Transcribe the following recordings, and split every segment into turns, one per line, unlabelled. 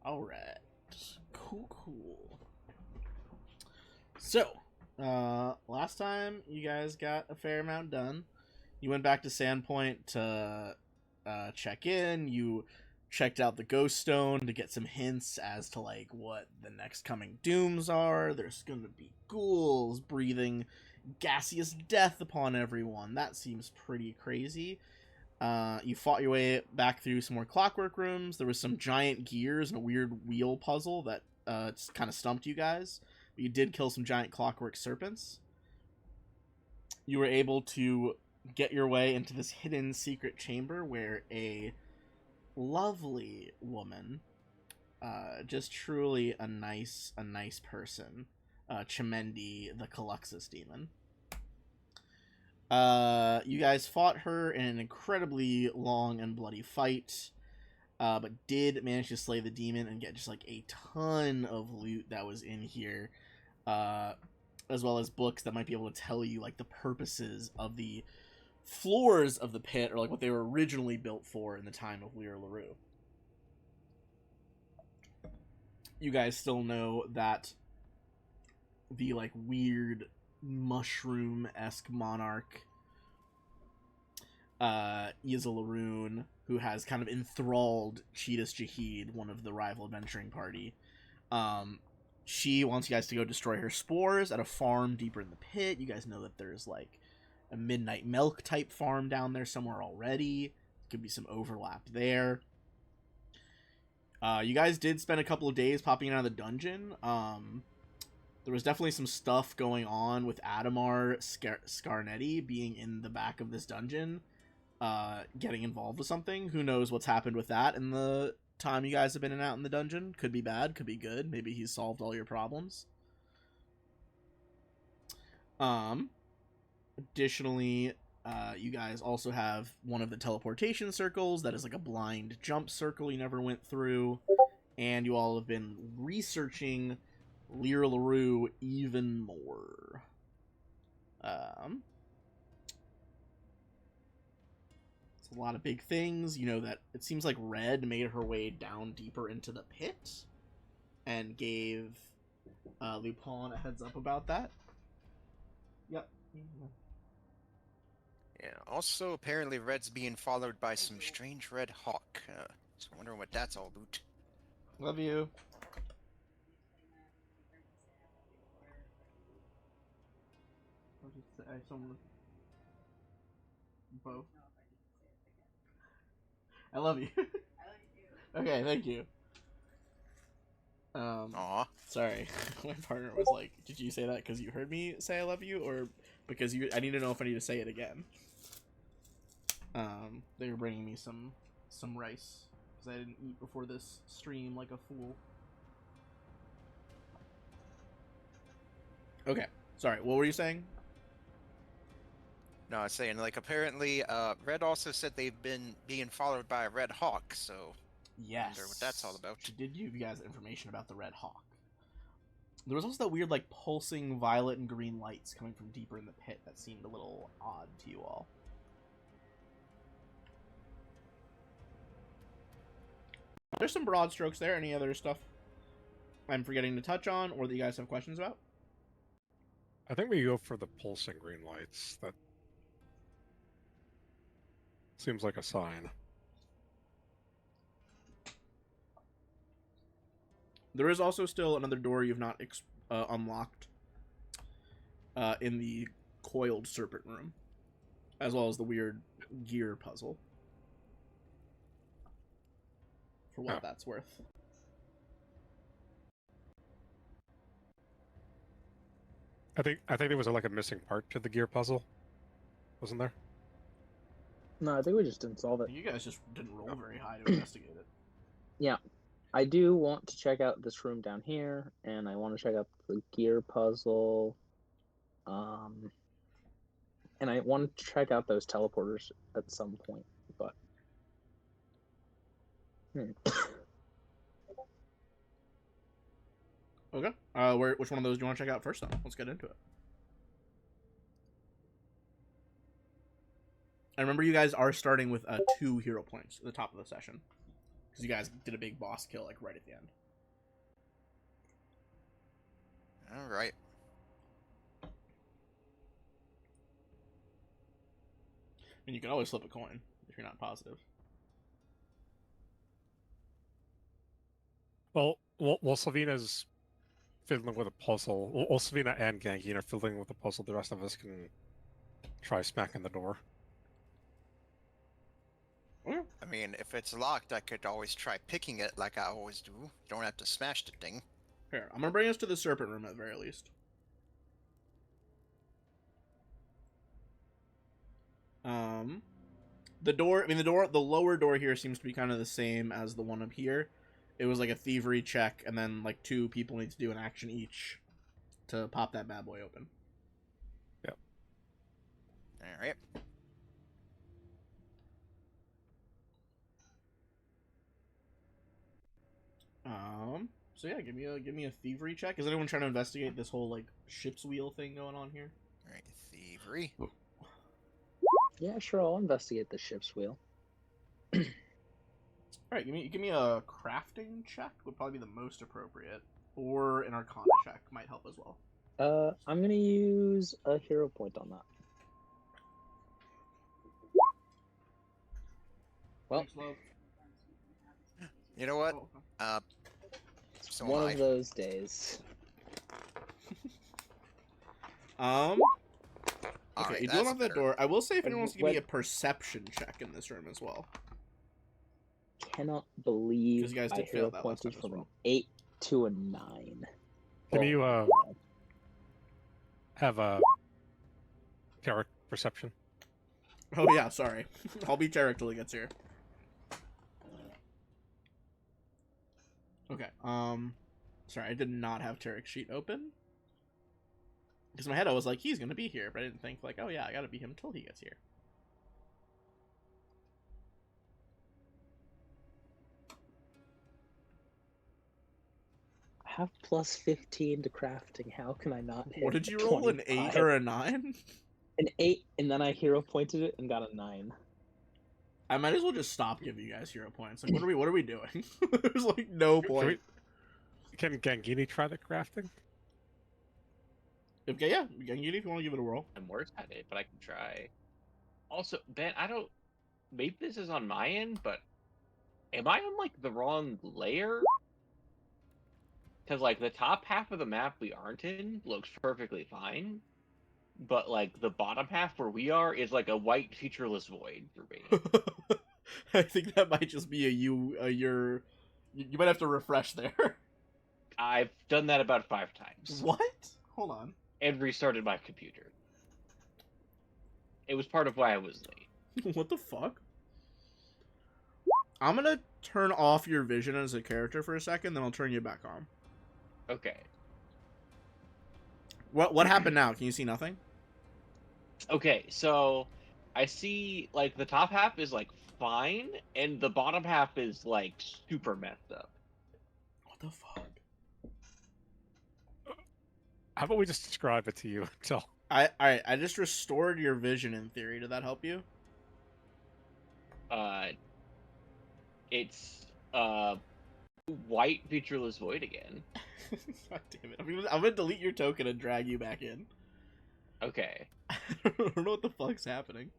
All right. Cool. So, last time you guys got a fair amount done. You went back to Sandpoint to check in. You checked out the Ghost Stone to get some hints as to like what the next coming dooms are. There's going to be ghouls breathing gaseous death upon everyone. That seems pretty crazy. You fought your way back through some more clockwork rooms. There was some giant gears and a weird wheel puzzle that kind of stumped you guys. But you did kill some giant clockwork serpents. You were able to get your way into this hidden secret chamber where a lovely woman, just truly a nice person, Chimendi, the Caluxus demon. You guys fought her in an incredibly long and bloody fight, but did manage to slay the demon and get just like a ton of loot that was in here, as well as books that might be able to tell you like the purposes of the floors of the pit, or like what they were originally built for in the time of Lyra LaRue. You guys still know that the like weird mushroom-esque monarch, Yzalaroon, who has kind of enthralled Cheetahs Jahid, one of the rival adventuring party. She wants you guys to go destroy her spores at a farm deeper in the pit. You guys know that there's like a Midnight Milk type farm down there somewhere already. Could be some overlap there. You guys did spend a couple of days popping out of the dungeon. There was definitely some stuff going on with Adamar Scarnetti being in the back of this dungeon, getting involved with something. Who knows what's happened with that in the time you guys have been in and out in the dungeon. Could be bad, could be good. Maybe he's solved all your problems. Additionally, you guys also have one of the teleportation circles that is like a blind jump circle you never went through. And you all have been researching Lyra LaRue even more. It's a lot of big things. You know that it seems like Red made her way down deeper into the pit and gave Lupin a heads up about that. Yep.
Yeah, also apparently Red's being followed by some strange red hawk. So wondering what that's all about.
Love you. I'll just say someone both. I love you. Okay, thank you.
Aw.
Sorry. My partner was like, did you say that because you heard me say I love you, or because I need to know if I need to say it again. They were bringing me some rice because I didn't eat before this stream like a fool. Okay, sorry, what were you saying?
No, I was saying, like, apparently, Red also said they've been being followed by a red hawk, so...
Yes.
Wonder what that's all about.
She did give you guys information about the Red Hawk. There was also that weird, like, pulsing violet and green lights coming from deeper in the pit that seemed a little odd to you all. There's some broad strokes there. Any other stuff I'm forgetting to touch on or that you guys have questions about?
I think we go for the pulsing green lights. That seems like a sign.
There is also still another door you've not unlocked in the coiled serpent room, as well as the weird gear puzzle. For what that's worth.
I think there was like a missing part to the gear puzzle, wasn't there?
No, I think we just didn't solve it.
You guys just didn't roll very high to investigate it.
Yeah. I do want to check out this room down here, and I want to check out the gear puzzle. And I want to check out those teleporters at some point, but...
Okay. Which one of those do you want to check out first, then? Let's get into it. I remember you guys are starting with 2 hero points at the top of the session. Because you guys did a big boss kill, like, right at the end.
All right.
And you can always flip a coin if you're not positive.
Well, Sylvina's fiddling with a puzzle. Well, Sylvina and Gankin are fiddling with a puzzle. The rest of us can try smacking the door.
I mean, if it's locked, I could always try picking it like I always do. You don't have to smash the thing.
Here, I'm gonna bring us to the serpent room at the very least. The door, the lower door here seems to be kind of the same as the one up here. It was like a thievery check, and then like 2 people need to do an action each to pop that bad boy open.
All right.
So yeah, give me a thievery check. Is anyone trying to investigate this whole like ship's wheel thing going on here?
All right, thievery.
Yeah, sure. I'll investigate the ship's wheel.
All right, give me a crafting check would probably be the most appropriate, or an Arcana check might help as well.
I'm gonna use a hero point on that. Well,
Thanks, love.
You know what?
Oh,
So
one
am I.
of those days.
okay,
Alright,
you do
that's
unlock that
better.
door. I will say if anyone wants to give me
What-
a perception check in this room as well.
Cannot believe
'Cause you guys
I
did fail
hero
that last
pointed
time as
from
well.
an 8 to a 9.
Can
Oh
you
my God.
have a character perception?
Oh yeah, sorry. I'll be Tarek till he gets here. Okay, sorry, I did not have Tarek's sheet open. Because in my head I was like, he's gonna be here, but I didn't think like, oh yeah, I gotta be him till he gets here.
I have plus 15 to crafting. How can I not hit
What did you
a
roll? An 8
25?
or a 9?
An 8, and then I hero pointed it and got a 9.
I might as well just stop giving you guys hero points. Like, what are we doing? There's like no point.
Can Gangini try the crafting?
Okay, yeah, if you want to give it a whirl.
I'm worse at it, but I can try. Also, Ben, I don't. Maybe this is on my end, but am I on like the wrong layer? Because like the top half of the map we aren't in looks perfectly fine, but like the bottom half where we are is like a white featureless void for me.
I think that might just be you might have to refresh there.
I've done that about 5 times
What? Hold on.
and restarted my computer. It was part of why I was late.
What the fuck? I'm gonna turn off your vision as a character for a second, then I'll turn you back on.
Okay.
What happened now? Can you see nothing?
Okay, so I see like the top half is like fine, and the bottom half is like super messed up.
What the fuck?
How about we just describe it to you until...
Alright, I just restored your vision in theory. Did that help you?
It's white featureless void again.
God damn it. I'm gonna delete your token and drag you back in.
Okay.
I don't know what the fuck's happening.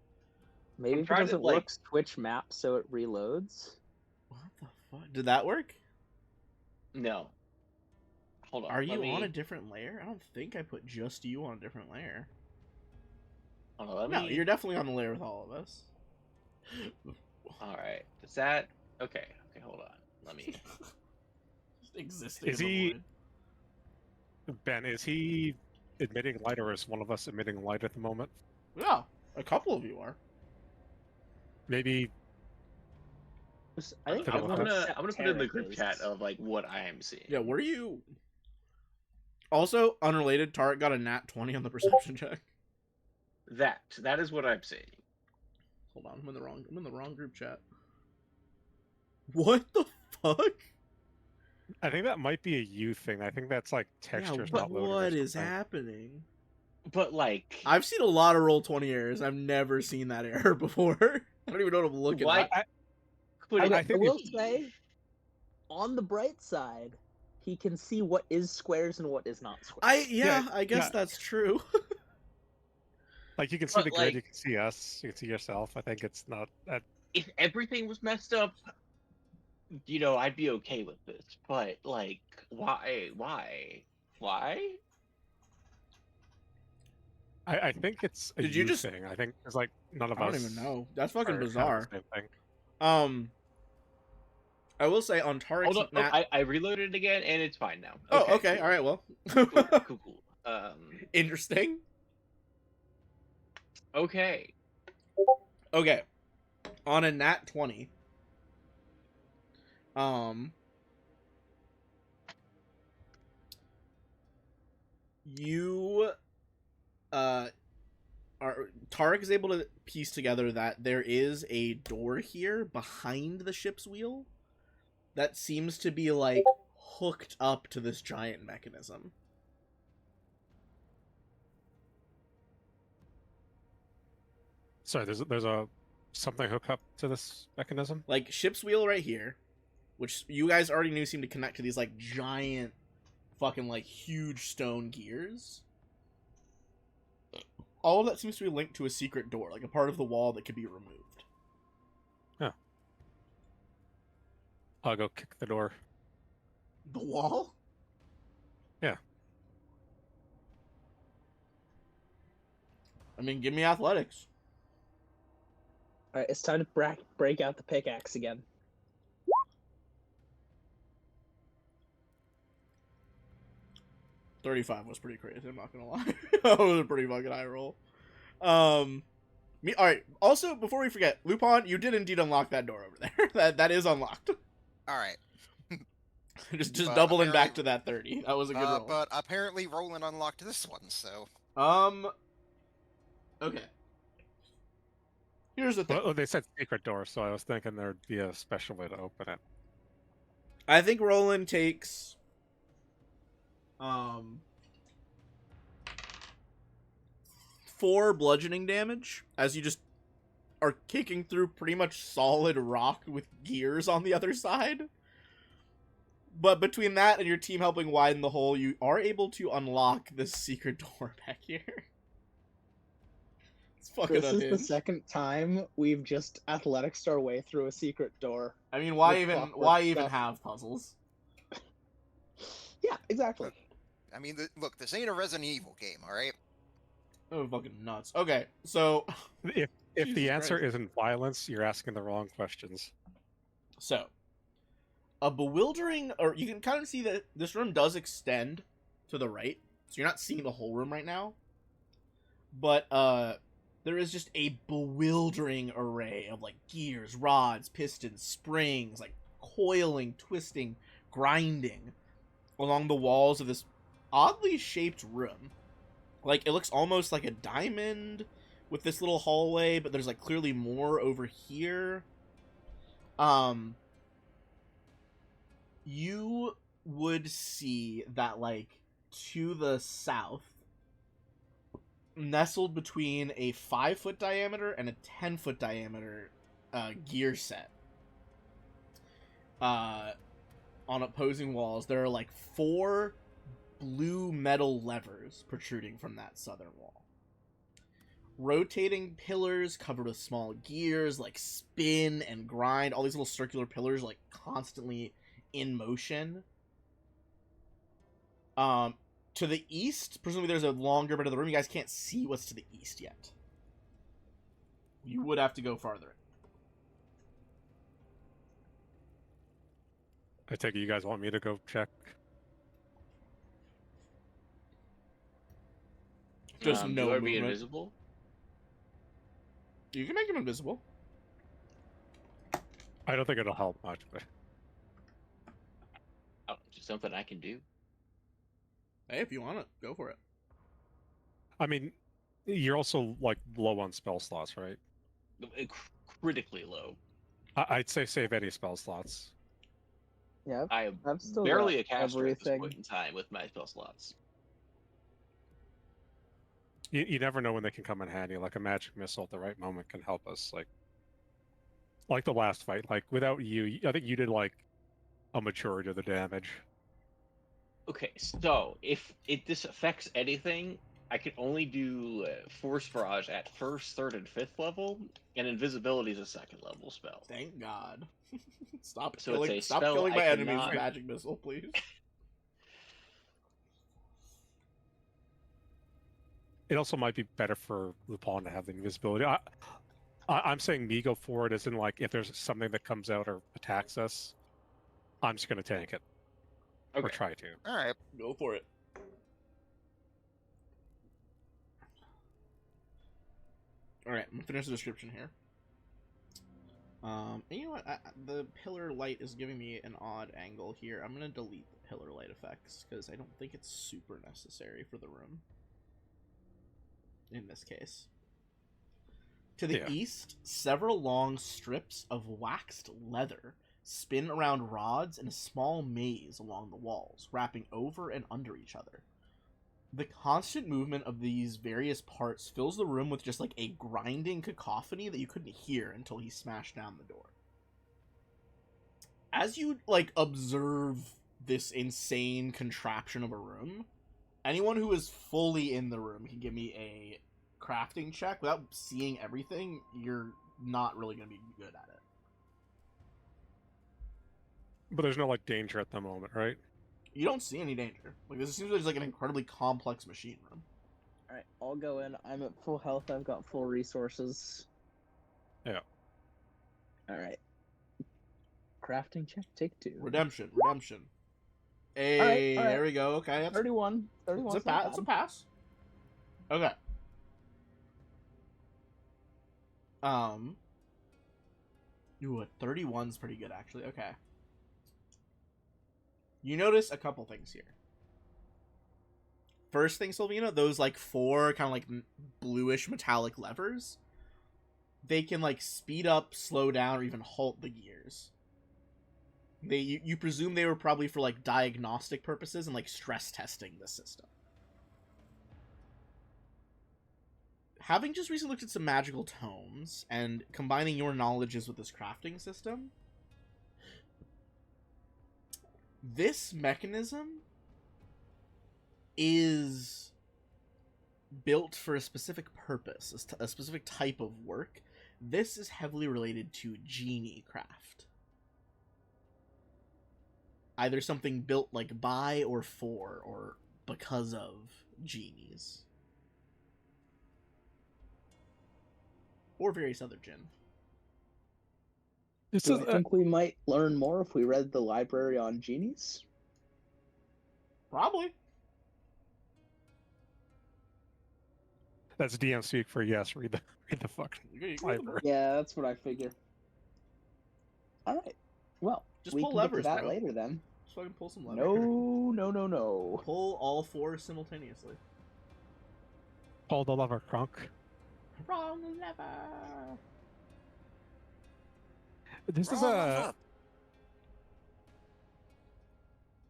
Maybe
trying
because
to,
it
like-
works Twitch map, so it reloads.
What the fuck? Did that work?
No. Hold on.
Are you
let me,
on a different layer? I don't think I put just you on a different layer.
Hold on, let
No,
me...
you're definitely on the layer with all of us.
Alright. Is that... Okay, hold on. Let me...
Just existing.
Is
in the
he-
void.
Ben, is he emitting light, or is one of us emitting light at the moment?
Yeah, a couple of you are.
Maybe...
I think
I'm
I'm
gonna-
gonna put it in the group
Tarek
chat
is.
of like what I am seeing.
Yeah, were you? Also, unrelated, Tarek got a nat 20 on the perception check.
That is what I'm seeing.
Hold on, I'm in the wrong group chat. What the fuck?
I think that might be a you thing. I think that's like textures
yeah,
not loaded. or
what is
something.
happening?
But like...
I've seen a lot of roll 20 errors. I've never seen that error before. I don't even know what I'm looking
Why-
at.
Could
I
it
think
will
be-
say, on the bright side, he can see what is squares and what is not squares.
I guess that's true.
Like you can see
But,
the grid,
like-
you can see us, you can see yourself. I think it's not that.
If everything was messed up, I'd be okay with this. But like, why?
I think it's a
Did you
you
just-
thing. I think it's like none of
I
us.
don't even know. That's
are
fucking
having
bizarre.
the same thing.
I will say on Tarek's
Hold on, I reloaded it again and it's fine now.
Oh, okay.
Cool.
All right. Well,
Cool.
interesting.
Okay.
Okay. On a nat 20. You Tarek is able to piece together that there is a door here behind the ship's wheel that seems to be like hooked up to this giant mechanism.
Sorry, there's a something hook up to this mechanism.
Like ship's wheel right here, which you guys already knew seemed to connect to these like giant fucking like huge stone gears. All of that seems to be linked to a secret door, like a part of the wall that could be removed.
Yeah. I'll go kick the door.
The wall?
Yeah.
I mean, give me athletics.
All right, it's time to break out the pickaxe again.
$35 was pretty crazy, I'm not gonna lie. That was a pretty fucking high roll. Alright, also, before we forget, Lupin, you did indeed unlock that door over there. That is unlocked.
Alright.
just
But
doubling back
apparently-
to that 30. That was a good roll.
But apparently Roland unlocked this one, so...
Okay. Here's the thing.
Well, they said secret door, so I was thinking there'd be a special way to open it.
I think Roland takes 4 bludgeoning damage as you just are kicking through pretty much solid rock with gears on the other side. But between that and your team helping widen the hole, you are able to unlock this secret door back here. It's fucking
This is
unhinged.
the second time we've just athletics our way through a secret door.
I mean, why
with
even
clockwork stuff.
have puzzles?
Yeah, exactly.
I mean, look, this ain't a Resident Evil game, alright?
Oh, fucking nuts. Okay, so
If
Jesus
the answer
Christ.
isn't violence, you're asking the wrong questions.
So, a bewildering, or you can kind of see that this room does extend to the right, so you're not seeing the whole room right now. But there is just a bewildering array of like gears, rods, pistons, springs, like coiling, twisting, grinding along the walls of this oddly shaped room. Like it looks almost like a diamond with this little hallway, but there's like clearly more over here. You would see that like to the south, nestled between a 5-foot diameter and a 10-foot diameter gear set. On opposing walls, there are like 4 blue metal levers protruding from that southern wall. Rotating pillars covered with small gears like spin and grind. All these little circular pillars like constantly in motion. To the east, presumably there's a longer bit of the room. You guys can't see what's to the east yet. You would have to go farther.
I take it you guys want me to go check?
Just no
do I be
movement.
invisible?
You can make him invisible.
I don't think it'll help much, but
Oh, just something I can do.
Hey, if you want it, go for it.
I mean, you're also like low on spell slots, right?
Critically low.
I'd say save any spell slots.
Yeah,
I am
I've still
barely
got
a caster at this
everything.
point in time with my spell slots.
You never know when they can come in handy. Like a magic missile at the right moment can help us. Like the last fight. Like without you, I think you did like a majority of the damage.
Okay, so if this affects anything, I can only do Force Barrage at first, third, and fifth level, and Invisibility is a second level spell.
Thank God. Stop
So it's a
Stop
spell
killing
I
my enemies with
cannot.
magic missile, please.
It also might be better for Lupin to have the invisibility. I'm saying me go forward as in, like, if there's something that comes out or attacks us, I'm just going to tank it. Or
Okay.
try to.
All right.
Go for it. Alright, I'm gonna finish the description here. And you know what? The pillar light is giving me an odd angle here. I'm gonna delete the pillar light effects, because I don't think it's super necessary for the room. In this case. To the east, several long strips of waxed leather spin around rods in a small maze along the walls, wrapping over and under each other. The constant movement of these various parts fills the room with just like a grinding cacophony that you couldn't hear until he smashed down the door. As you like observe this insane contraption of a room, anyone who is fully in the room can give me a crafting check. Without seeing everything, you're not really going to be good at it.
But there's no, like, danger at the moment, right?
You don't see any danger. Like, this seems like an incredibly complex machine room.
Alright, I'll go in. I'm at full health. I've got full resources.
Yeah.
Alright. Crafting check, take 2.
Redemption. Hey,
all right.
There we go. Okay, that's
31. 31.
it's a pass. Okay. Ooh, a 31's pretty good, actually. Okay. You notice a couple things here. First thing, Sylvina, those, like, 4 kind of, like, bluish metallic levers, they can, like, speed up, slow down, or even halt the gears. You presume they were probably for, like, diagnostic purposes and, like, stress testing the system. Having just recently looked at some magical tomes and combining your knowledges with this crafting system, this mechanism is built for a specific purpose, a specific type of work. This is heavily related to genie craft. Either something built like by or for or because of genies. Or various other jinn.
This
I
is
think we might learn more if we read the library on genies.
Probably.
that's DM speak for yes. Read the fucking library.
Yeah, that's what I figure. Alright. Well,
Just
we
pull
can
levers,
get to that
bro.
later then.
Just fucking pull some levers.
No.
Pull all 4 simultaneously.
Pull the lever, Kronk.
Wrong lever.
This is
Wrong
a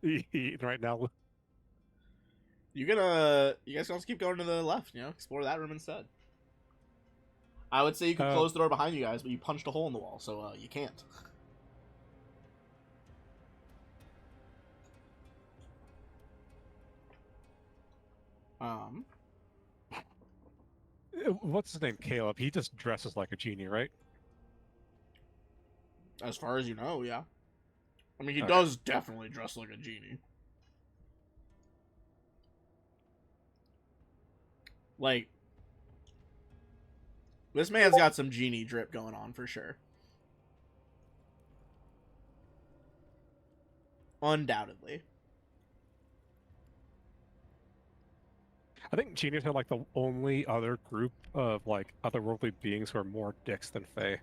lever.
right now.
You guys can also keep going to the left, explore that room instead. I would say you could close the door behind you guys, but you punched a hole in the wall, so you can't.
What's his name? Caleb. He just dresses like a genie, right?
As far as you know, yeah. I mean, he
Okay.
does definitely dress like a genie. Like, this man's got some genie drip going on for sure. Undoubtedly.
I think genies are like the only other group of like otherworldly beings who are more dicks than Fae.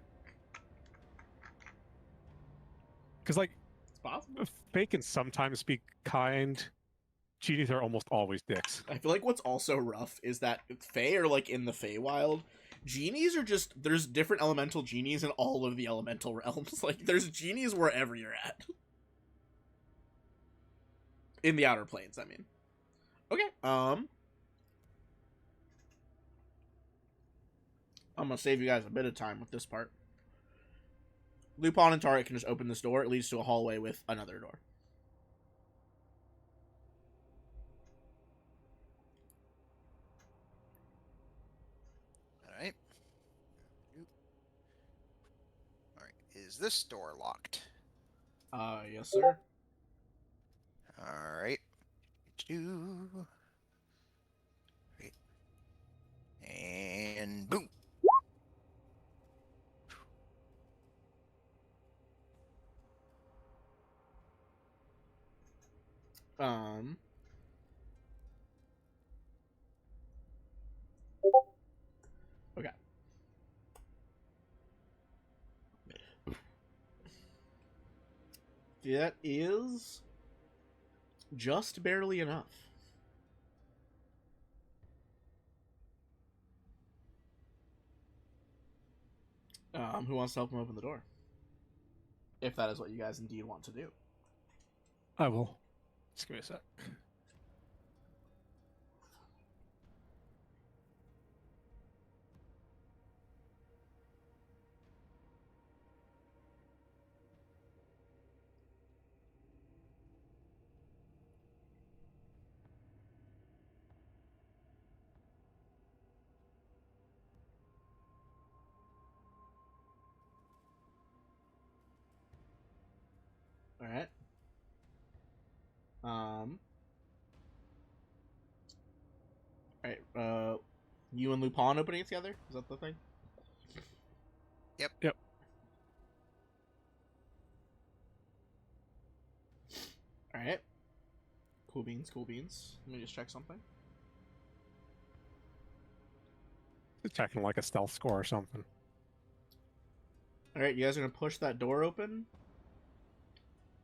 Because like,
It's possible.
Fae can sometimes be kind. Genies are almost always dicks.
I feel like what's also rough is that Fae are like in the Feywild. Genies are just, there's different elemental genies in all of the elemental realms. Like, there's genies wherever you're at. In the Outer Planes, I mean. Okay, I'm gonna save you guys a bit of time with this part. Lupin and Tarek can just open this door. It leads to a hallway with another door.
Is this door locked?
Yes, sir.
Alright. Wait. And boom!
Um. Okay. That is just barely enough. Who wants to help him open the door? If that is what you guys indeed want to do.
I will. Just give me a sec.
All right. All right. You and Lupin opening it together? Is that the thing?
Yep.
Yep.
All right. Cool beans. Cool beans. Let me just check something.
Checking like a stealth score or something.
All right. You guys are gonna push that door open.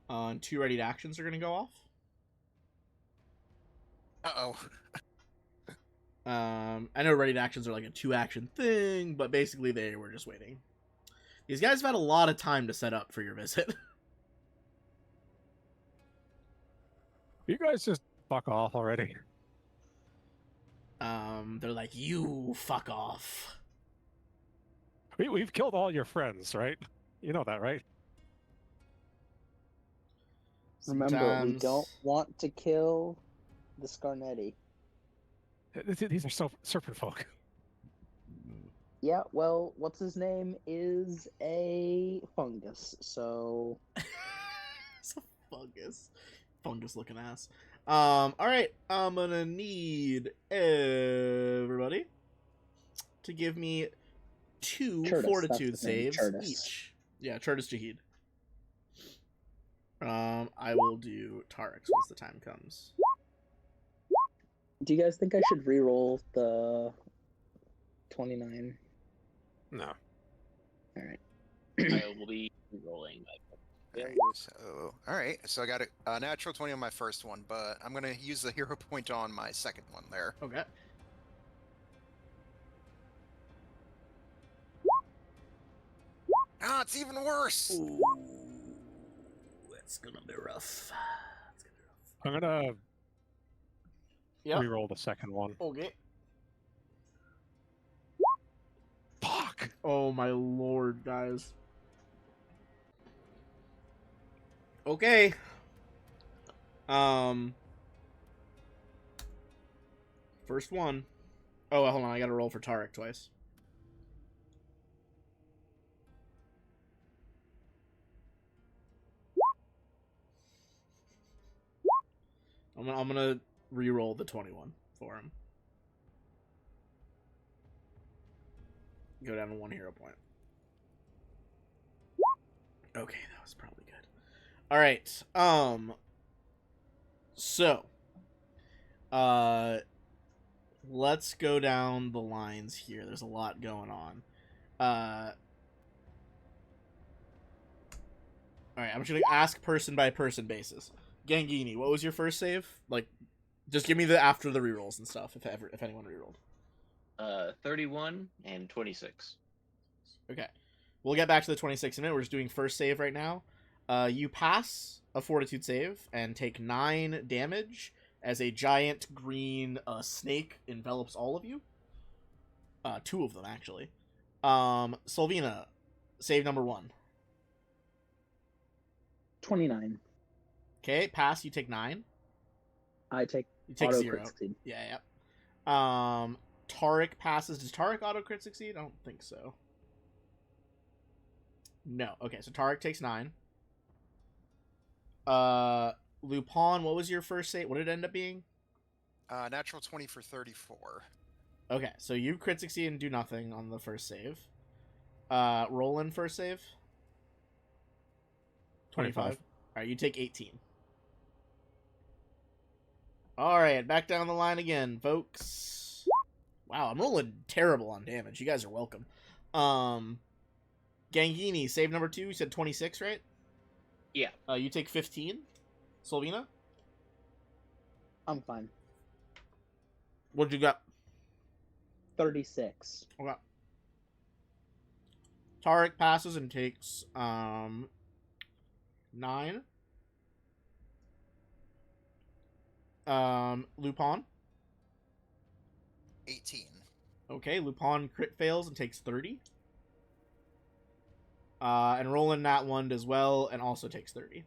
And 2 ready actions are gonna go off.
Uh-oh.
I know ready actions are like a 2-action thing, but basically they were just waiting. These guys have had a lot of time to set up for your visit.
You guys just fuck off already.
They're like, you fuck off.
We've killed all your friends, right? You know that, right?
Remember, we
Sometimes-
don't want to kill the Scarnetti.
These are serpent folk.
Yeah, well, what's his name is a fungus, so
It's a fungus looking ass. Alright, I'm gonna need everybody to give me 2
Churtis,
fortitude
that's his name,
saves
Churtis.
each. Yeah, Churtis Jahid. I will do Tarek's once the time comes.
do you guys think I should re-roll the 29?
No.
Alright.
I will be rolling.
Alright, so I got a natural 20 on my first one, but I'm gonna use the hero point on my second one there.
Okay.
Ah, it's even worse!
Ooh, it's gonna be rough.
I'm gonna
Yep.
re-roll the second one.
Okay.
Fuck!
Oh my lord, guys. Okay. First one. Oh, hold on. I gotta roll for Tarek twice. I'm gonna re-roll the 21 for him. Go down to 1 hero point. Okay, that was probably good. All right. So, let's go down the lines here. There's a lot going on. All right, I'm just gonna ask person by person basis. Gangini, what was your first save? Like, just give me the after the rerolls and stuff. If anyone rerolled.
31 and 26.
Okay, we'll get back to the 26 in a minute. We're just doing first save right now. You pass a fortitude save and take 9 damage as a giant green snake envelops all of you. 2 of them actually. Solvina, save number 1.
29.
Okay, pass. You take 9.
I take
You take
auto
0.
crit succeed.
Yeah. Tarek passes. Does Tarek auto crit succeed? I don't think so. No. Okay, so Tarek takes 9. Lupin, what was your first save? What did it end up being?
Natural 20 for 34.
Okay, so you crit succeed and do nothing on the first save. Roland first save. 25. Alright, you take 18. Alright, back down the line again, folks. Wow, I'm rolling terrible on damage. You guys are welcome. Gangini, save number 2. You said 26, right?
Yeah.
You take 15. Solvina?
I'm fine.
What'd you got?
36.
Okay. Tarek passes and takes 9. Lupin.
18.
Okay, Lupin crit fails and takes 30. And Roland nat 1 as well and also takes 30.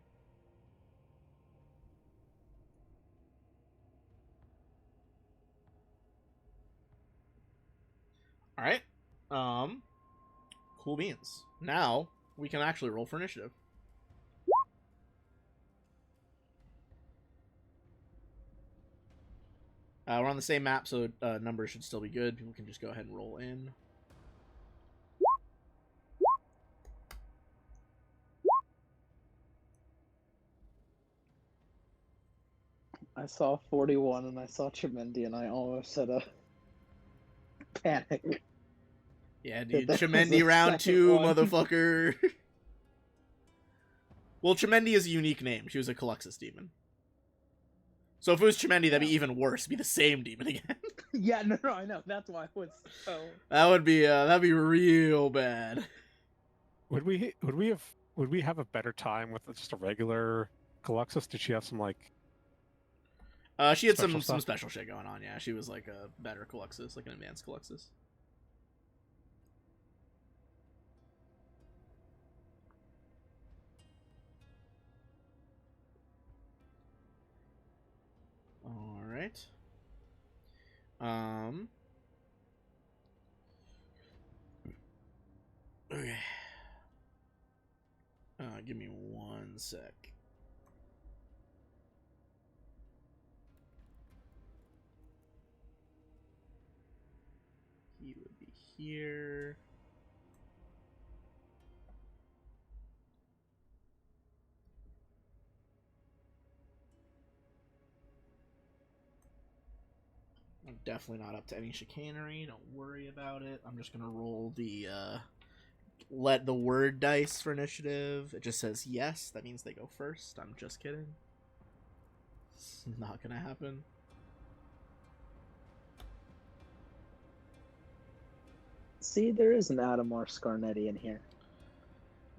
Alright. Cool beans. Now, we can actually roll for initiative. We're on the same map, so numbers should still be good. People can just go ahead and roll in.
I saw 41 and I saw Chimendi and I almost had a panic.
Yeah, dude.
That was
Chimendi
the
round
second
2,
one.
motherfucker. Well, Chimendi is a unique name. She was a Caluxus demon. So if it was Chimendi, that'd be even worse. It'd be the same demon again.
Yeah, no, I know. That's why I was so.
That'd be real bad.
Would we have a better time with just a regular Caluxus? Did she have some like?
She had
Special
some
stuff?
special shit going on. Yeah, she was like a better Caluxus, like an advanced Caluxus. All right. Okay. Give me 1 sec. He would be here. I'm definitely not up to any chicanery. Don't worry about it. I'm just gonna roll the let the word dice for initiative. It just says yes. That means they go first. I'm just kidding. It's not gonna happen.
See, there is an Adamar Scarnetti in here.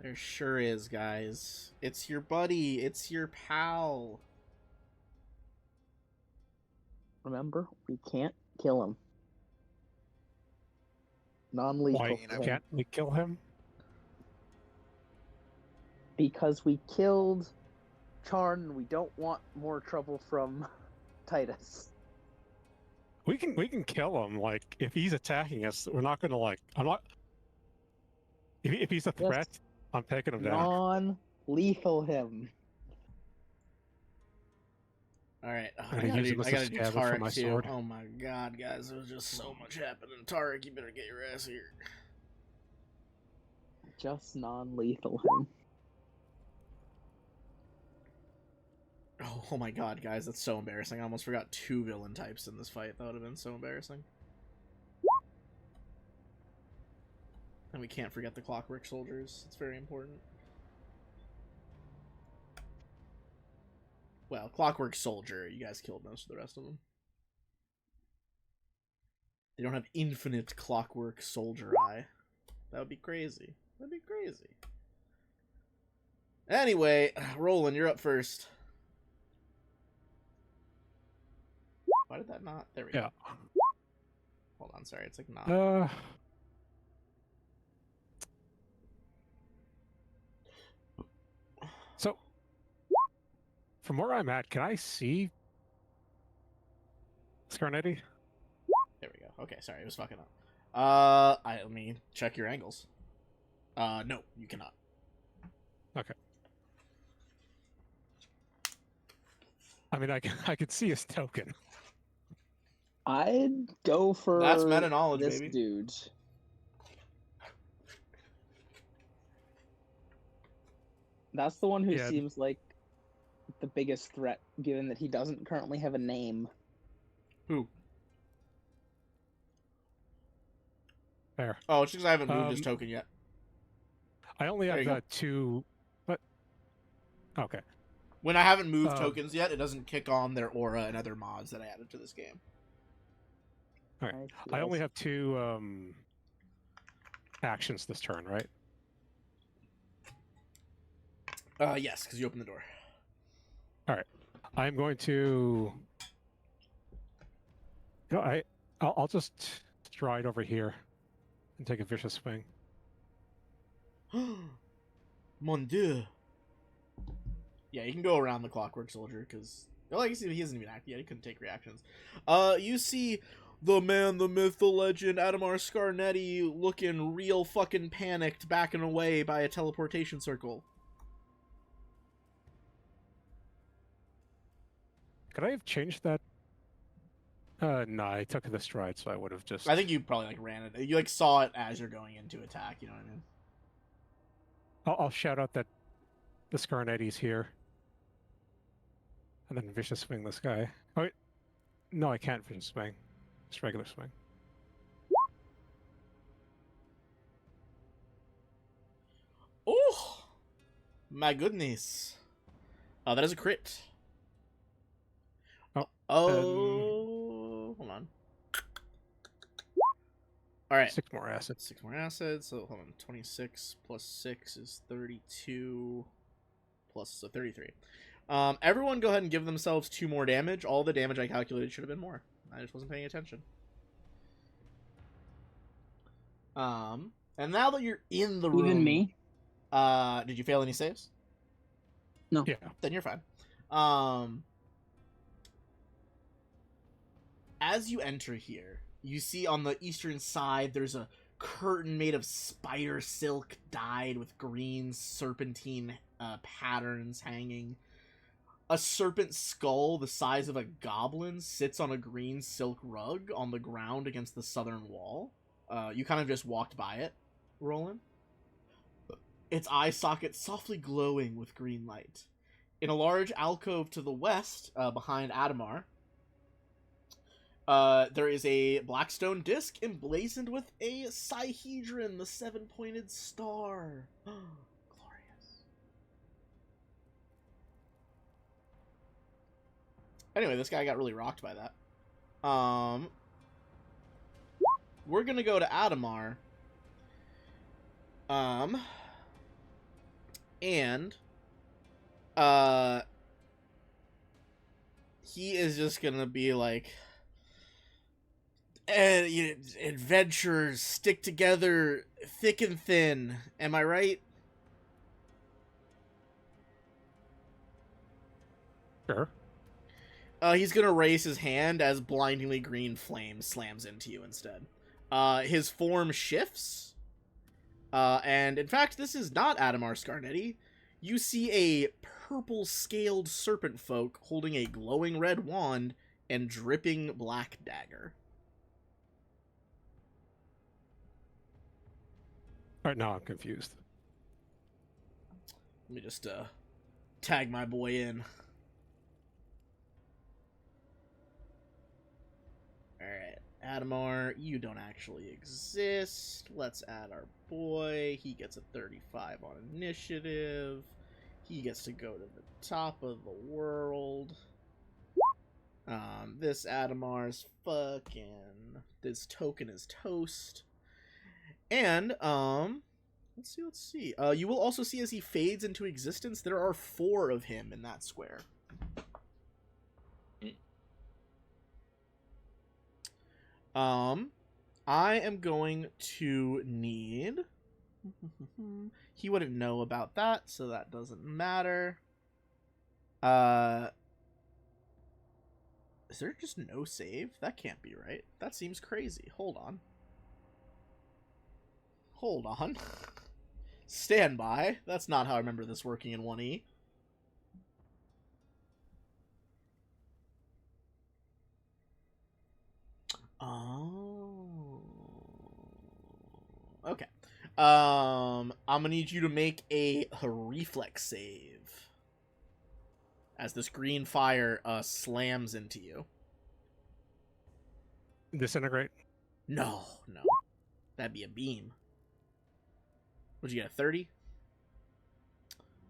There sure is, guys. It's your buddy. It's your pal.
Remember, we can't kill him. Non-lethal.
Why
you know,
can't we kill him?
Because we killed Charn and we don't want more trouble from Titus.
We can kill him. Like if he's attacking us, we're not gonna like. I'm not. If he's a
Yes.
threat, I'm taking him down.
Non-lethal him.
Alright,
I'm
I
gonna use
gotta
him as a
do
scabbard for
Tarek
my
too.
sword.
Oh my god, guys, there was just so much happening. Tarek, you better get your ass here.
Just non-lethal him.
Oh my god, guys, that's so embarrassing. I almost forgot 2 villain types in this fight. That would have been so embarrassing. And we can't forget the Clockwork Soldiers. It's very important. Well, Clockwork Soldier, you guys killed most of the rest of them. They don't have infinite Clockwork Soldier eye. That would be crazy. That'd be crazy. Anyway, Roland, you're up first. Why did that not? There we go. Hold on, sorry, it's like not.
So, from where I'm at, can I see Scarnetti?
There we go. Okay, sorry, it was fucking up. Let me check your angles. No, you cannot.
Okay. I mean, I could see his token.
I'd go for
That's meta knowledge,
this
baby.
dude. That's the one who
Yeah.
seems like the biggest threat, given that he doesn't currently have a name.
Who?
Fair.
Oh, it's because I haven't moved his token yet.
I only
There
have
you go.
two. But okay.
When I haven't moved tokens yet, it doesn't kick on their aura and other mods that I added to this game.
All right. I only have two actions this turn, right?
Yes, because you opened the door.
All right. I'm going to. You know, I'll just stride over here and take a vicious swing.
Mon Dieu. Yeah, you can go around the Clockwork Soldier because, like you see, he hasn't even acted yet. He couldn't take reactions. You see the man, the myth, the legend, Adamar Scarnetti looking real fucking panicked, backing away by a teleportation circle.
Could I have changed that? No, I took the stride, so I would have just.
I think you probably like ran it. You like saw it as you're going into attack. You know what I mean?
I'll shout out that the Scarnetti's here. And then vicious swing this guy. Oh, wait. No, I can't vicious swing. Just regular swing.
Oh, my goodness. That is a crit. Oh, hold on. All right.
6 more acid.
6 more acid. So hold on. 26 plus 6 is 32 plus so 33. Everyone go ahead and give themselves 2 more damage. All the damage I calculated should have been more. I just wasn't paying attention. And now that you're in the room,
Even me?
did you fail any saves?
No.
Yeah.
Then you're fine. As you enter here, you see on the eastern side there's a curtain made of spider silk dyed with green serpentine patterns hanging. A serpent skull the size of a goblin sits on a green silk rug on the ground against the southern wall. You kind of just walked by it, Roland. Its eye socket softly glowing with green light. In a large alcove to the west, behind Adamar, there is a black stone disc emblazoned with a Sihedron, the 7-pointed star. Glorious. Anyway, this guy got really rocked by that. We're gonna go to Adamar. And he is just gonna be like, adventurers stick together thick and thin. Am I right?
Sure.
He's gonna raise his hand as blindingly green flame slams into you instead. His form shifts. And in fact, this is not Adamar Scarnetti. You see a purple-scaled serpent folk holding a glowing red wand and dripping black dagger.
Alright, now I'm confused.
Let me just tag my boy in. Alright, Adamar, you don't actually exist. Let's add our boy. He gets a 35 on initiative. He gets to go to the top of the world. This Adamar's fucking... This token is toast. And, let's see. You will also see as he fades into existence, there are 4 of him in that square. I am going to need... He wouldn't know about that, so that doesn't matter. Is there just no save? That can't be right. That seems crazy. Hold on. Stand by. That's not how I remember this working in 1E. Oh. Okay. I'm gonna need you to make a reflex save. As this green fire slams into you.
Disintegrate.
No. That'd be a beam. What'd you get, a 30?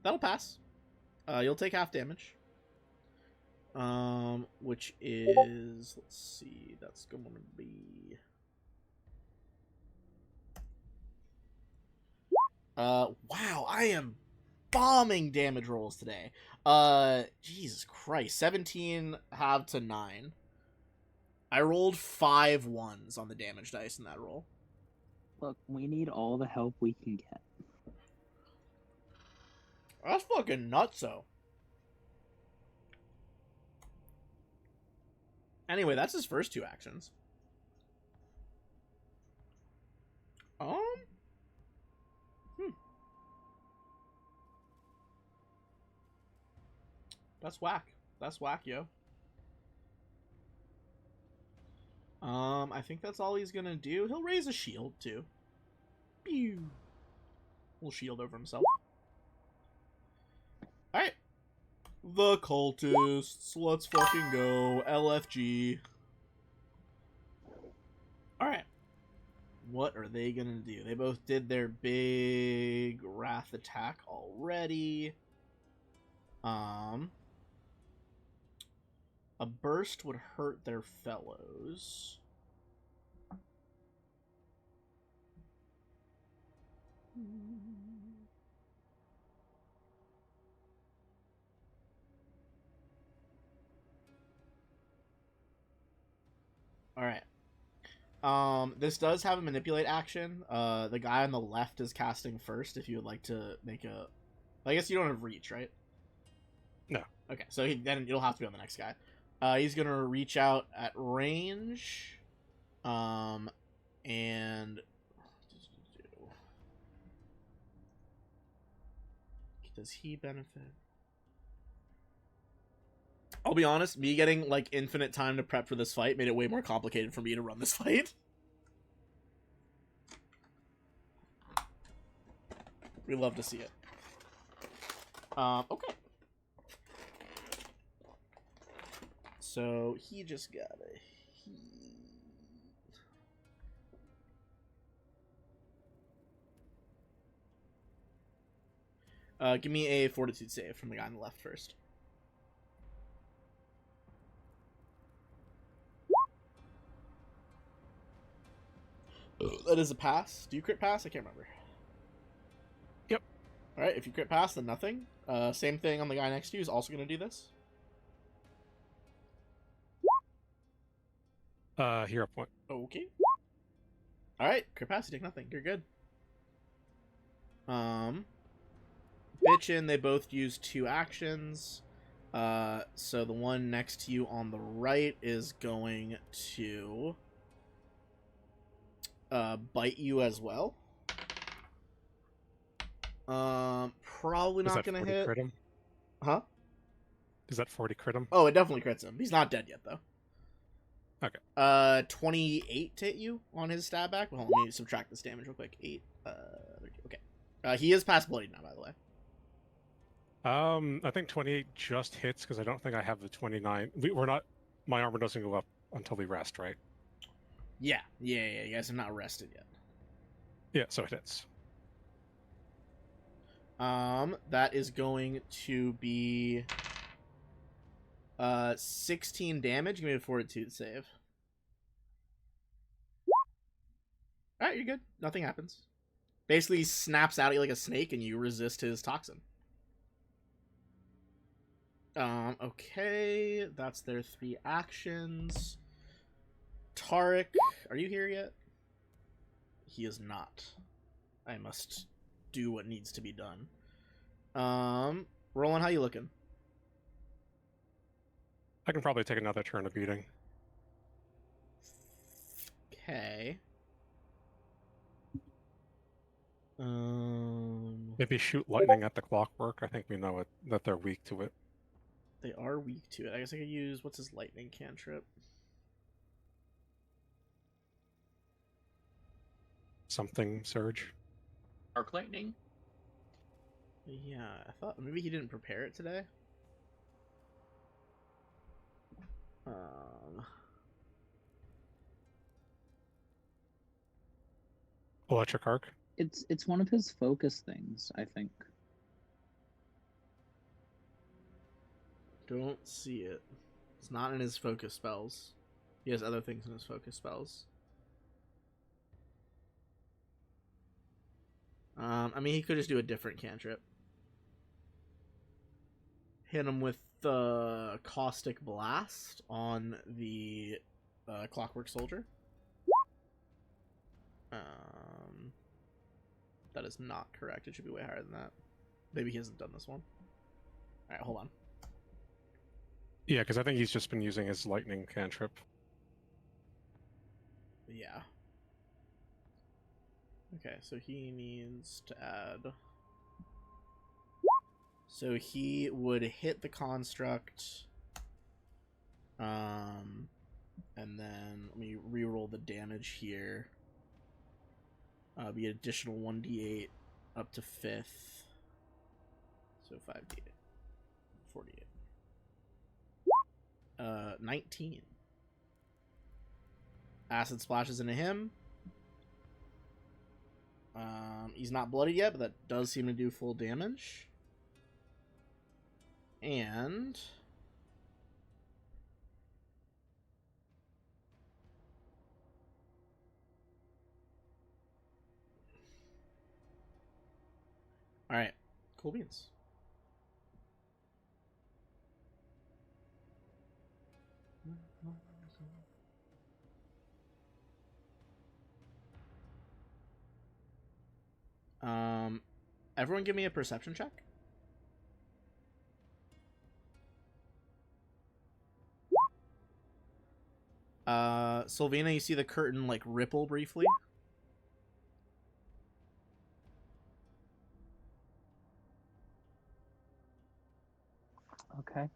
That'll pass. You'll take half damage. Which is... Let's see. That's going to be... Wow, I am bombing damage rolls today. Jesus Christ. 17 halved to 9. I rolled 5 ones on the damage dice in that roll.
Look, we need all the help we can get.
That's fucking nutso. Anyway, that's his first 2 actions. That's whack. That's whack, yo. I think that's all he's gonna do. He'll raise a shield, too. Pew! Little shield over himself. Alright. The cultists. Let's fucking go. LFG. Alright. What are they gonna do? They both did their big wrath attack already. A burst would hurt their fellows. Alright. This does have a manipulate action. The guy on the left is casting first if you would like to make a... I guess you don't have reach, right?
No.
Okay, so then you'll have to be on the next guy. He's gonna reach out at range. And... Does he benefit? I'll be honest, me getting, like, infinite time to prep for this fight made it way more complicated for me to run this fight. We love to see it. Okay. So, he just got a heat. Give me a fortitude save from the guy on the left first. That is a pass. Do you crit pass? I can't remember.
Yep.
Alright, if you crit pass, then nothing. Same thing on the guy next to you is also going to do this.
Hero point.
Okay. Alright, crit pass, you take nothing. You're good. Bitchin', they both use 2 actions. So the one next to you on the right is going to bite you as well. Probably not gonna hit.
Crit him?
Huh?
Is that 40 crit him?
Oh, it definitely crits him. He's not dead yet, though.
Okay.
28 to hit you on his stab back. Well, let me subtract this damage real quick. 8. Okay. He is past bloodied now, by the way.
I think 28 just hits because I don't think I have the 29. We're not. My armor doesn't go up until we rest, right?
Yeah. You guys are not rested yet.
Yeah, so it hits.
That is going to be 16 damage. Give me a fortitude save. Alright, you're good. Nothing happens. Basically, he snaps out at you like a snake and you resist his toxin. Okay. That's their 3 actions. Tarek, are you here yet? He is not. I must do what needs to be done. Roland, how you looking?
I can probably take another turn of beating.
Okay.
Maybe shoot lightning at the clockwork. I think we know that they're weak to it.
They are weak to it. I guess I could use what's his lightning cantrip.
Something surge.
Arc lightning.
Yeah, I thought maybe he didn't prepare it today.
Electric arc.
It's one of his focus things, I think.
Don't see it. It's not in his focus spells. He has other things in his focus spells. I mean, he could just do a different cantrip. Hit him with the Caustic Blast on the Clockwork Soldier. That is not correct. It should be way higher than that. Maybe he hasn't done this one. Alright, hold on.
Yeah, because I think he's just been using his lightning cantrip.
Yeah. Okay, so he needs to add... So he would hit the construct. And then let me reroll the damage here. Be an additional 1d8 up to 5th. So 5d8. 48. 19. Acid splashes into him. He's not bloodied yet, but that does seem to do full damage. And... Alright, cool beans. Everyone give me a perception check. Sylvina, you see the curtain, like, ripple briefly?
Okay.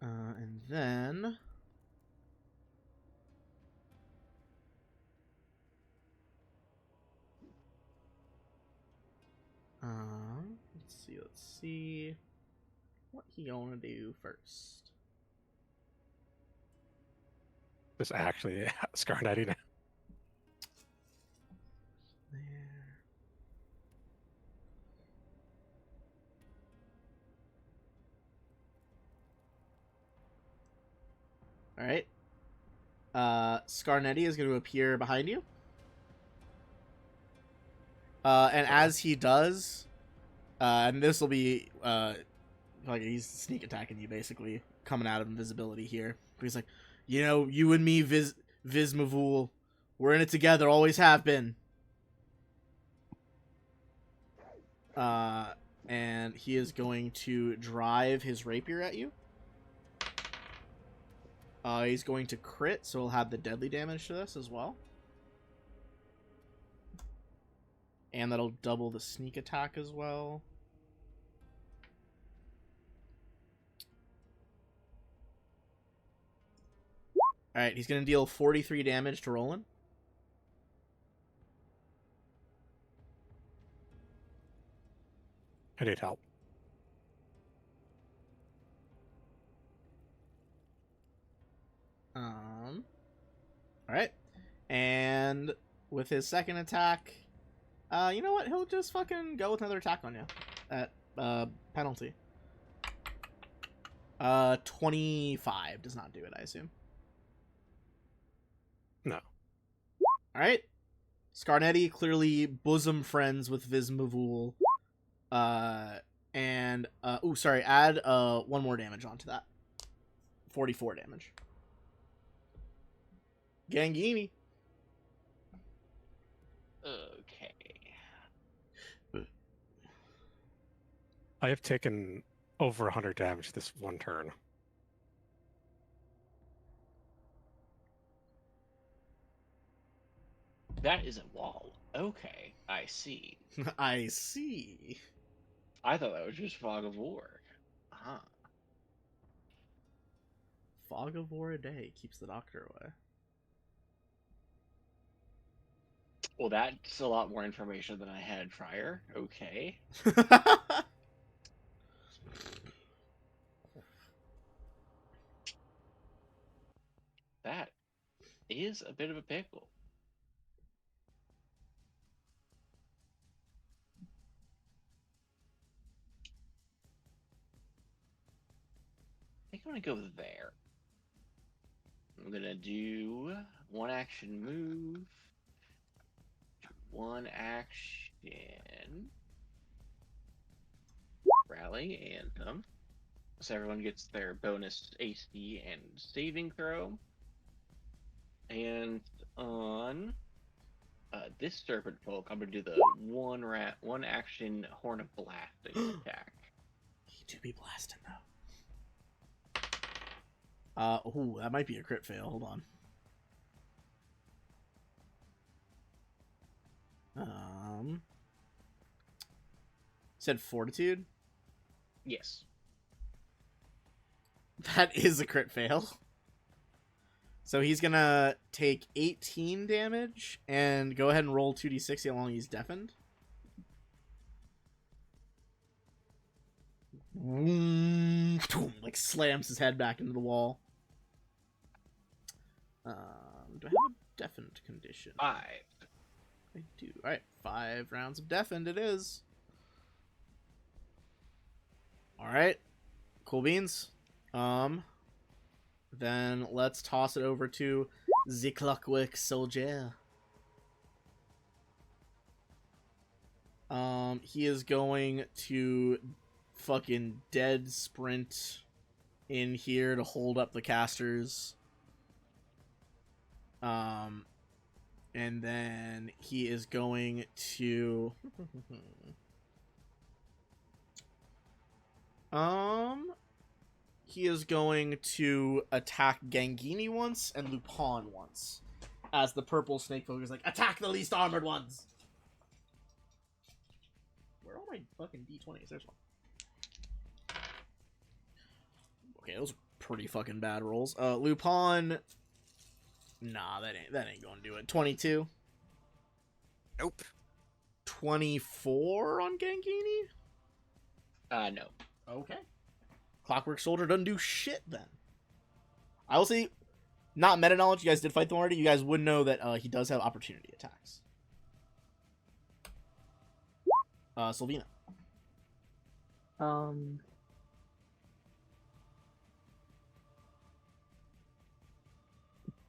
And then... let's see. What he gonna do first?
This actually Scarnetti now.
There. Alright. Scarnetti is going to appear behind you. And as he does, and this will be, like he's sneak attacking you, basically, coming out of invisibility here. He's like, you know, you and me, Vismavul, we're in it together, always have been. And he is going to drive his rapier at you. He's going to crit, so he'll have the deadly damage to this as well. And that'll double the sneak attack as well. Alright, he's going to deal 43 damage to Roland.
I need help.
Alright. And with his second attack, you know what? He'll just fucking go with another attack on you. At, penalty. 25 does not do it, I assume.
No.
Alright. Scarnetti, clearly bosom friends with Vismavul. And, sorry, add, one more damage onto that. 44 damage. Gangini.
Okay.
I have taken over 100 damage this one turn.
That is a wall. Okay. I see.
I see.
I thought that was just fog of war. Uh-huh.
Fog of war a day keeps the doctor
Well, that's a lot more information than I had prior. Okay.
away.
That is a bit of a pickle. I think I'm going to go there. I'm going to do one action move. One action. Rally Anthem. So everyone gets their bonus AC and saving throw. And on this Serpent Folk, I'm going to do the one action Horn of Blasting attack.
He do be blasting though. Ooh, that might be a crit fail. Hold on. Said fortitude.
Yes.
That is a crit fail. So he's gonna take 18 damage and go ahead and roll 2d6 how long he's deafened. Like slams his head back into the wall. Do I have a deafened condition?
5.
I do. Alright, 5 rounds of deafened it is. Alright. Cool beans. Then let's toss it over to the Clockwork Soldier. He is going to fucking dead sprint in here to hold up the casters. And then he is going to he is going to attack Gangini once and Lupin once. As the purple snake folk is like, attack the least armored ones! Where are all my fucking D20s? There's one. Okay, those are pretty fucking bad rolls. Lupin. Nah, that ain't gonna do it. 22.
Nope.
24 on Gangini?
No.
Okay. Clockwork Soldier doesn't do shit then. I will say, not meta knowledge, you guys did fight them already. You guys would know that he does have opportunity attacks. Sylvina.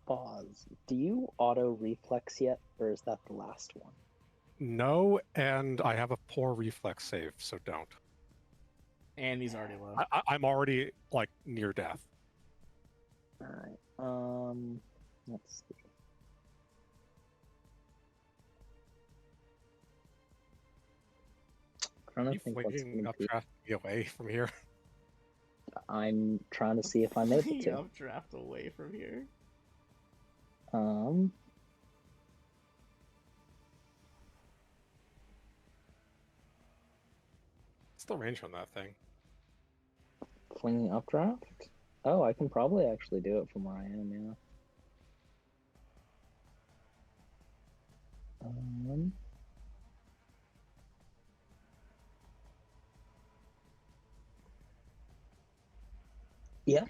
Pause. Do you auto reflex yet, or is that the last one?
No, and I have a poor reflex save, so don't.
And he's already low.
I'm already like near death.
All right. Let's see. Trying to
You
think what's
flinging
gonna be.
updraft me away from here.
I'm trying to see if I'm able to.
Updraft away from here.
What's the range on that thing?
Flinging updraft? Oh, I can probably actually do it from where I am, yeah. Yeah.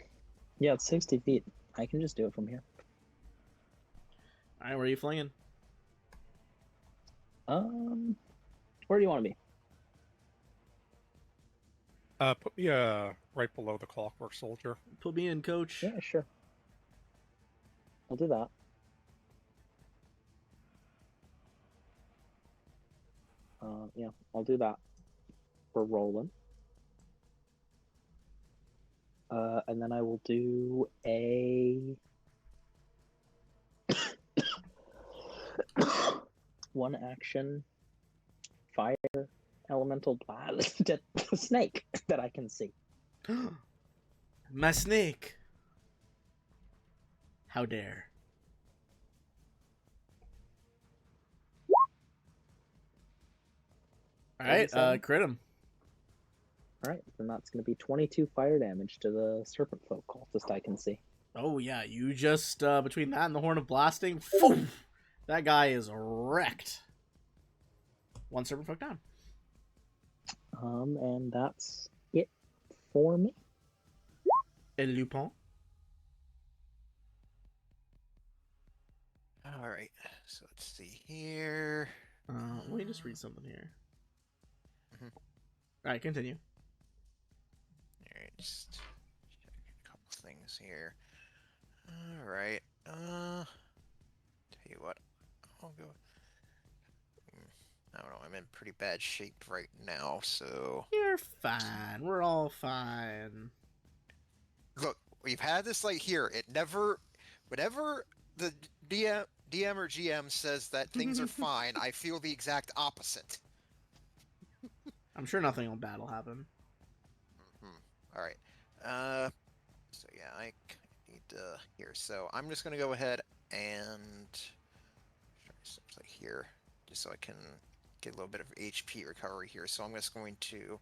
Yeah, it's 60 feet. I can just do it from here.
Alright, where are you flinging?
Where do you want to be?
Put me right below the Clockwork Soldier.
Put me in, coach.
Yeah, sure. I'll do that. Yeah, I'll do that. We're rolling. And then I will do a one action fire elemental blast at the snake that I can see.
My snake. How dare. All right,
87?
crit him.
All right, then that's going to be 22 fire damage to the serpent folk cultist I can see.
Oh yeah, you just between that and the horn of blasting, phew, that guy is wrecked. One serpent folk down.
And that's it for me.
Et Lupin.
All right. So let's see here.
Let me just read something here.
Mhm.
All right, continue.
All right, just check a couple things here. All right. Tell you what, I'll go. I don't know. I'm in pretty bad shape right now, so
You're fine. We're all fine.
look. We've had this like here. It never, whenever the DM or GM says that things are fine, I feel the exact opposite.
I'm sure nothing bad will happen.
All right. So yeah, I need to here. So I'm just gonna go ahead and try something here, just so I can get a little bit of HP recovery here. So I'm just going to,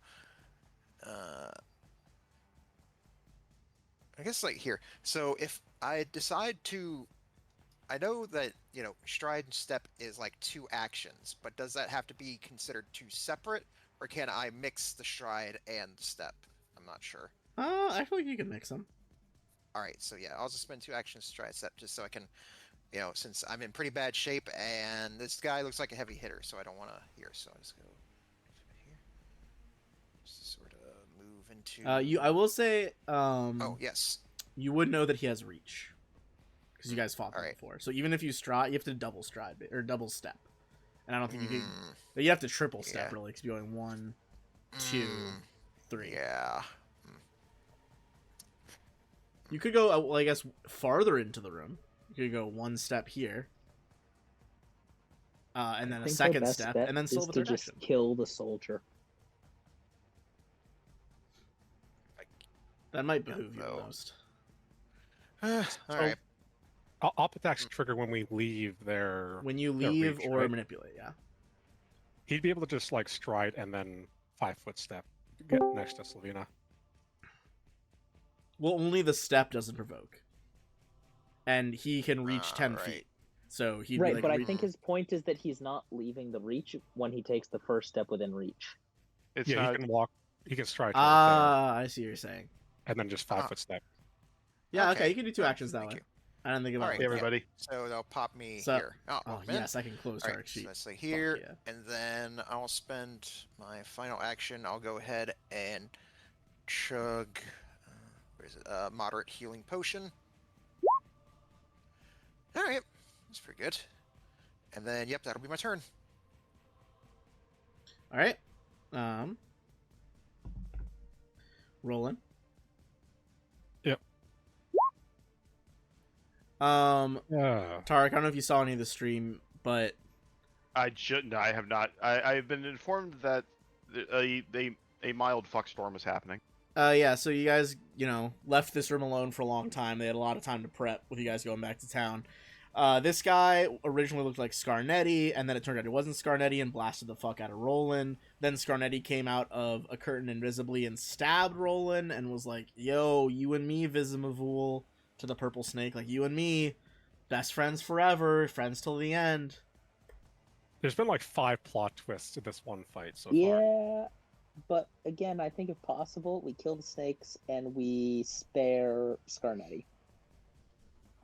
I guess like here. So if I decide to, I know that stride and step is like 2 actions, but does that have to be considered 2 separate, or can I mix the stride and the step? I'm not sure.
I feel like you can mix them.
All right, so yeah, I'll just spend 2 actions to try step just so I can, since I'm in pretty bad shape and this guy looks like a heavy hitter, so I don't want to here. So I'll just go here, just sort of move into.
I will say,
Oh yes.
you would know that he has reach because you guys fought them
Alright.
before. So even if you stride, you have to double stride or double step, and I don't think you can.
Mm,
You have to triple step
yeah.
really because you're going 1, 2, 3.
Yeah.
You could go, well, I guess, farther into the room. You could go 1 step here, and then
I
a
think
second
our best
step,
bet
and then
is
still the
to
third
just
action.
kill the soldier.
That might behoove you
though.
the most.
All right.
Op attacks trigger when we leave their.
When you
their
leave
reach,
or
right?
manipulate, yeah.
He'd be able to just like stride and then 5-foot step, get next to Slovena.
Well, only the step doesn't provoke, and he can reach 10
right.
feet. So he'd
Right,
be like,
but I think his point is that he's not leaving the reach when he takes the first step within reach.
It's
Yeah,
not.
he can walk. He can stride right
I see what you're saying.
there, and then just 5-foot step.
Yeah, okay,
Okay.
you can do 2
Oh,
actions that
thank
way.
you.
I don't think about
Alright,
it.
Hey, everybody.
So they'll pop me
So-
here.
Oh,
man.
yes, I can close
All
target
right, so
sheet.
let's say here,
yeah.
and then I'll spend my final action. I'll go ahead and chug. Where is it? Moderate healing potion. All right, that's pretty good. And then, yep, that'll be my turn.
All right. Rolling.
Yep.
Tarek, I don't know if you saw any of the stream, but
I have not. I've been informed that a mild fuck storm is happening.
yeah, so you guys, left this room alone for a long time. They had a lot of time to prep with you guys going back to town. This guy originally looked like Scarnetti, and then it turned out it wasn't Scarnetti and blasted the fuck out of Roland. Then Scarnetti came out of a curtain invisibly and stabbed Roland and was like, yo, you and me, Visimavool, to the purple snake, like, you and me, best friends forever, friends till the end.
There's been like 5 plot twists in this one fight so far.
Yeah, but again, I think if possible, we kill the snakes and we spare Scarnetti.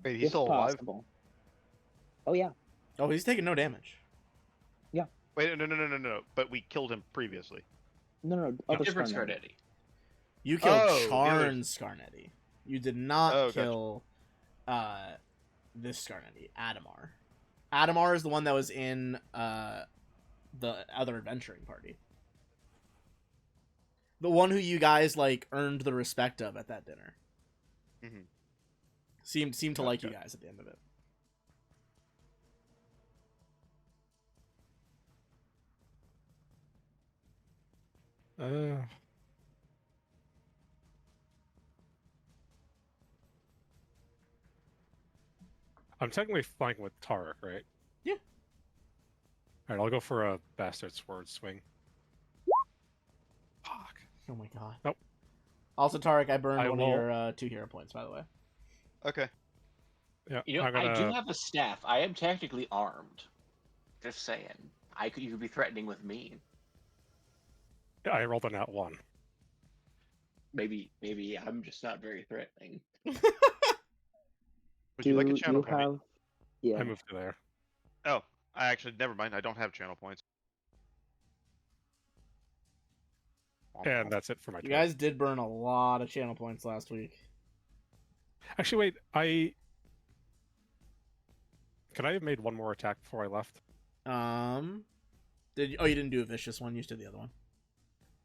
Wait, he's
If
still alive?
possible. Oh, yeah.
Oh, he's taking no damage.
Wait, no. But we killed him previously.
No, other
Different
Scarnetti.
Scarnetti.
You killed
Oh, the other-
Charn Scarnetti. You did not
Oh, gotcha.
kill this Scarnetti, Adamar. Adamar is the one that was in the other adventuring party. The one who you guys earned the respect of at that dinner.
Mhm.
Seemed to like you
Okay.
guys at the end of it.
I'm technically flanking with Tarek, right?
Yeah.
Alright, I'll go for a bastard sword swing.
Oh my god.
Nope.
Also, Tarek, I burned
I
one
will-
of your 2 hero points, by the way.
Okay.
Yeah,
You know,
I'm gonna.
I do have a staff. I am technically armed. Just saying. You could be threatening with me.
I rolled a nat 1.
Maybe I'm just not very threatening.
Would you like a channel point?
have? Yeah.
I moved to there.
Oh, I actually never mind. I don't have channel points.
And that's it for my
You
turn.
guys did burn a lot of channel points last week.
Actually, wait. Could I have made one more attack before I left?
Did you... Oh, you didn't do a vicious one. You just did the other one.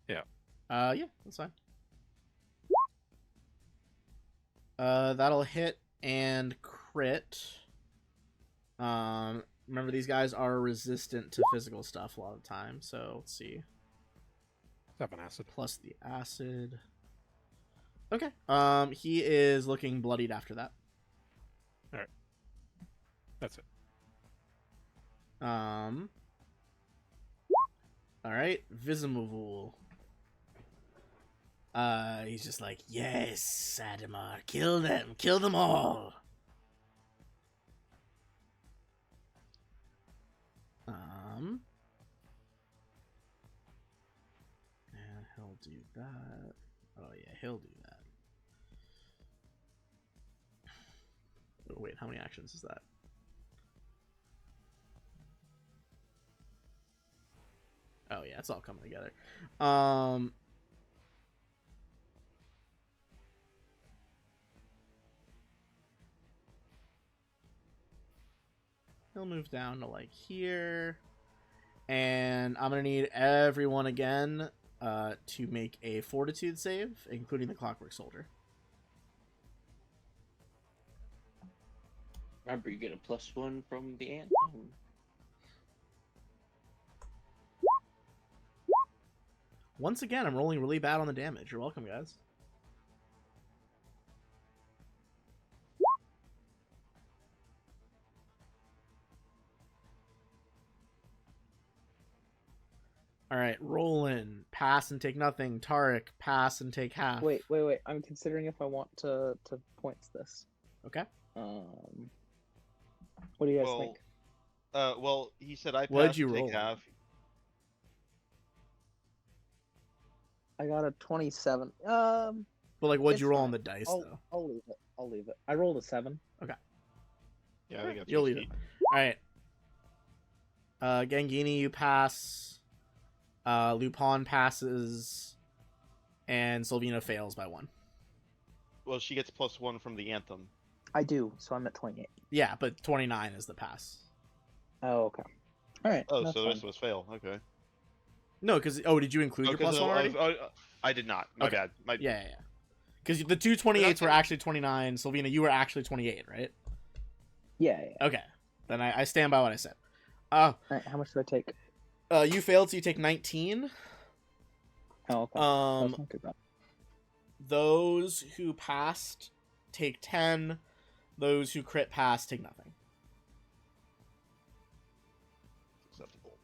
Yeah.
Yeah, that's fine. That'll hit and crit. Remember these guys are resistant to physical stuff a lot of the time. So let's see.
7 acid.
Plus the acid. Okay. He is looking bloodied after that.
That's it.
All right, Visimovul. He's just like, yes, Sadamar, kill them all. And he'll do that. Oh yeah, he'll do that. Oh, wait, how many actions is that? Oh yeah, it's all coming together. He'll move down to like here, and I'm gonna need everyone again to make a Fortitude save, including the Clockwork Soldier.
Remember, you get a +1 from the ant.
Once again, I'm rolling really bad on the damage. You're welcome, guys. All right, Roland, pass and take nothing. Tarek, pass and take half.
Wait. I'm considering if I want to points this.
Okay.
What do you guys think?
Well, he said I
What'd
passed
you
take
roll?
half.
I got a 27.
But like, what'd you
It's
roll
fine.
on the dice though?
I'll leave it. I rolled a 7.
Yeah, I think that's
You'll
what
leave
he-
it. All right. Gangini, you pass. Lupin passes, and Sylvina fails by 1.
Well, she gets +1 from the anthem.
I do, so I'm at 28.
Yeah, but 29 is the pass.
Oh, okay. All right.
Oh,
that's
so the rest
fine.
of us fail. Okay.
No, because did you include your +1 already?
I did not. My
Okay.
bad.
Yeah. Because the two 28s were actually 29. Sylvina, you were actually 28, right?
Yeah.
Okay. Then I stand by what I said.
All right. How much do I take?
You failed, so you take 19.
Oh, okay. That's not too bad.
Those who passed take 10. Those who crit pass take nothing.
Acceptable.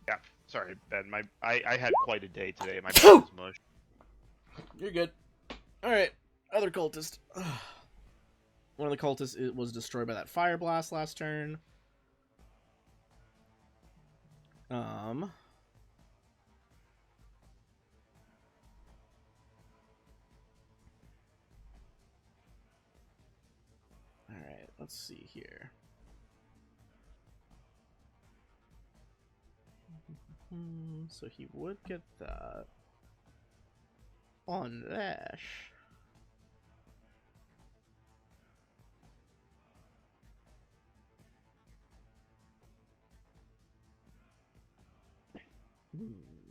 Yeah. Sorry, Ben. I had quite a day today. My brain is mush.
You're good. All right. Other cultist. One of the cultists was destroyed by that fire blast last turn. All right, let's see here. So he would get that on Dash.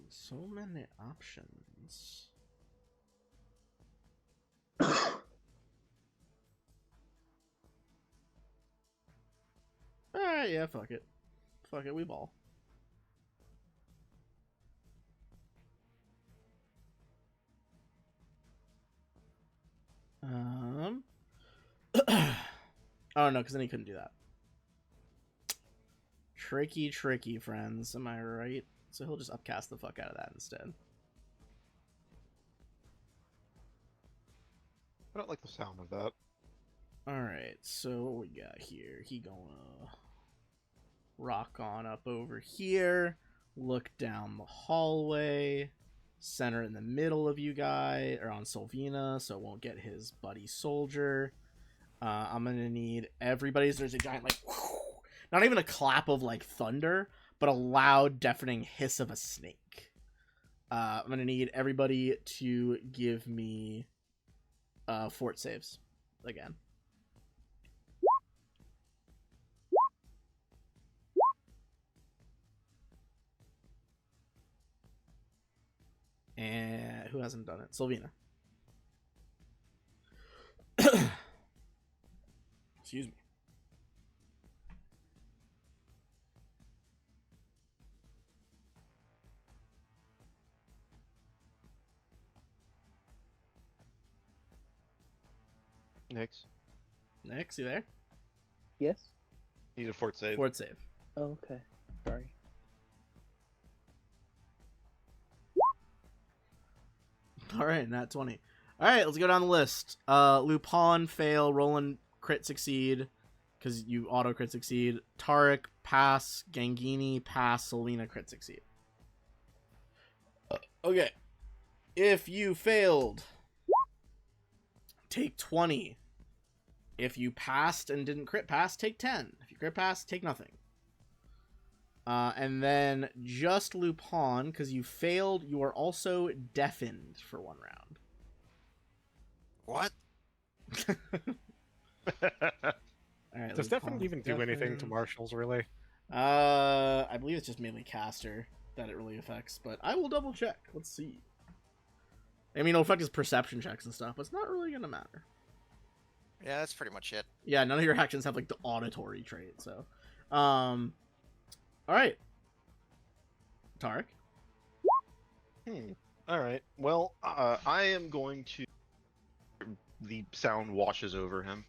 So many options. Alright, yeah, fuck it. Fuck it, we ball. Oh no, because then he couldn't do that. Tricky, friends. Am I right? So he'll just upcast the fuck out of that instead.
I don't like the sound of that.
Alright, so what we got here? He gonna rock on up over here, look down the hallway, center in the middle of you guys, or on Sylvina, so it won't get his buddy soldier. I'm gonna need everybody's. There's a giant, like, not even a clap of, like, thunder, but a loud, deafening hiss of a snake. I'm gonna need everybody to give me fort saves again. And who hasn't done it? Sylvina. Excuse me.
Next.
Next, you there?
Yes.
Need a fort save.
Fort save.
Oh, okay. Sorry.
All right, nat 20. All right, let's go down the list. Lupin, fail. Roland, crit succeed, because you auto crit succeed. Tarek, pass. Gangini, pass. Selena, crit succeed. Okay. If you failed, take 20. If you passed and didn't crit pass, take 10. If you crit pass, take nothing. And then just Lupin, because you failed, you are also deafened for 1 round.
What?
All right,
Does deafening even do anything to marshals, really?
I believe it's just mainly caster that it really affects, but I will double check. Let's see. I mean, it'll affect his perception checks and stuff, but it's not really gonna matter.
Yeah, that's pretty much it.
Yeah, none of your actions have like the auditory trait, so. All right, Tarek.
All right. Well, I am going to. The sound washes over him.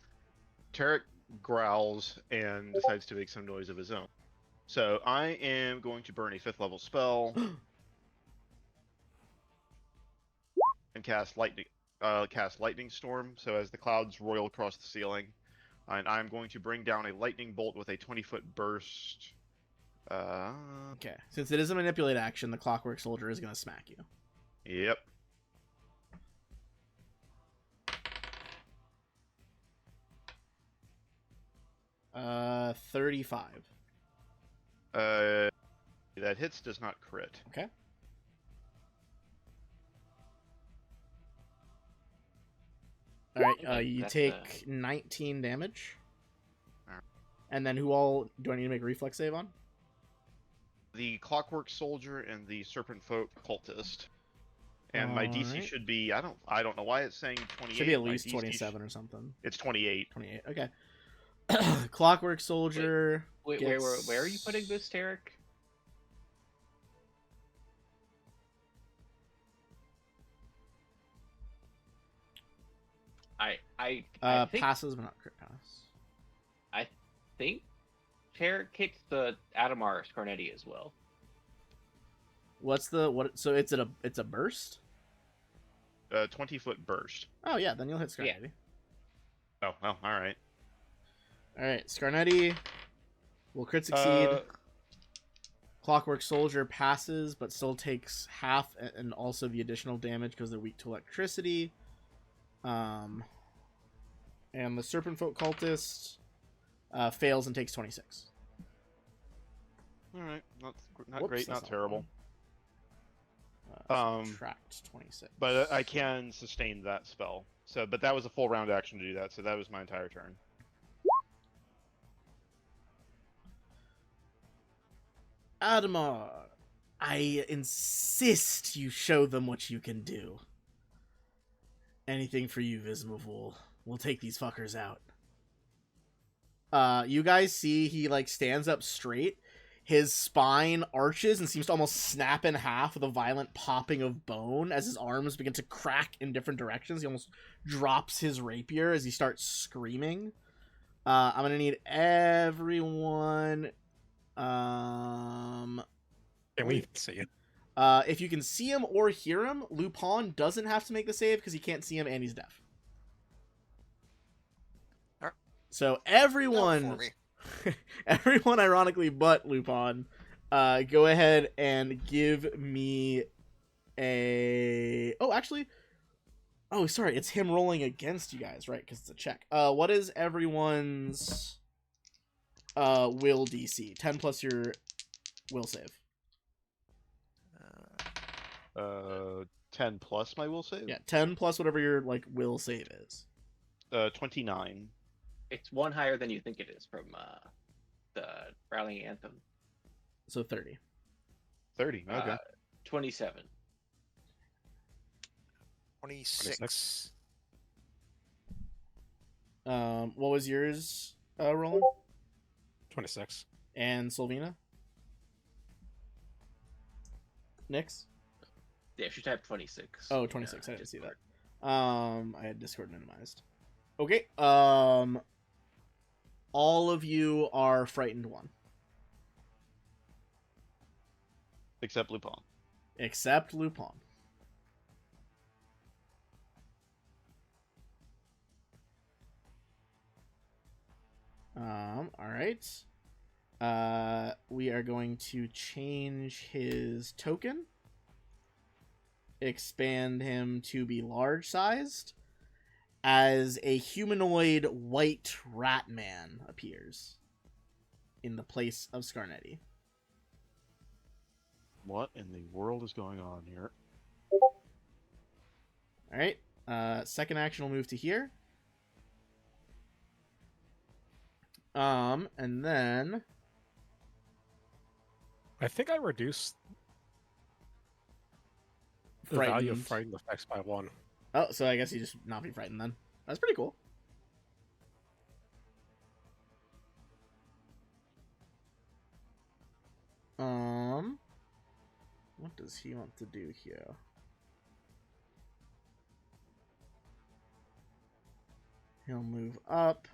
Tarek growls and decides to make some noise of his own. So I am going to burn a 5th level spell and cast lightning storm. So as the clouds roil across the ceiling, and I'm going to bring down a lightning bolt with a 20-foot burst.
Okay, since it is a manipulate action, the Clockwork Soldier is gonna smack you.
Yep.
Uh, 35.
That hits, does not crit.
Okay. All right. You
That's
take 19 damage.
Alright.
And then who all do I need to make a reflex save on?
The Clockwork Soldier and the Serpent Folk Cultist. And my DC
Alright.
should be I don't know why it's saying 28.
Should be at
My
least
DC
27 or something.
It's 28.
28. Okay. Clockwork Soldier.
Wait, where are you putting this, Tarek? I think
Passes but not crit pass.
I think Tarek hits the Adamar Scarnetti as well.
What's the what? So it's a burst.
20-foot burst.
Oh yeah, then you'll hit
Yeah.
Scarnetti.
Oh, well, all right.
All right, Scarnetti will crit succeed. Clockwork Soldier passes, but still takes half, and also the additional damage because they're weak to electricity. And the Serpent Folk Cultist fails and takes 26.
All right, not
Whoops,
great,
that's
not terrible.
Subtract 26.
But I can sustain that spell. So, but that was a full round action to do that. So that was my entire turn.
Adamar, I insist you show them what you can do. Anything for you, Vismavool. We'll take these fuckers out. You guys see he like stands up straight. His spine arches and seems to almost snap in half with a violent popping of bone as his arms begin to crack in different directions. He almost drops his rapier as he starts screaming. I'm gonna need everyone.
Can we even see it?
If you can see him or hear him, Lupin doesn't have to make the save because he can't see him and he's deaf. So
Not for
everyone,
me.
everyone, ironically, but Lupin, go ahead and give me a. Oh, actually, oh, sorry, it's him rolling against you guys, right? Because it's a check. What is everyone's will DC? 10 plus your will save.
10 plus my will save.
Yeah, 10 plus whatever your like will save is.
29.
It's one higher than you think it is from the Rallying Anthem.
So 30.
30. Okay.
27.
26.
What was yours, Roland?
26.
And Sylvina? Nyx?
Yeah, she typed 26.
Oh, 26. I didn't see
Discord.
that. I had Discord minimized. Okay. All of you are frightened one.
Except Lupin.
Except Lupin. Alright. We are going to change his token. Expand him to be large sized. As a humanoid white rat man appears in the place of Scarnetti.
What in the world is going on here?
Alright. Second action will move to here. And then
I think I reduced the value of frightened effects by 1.
Oh, so I guess you just not be frightened then. That's pretty cool. What does he want to do here? He'll move up.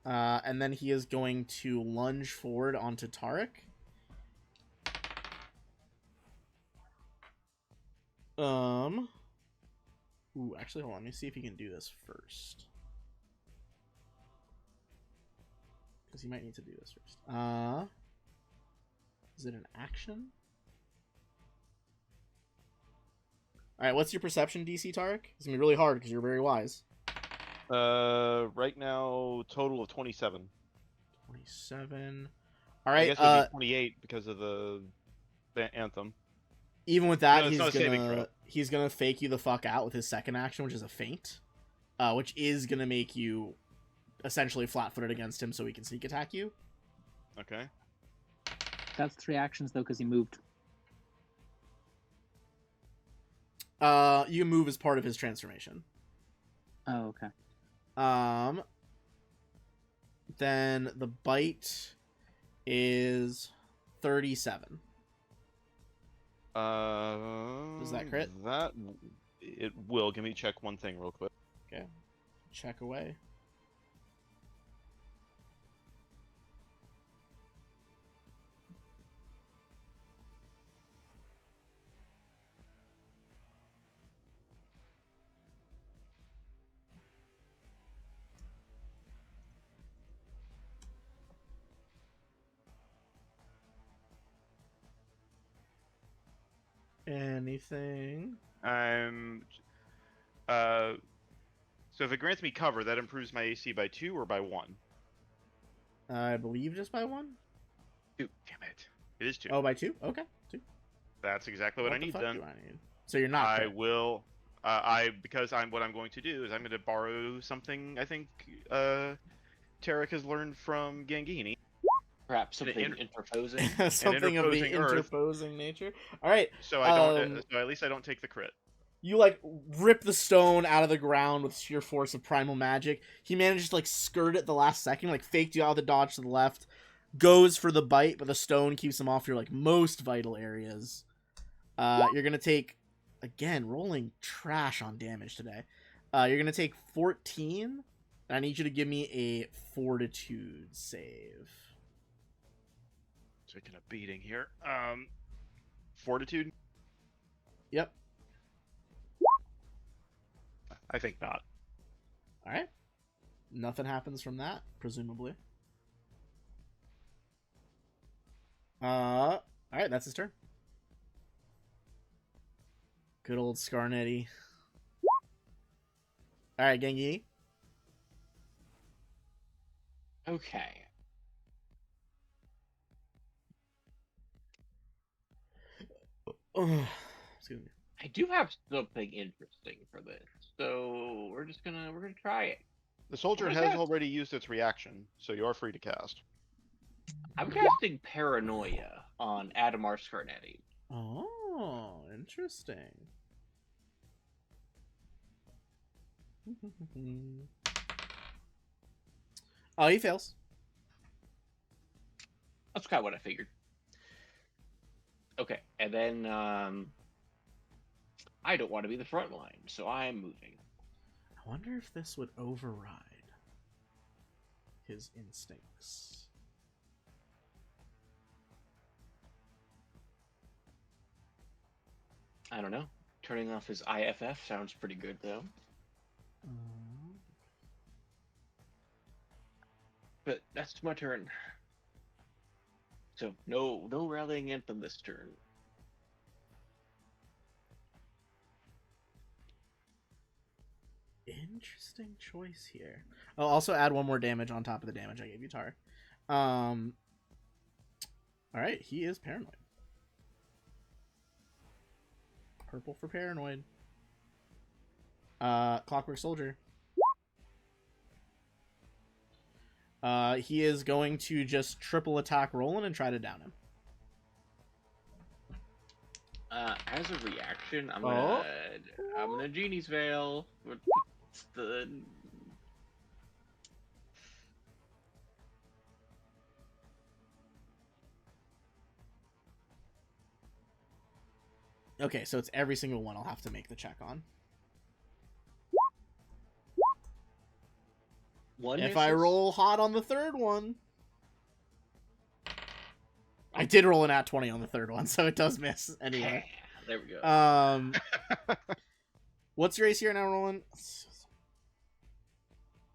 And then he is going to lunge forward onto Tarek. Ooh, actually, hold on. Let me see if he can do this first. Because he might need to do this first. Is it an action? Alright, what's your perception DC, Tarek? It's gonna be really hard because you're very wise.
Right now, total of 27.
27.
I
Alright,
guess it would be 28 because of the anthem.
even with that,
No, it's not a saving throw.
he's gonna fake you the fuck out with his second action, which is a feint. Which is gonna make you essentially flat-footed against him so he can sneak attack you.
Okay.
That's 3 actions though, because he moved.
You can move as part of his transformation.
Oh, okay.
Then the bite is 37.
Does
that crit?
That it will. Give me check one thing real quick.
Okay. Check away. Anything?
So if it grants me cover, that improves my AC by 2 or by 1?
I believe just by 1?
2. Damn it. It is 2.
Oh, by 2? Okay. 2.
That's exactly what I
the
need
fuck
then.
do I need? So you're not
I
crit.
will. Because what I'm going to do is I'm going to borrow something I think Tarek has learned from Gangini.
Perhaps something interposing.
Something of the
interposing earth.
interposing nature. All right.
So I don't. So at least I don't take the crit.
You like rip the stone out of the ground with sheer force of primal magic. He manages to like skirt it the last second, like faked you out of the dodge to the left, goes for the bite, but the stone keeps him off your like most vital areas. You're gonna take, again, rolling trash on damage today. You're gonna take 14. And I need you to give me a fortitude save.
Taking a beating here. Fortitude.
Yep.
I think not.
All right. Nothing happens from that, presumably. All right, that's his turn. Good old Scarnetti. All right, Gengi.
Okay.
Excuse me.
I do have something interesting for this, so we're gonna try it.
The soldier
What is
has
that?
already used its reaction, so you are free to cast.
I'm casting Paranoia on Adamar Scarnetti.
Oh, interesting. Oh, he fails.
That's kind of what I figured. Okay, and then I don't want to be the front line, so I'm moving.
I wonder if this would override his instincts.
I don't know. Turning off his IFF sounds pretty good, though. But that's my turn. So no rallying anthem this turn.
Interesting choice here. I'll also add one more damage on top of the damage I gave you, Tar. All right, he is paranoid. Purple for paranoid. Clockwork Soldier. He is going to just triple attack Roland and try to down him.
As a reaction, I'm gonna Genie's Veil. What's the
Okay, so it's every single one I'll have to make the check on.
one?
If I
misses?
roll hot on the third one. I did roll an @20 on the third one, so it does miss anyway.
There we go.
What's your AC right now, Roland?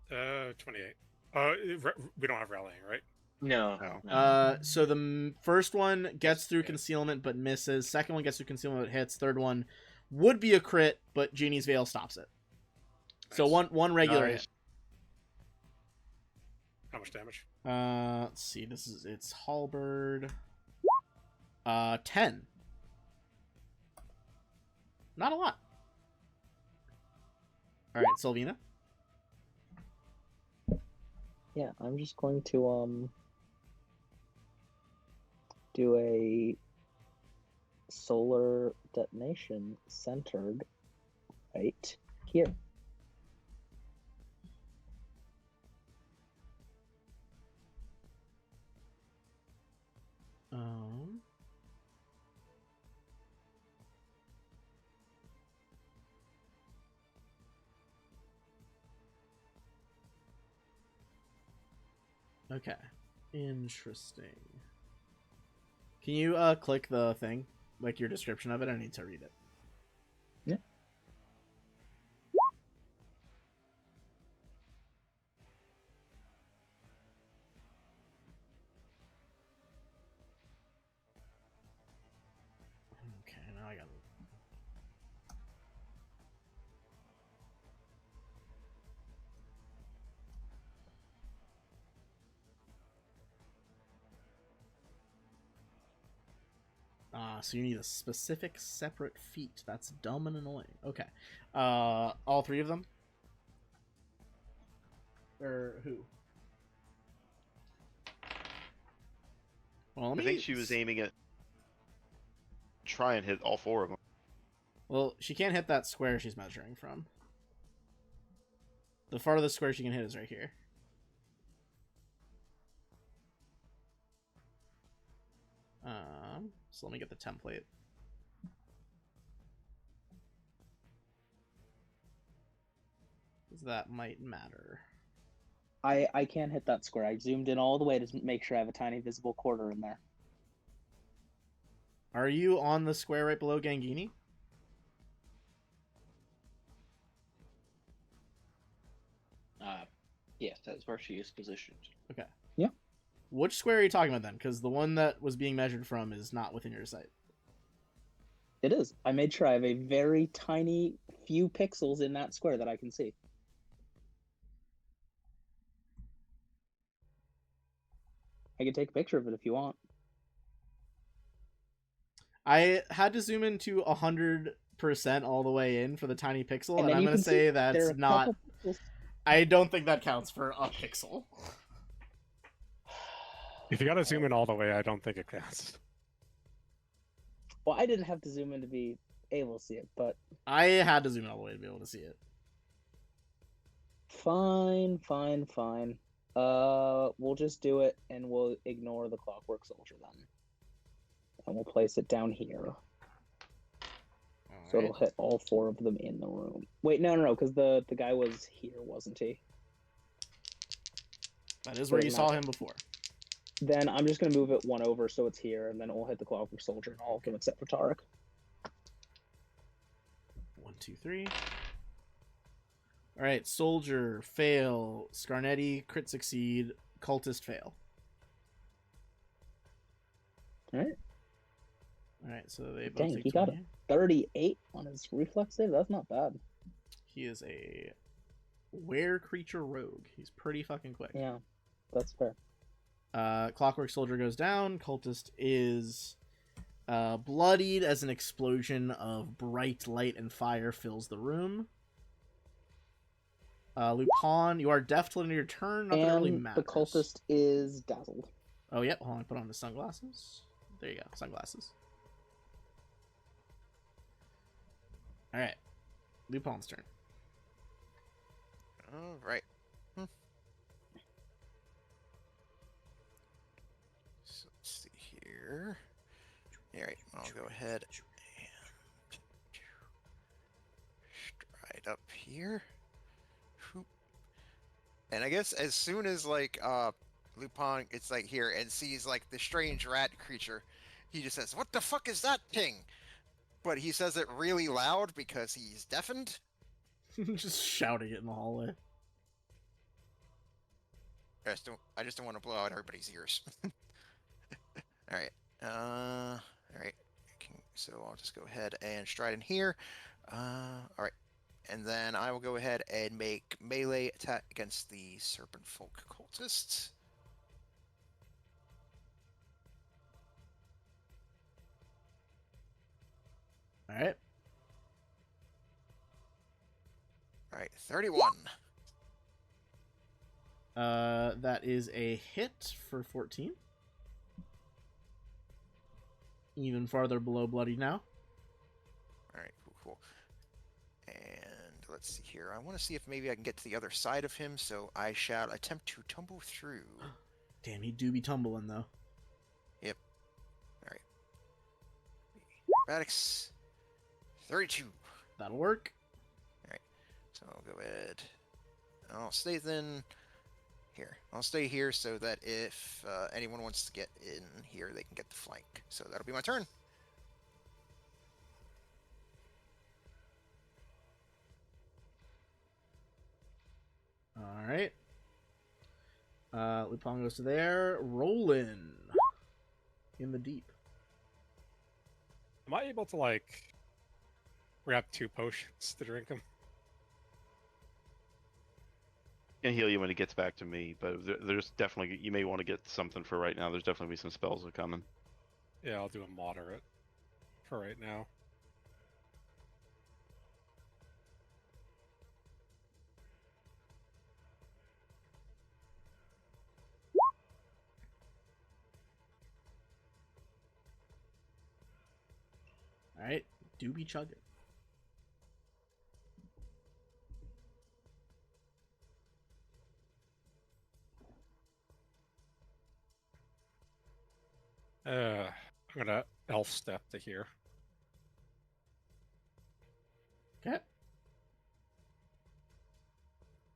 28. We don't have rallying, right?
No.
So the first one gets through concealment but misses. Second one gets through concealment but hits. Third one would be a crit, but Genie's Veil stops it. So one regular hit.
How much damage?
Let's see. It's halberd. 10. Not a lot. All right, Sylvina.
Yeah, I'm just going to do a solar detonation centered right here.
Okay. Interesting. Can you click the thing? Like your description of it? I need to read it.
Yeah.
Okay, now I got it. So you need a specific separate feat. That's dumb and annoying. Okay. All three of them? Or who? Well,
I think she was aiming at try and hit all four of them.
Well, she can't hit that square she's measuring from. The farthest square she can hit is right here. So let me get the template. Because that might matter.
I can't hit that square. I zoomed in all the way to make sure I have a tiny visible quarter in there.
Are you on the square right below Gangini?
Yeah. That's where she is positioned.
Okay.
Yeah.
Which square are you talking about then? Because the one that was being measured from is not within your sight.
It is. I made sure I have a very tiny few pixels in that square that I can see. I can take a picture of it if you want.
I had to zoom into 100% all the way in for the tiny pixel, and
then
I'm
you
going to
can see
say
there are
that's
a
not.
couple pixels.
I don't think that counts for a pixel.
If you gotta zoom in all the way, I don't think it counts.
Well, I didn't have to zoom in to be able to see it, but
I had to zoom in all the way to be able to see it.
fine. We'll just do it, and we'll ignore the Clockwork Soldier then, and we'll place it down here. So it'll hit all 4 of them in the room. Wait, no, because the guy was here, wasn't he?
That is where you saw him before.
Then I'm just going to move it 1 over so it's here, and then it will hit the Clockwork Soldier and all of them except for Tarek.
1, 2, 3. All right, Soldier, fail. Scarnetti, crit succeed. Cultist, fail.
All right.
All right, so they both
Dang,
take
he got
20.
a 38 on his reflex save. That's not bad.
He is a were creature rogue. He's pretty fucking quick.
Yeah, that's fair.
Clockwork Soldier goes down. Cultist is bloodied as an explosion of bright light and fire fills the room. Lupin, you are deaf till the end of your turn. Not that it really matters.
The cultist is dazzled.
Oh, yep. Hold on. Put on the sunglasses. There you go. Sunglasses. All right. Lupin's turn.
All right. So let's see here. All right, I'll go ahead and stride up here. Whoop. And I guess as soon as like Lupin gets like here and sees like the strange rat creature, he just says, "What the fuck is that thing?" But he says it really loud because he's deafened.
Just shouting it in the hallway.
I just don't want to blow out everybody's ears. All right. All right. So I'll just go ahead and stride in here. All right. And then I will go ahead and make melee attack against the Serpent Folk cultists.
All right.
All right. 31.
That is a hit for 14. Even farther below bloody now.
All right. Cool. And let's see here. I want to see if maybe I can get to the other side of him, so I shall attempt to tumble through.
Damn, he do be tumbling though.
Yep. All right. Acrobatics. 32.
That'll work.
All right. So I'll go ahead. I'll stay then. Here. I'll stay here so that if anyone wants to get in here, they can get the flank. So that'll be my turn.
All right. Lupin goes to there. Rollin in the deep.
Am I able to like grab 2 potions to drink them?
Can heal you when it gets back to me, but there's definitely, you may want to get something for right now. There's definitely some spells that are coming.
Yeah, I'll do a moderate for right now.
All right. Do be chugging.
I'm gonna elf step to here.
Okay.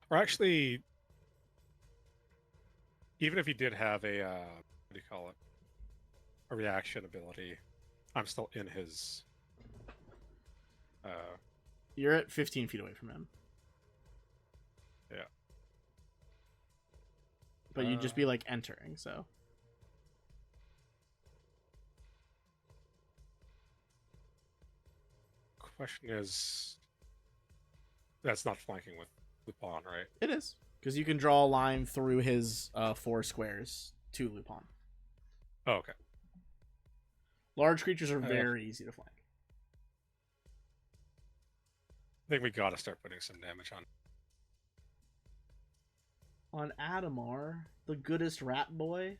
Or actually, even if you did have a what do you call it? A reaction ability, I'm still in his.
You're at 15 feet away from him.
Yeah.
but you'd just be like entering. So
question is, that's not flanking with Lupin, right?
it is because you can draw a line through his 4 squares to Lupin.
Oh, okay.
Large creatures are very easy to flank.
I think we gotta start putting some damage on
Adamar, the goodest rat boy.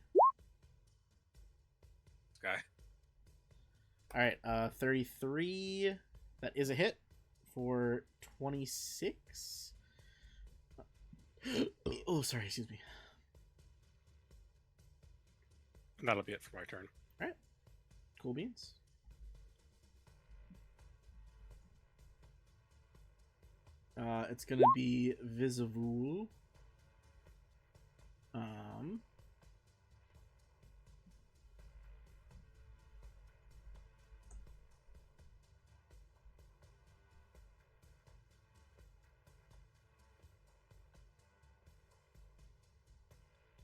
this guy.
All right, 33. That is a hit for 26. Oh, sorry, excuse me.
And that'll be it for my turn.
All right, cool beans. It's gonna be Visivul.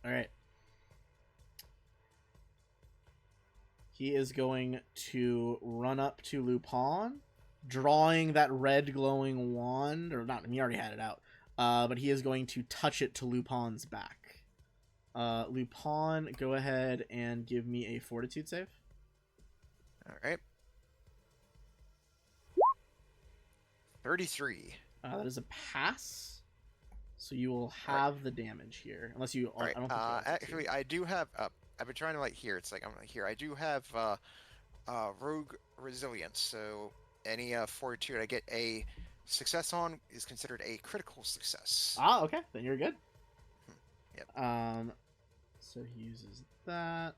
All right. He is going to run up to Lupin, drawing that red glowing wand, or not, he already had it out, but he is going to touch it to Lupin's back. Lupin, go ahead and give me a fortitude save.
All right. 33.
That is a pass. So you will have the damage here, unless you.
All right.
I don't think you
Actually, I do have. I've been trying to here. It's like I'm here. I do have rogue resilience. So any fortitude I get a success on is considered a critical success.
Ah, okay, then you're good.
Yep.
So he uses that.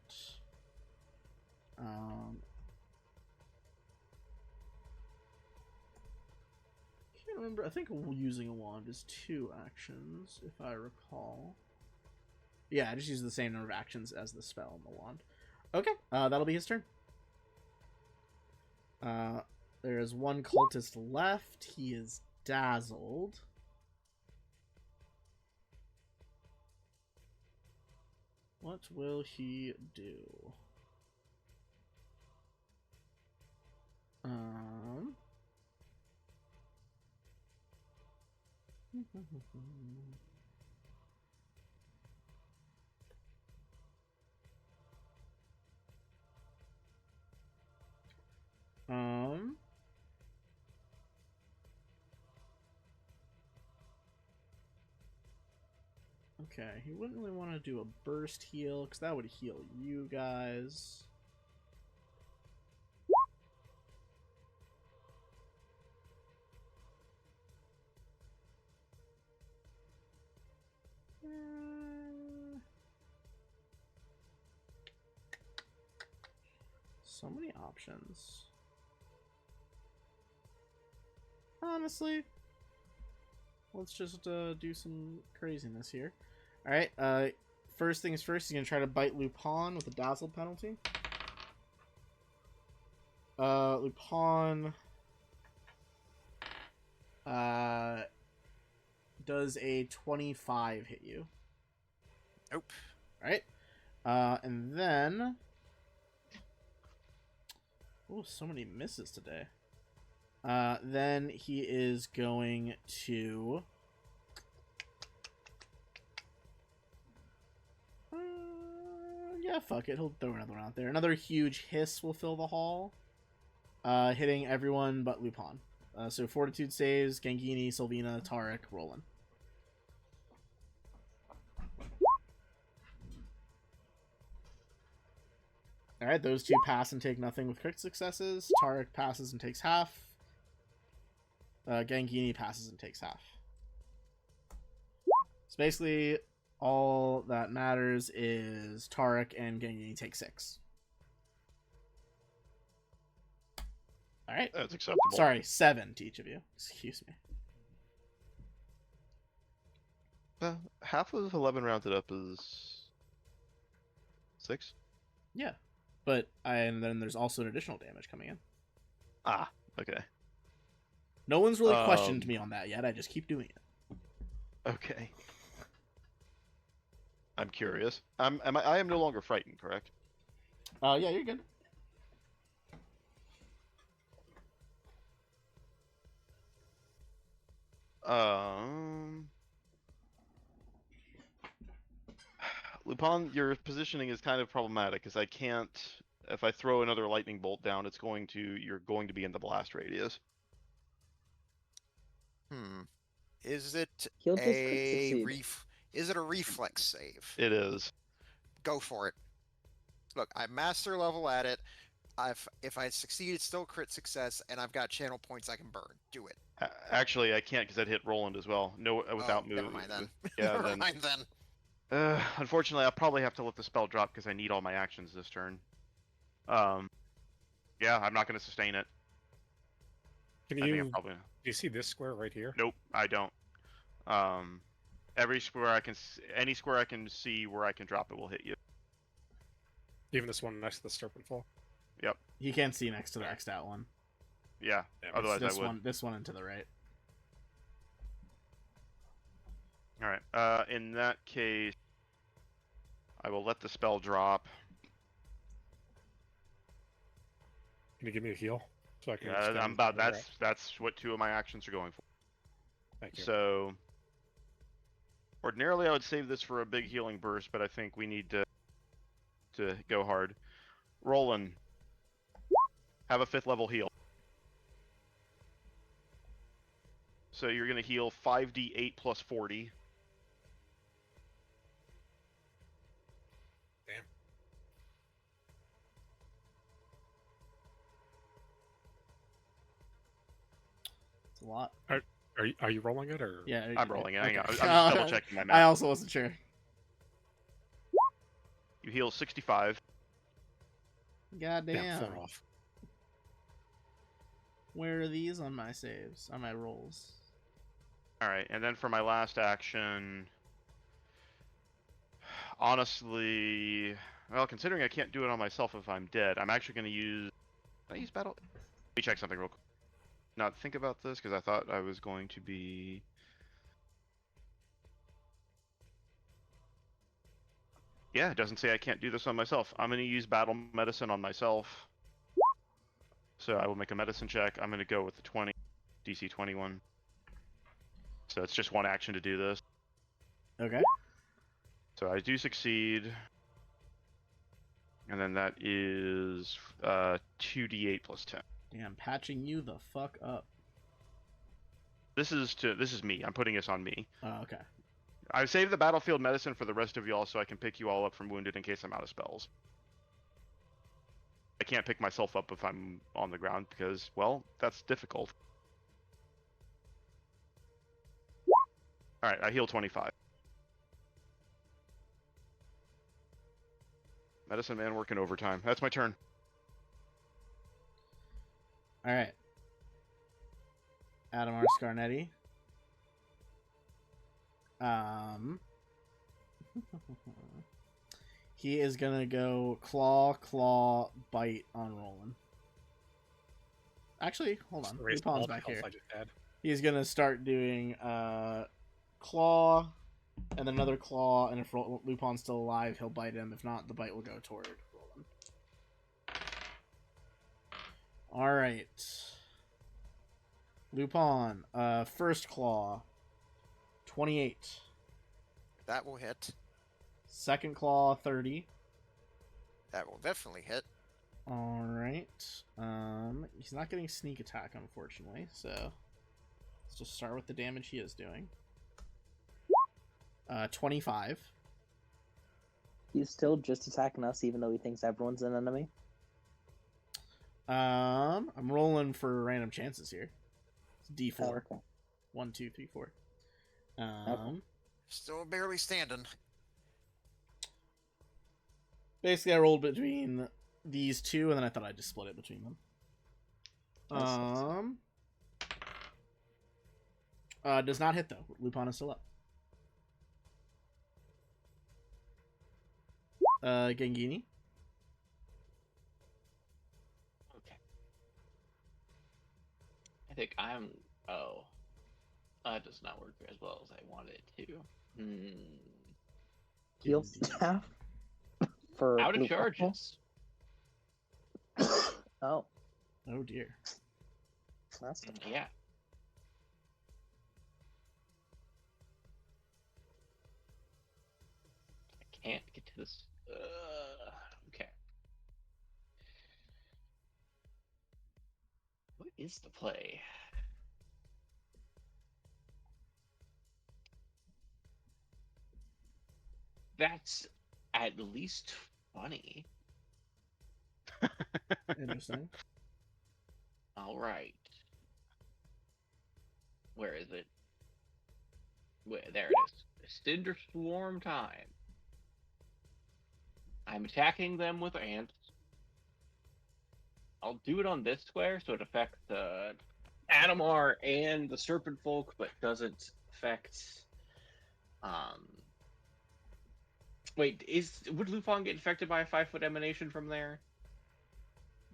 Can't remember. I think using a wand is 2 actions, if I recall. Yeah, I just use the same number of actions as the spell and the wand. Okay, that'll be his turn. There is 1 cultist left. He is dazzled. What will he do? Okay, he wouldn't really want to do a burst heal, because that would heal you guys. So many options. Honestly, let's just do some craziness here. Alright, first things first, he's going to try to bite Lupin with a dazzle penalty. Lupin does a 25 hit you?
Nope.
Alright, and then... Oh, so many misses today. Then he is going to... yeah, fuck it. He'll throw another one out there. Another huge hiss will fill the hall, hitting everyone but Lupin. So Fortitude saves, Gangini, Sylvina, Tarek, Roland. Alright, those 2 pass and take nothing with crit successes. Tarek passes and takes half. Gangini passes and takes half. So basically, all that matters is Tarek and Gangini take 6. Alright.
That's acceptable.
Sorry, 7 to each of you. Excuse me.
Half of 11 rounded up is 6.
Yeah. But, and then there's also an additional damage coming in.
Ah, okay.
No one's really questioned me on that yet. I just keep doing it.
Okay. I'm curious. I am no longer frightened, correct?
Yeah, you're good.
Um, Lupin, your positioning is kind of problematic because I can't. If I throw another lightning bolt down, you're going to be in the blast radius.
Is it
He'll just crit
a
succeed.
Is it a reflex save?
It is.
Go for it. Look, I'm master level at it. If I succeed, it's still crit success, and I've got channel points I can burn. Do it.
Actually, I can't because that hit Roland as well. No, without move.
Never mind then.
Yeah,
Never
then.
mind then.
Unfortunately, I'll probably have to let the spell drop because I need all my actions this turn. Yeah, I'm not going to sustain it.
Can
I think
you?
I'm probably.
Do you see this square right here?
Nope, I don't. Every square any square I can see where I can drop it will hit you.
Even this one next to the serpent fall.
Yep.
He can't see next to the X'd out one.
Yeah.
Yeah,
Otherwise,
this
I would.
This one and to the right.
All right. In that case, I will let the spell drop.
Can you give me a heal so I can?
Yeah,
extend
I'm about.
where we're at?
That's what 2 of my actions are going for.
Thank you.
So, ordinarily I would save this for a big healing burst, but I think we need to go hard. Roland, have a 5th level heal. So you're going to heal 5d8 plus 40.
Damn.
It's a lot.
Are you rolling it or?
Yeah,
I'm rolling it. Hang on.
okay.
I'm just double checking my math.
I also wasn't sure.
You heal 65.
Goddamn.
Yeah, 4 off.
Where are these on my saves? On my rolls?
Alright, and then for my last action... Honestly... Well, considering I can't do it on myself if I'm dead, I'm actually going to use... Can I use battle? Let me check something real quick. Not think about this, because I thought I was going to be... Yeah, it doesn't say I can't do this on myself. I'm going to use battle medicine on myself. So I will make a medicine check. I'm going to go with the 20, DC 21. So it's just one action to do this.
Okay.
So I do succeed. And then that is 2d8 plus 10.
Damn, patching you the fuck up.
This is me. I'm putting this on me.
Oh, okay.
I saved the battlefield medicine for the rest of y'all so I can pick you all up from wounded in case I'm out of spells. I can't pick myself up if I'm on the ground because, well, that's difficult. Alright, I heal 25. Medicine man working overtime. That's my turn.
Alright. Adamar Scarnetti. He is gonna go claw, bite on Roland. Actually, hold on.
Erase
Lupin's
all the
back
health
here.
I just had.
He's gonna start doing claw, and then another claw, and if Lupin's still alive, he'll bite him. If not, the bite will go toward Roland. Alright. Lupin, first claw, 28.
That will hit.
Second claw, 30.
That will definitely hit.
Alright. He's not getting sneak attack, unfortunately, so let's just start with the damage he is doing. 25.
He's still just attacking us, even though he thinks everyone's an enemy.
I'm rolling for random chances here. It's D4.
Oh, okay.
1, 2, 3, 4.
Okay.
Still barely standing.
Basically, I rolled between these two, and then I thought I'd just split it between them. Does not hit, though. Lupin is still up. Gengini.
Okay. I think I'm. Oh. That does not work as well as I wanted it to.
heal
Indeed.
staff for
Out of
Blue Paw?
charges.
Oh,
Oh dear.
that's dumb.
Yeah. I can't get to this. Okay. What is the play? That's at least funny.
Interesting.
All right. Where is it? Where, there it is. Cinder Swarm time. I'm attacking them with ants. I'll do it on this square so it affects Adamar and the Serpent Folk, but doesn't affect. Wait, would Lupin get infected by a 5-foot emanation from there?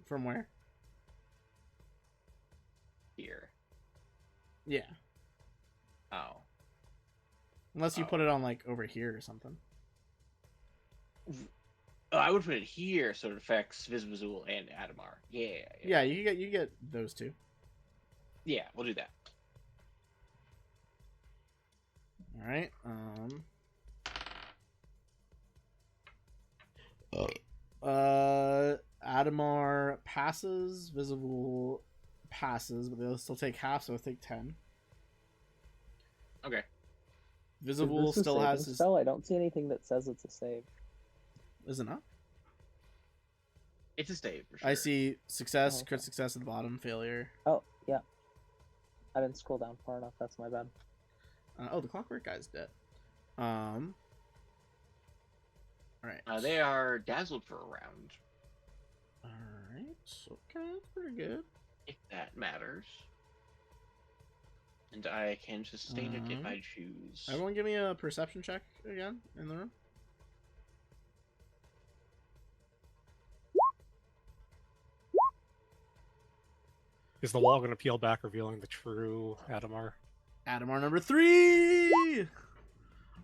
From where?
Here.
Yeah.
Oh.
Unless you put it on like over here or something.
Oh, I would put it here so it affects Visibazul and Adamar.
Yeah, you get those two.
Yeah, we'll do that.
All right. Adamar passes, Visible passes, but they'll still take half, so they'll take 10.
Okay.
Visible
Is this a
still has
saving
his.
spell? I don't see anything that says it's a save.
Is it not?
It's a save for sure.
I see success,
Oh, okay.
crit success at the bottom, failure.
Oh, yeah. I didn't scroll down far enough. That's my bad.
Oh, the clockwork guy's dead. All right.
They are dazzled for a round,
All right. Okay, that's pretty good.
if that matters. And I can sustain it if I choose.
Everyone, give me a perception check again in the room.
Is the wall going to peel back, revealing the true Adamar?
Adamar number 3.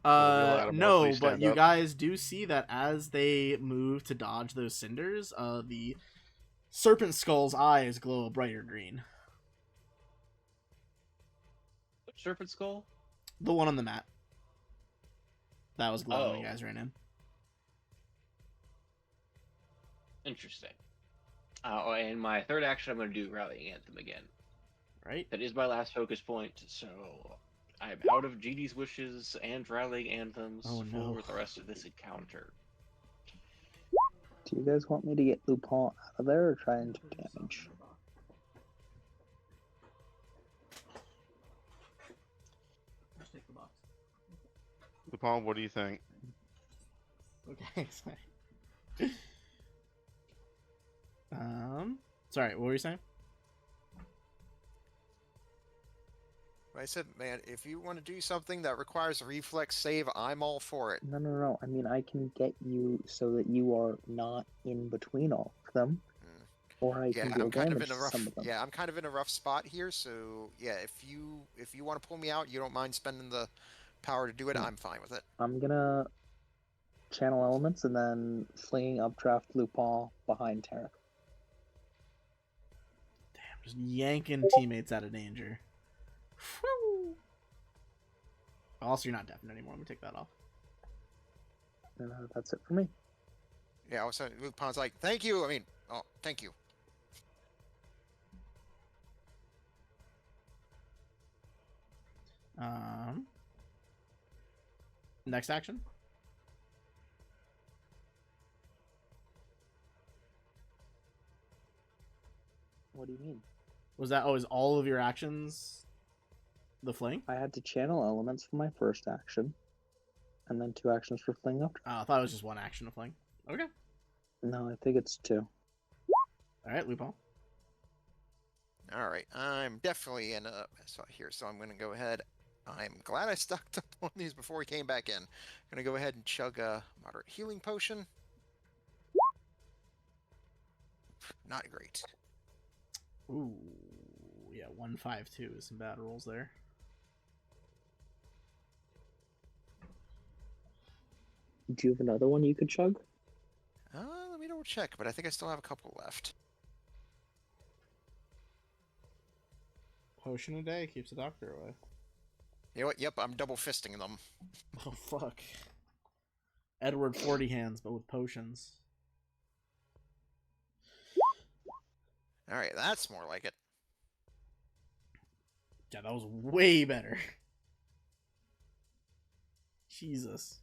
Adamar,
No,
please
but
stand
you
up.
guys do see that as they move to dodge those cinders, the serpent skull's eyes glow a brighter green.
Serpent Skull?
The one on the mat. That was glowing when you
Oh.
guys ran in.
Interesting. And my third action, I'm going to do Rallying Anthem again.
Right?
That is my last focus point, so I'm out of GD's wishes and Rallying Anthems
Oh, no.
for the rest of this encounter.
Do you guys want me to get Lupin out of there or try and do damage?
Lupin, what do you think?
Okay. Sorry, what were you saying?
I said, man, if you want to do something that requires a reflex save, I'm all for it.
No. I mean, I can get you so that you are not in between all of them. Or I
Yeah,
can deal
I'm kind of
damage
in a
to
rough.
some of them.
Yeah, I'm kind of in a rough spot here. So yeah, if you want to pull me out, you don't mind spending the power to do it.
Yeah.
I'm fine with it.
I'm gonna channel elements and then flinging updraft Lupin behind Tarek.
Damn, just yanking teammates out of danger. Whew. Also, you're not deafened anymore. Let me take that off.
And that's it for me.
Yeah, also Lupin's like, thank you. I mean, oh, thank you.
Next action.
What do you mean?
Was that always all of your actions? The fling?
I had to channel elements for my first action, and then 2 actions for fling up.
I thought it was just one action to fling. Okay.
No, I think it's 2.
All right, Lupin.
All right, I'm definitely in a spot here, so I'm going to go ahead. I'm glad I stocked up on these before we came back in. I'm going to go ahead and chug a moderate healing potion. Not great.
Ooh, yeah, 152 is some bad rolls there.
Do you have another one you could chug?
Let me double check, but I think I still have a couple left.
Potion a day keeps the doctor away.
You know what? Yep, I'm double fisting them.
Oh, fuck. Edward 40 hands, but with potions.
Alright, that's more like it.
Yeah, that was way better. Jesus.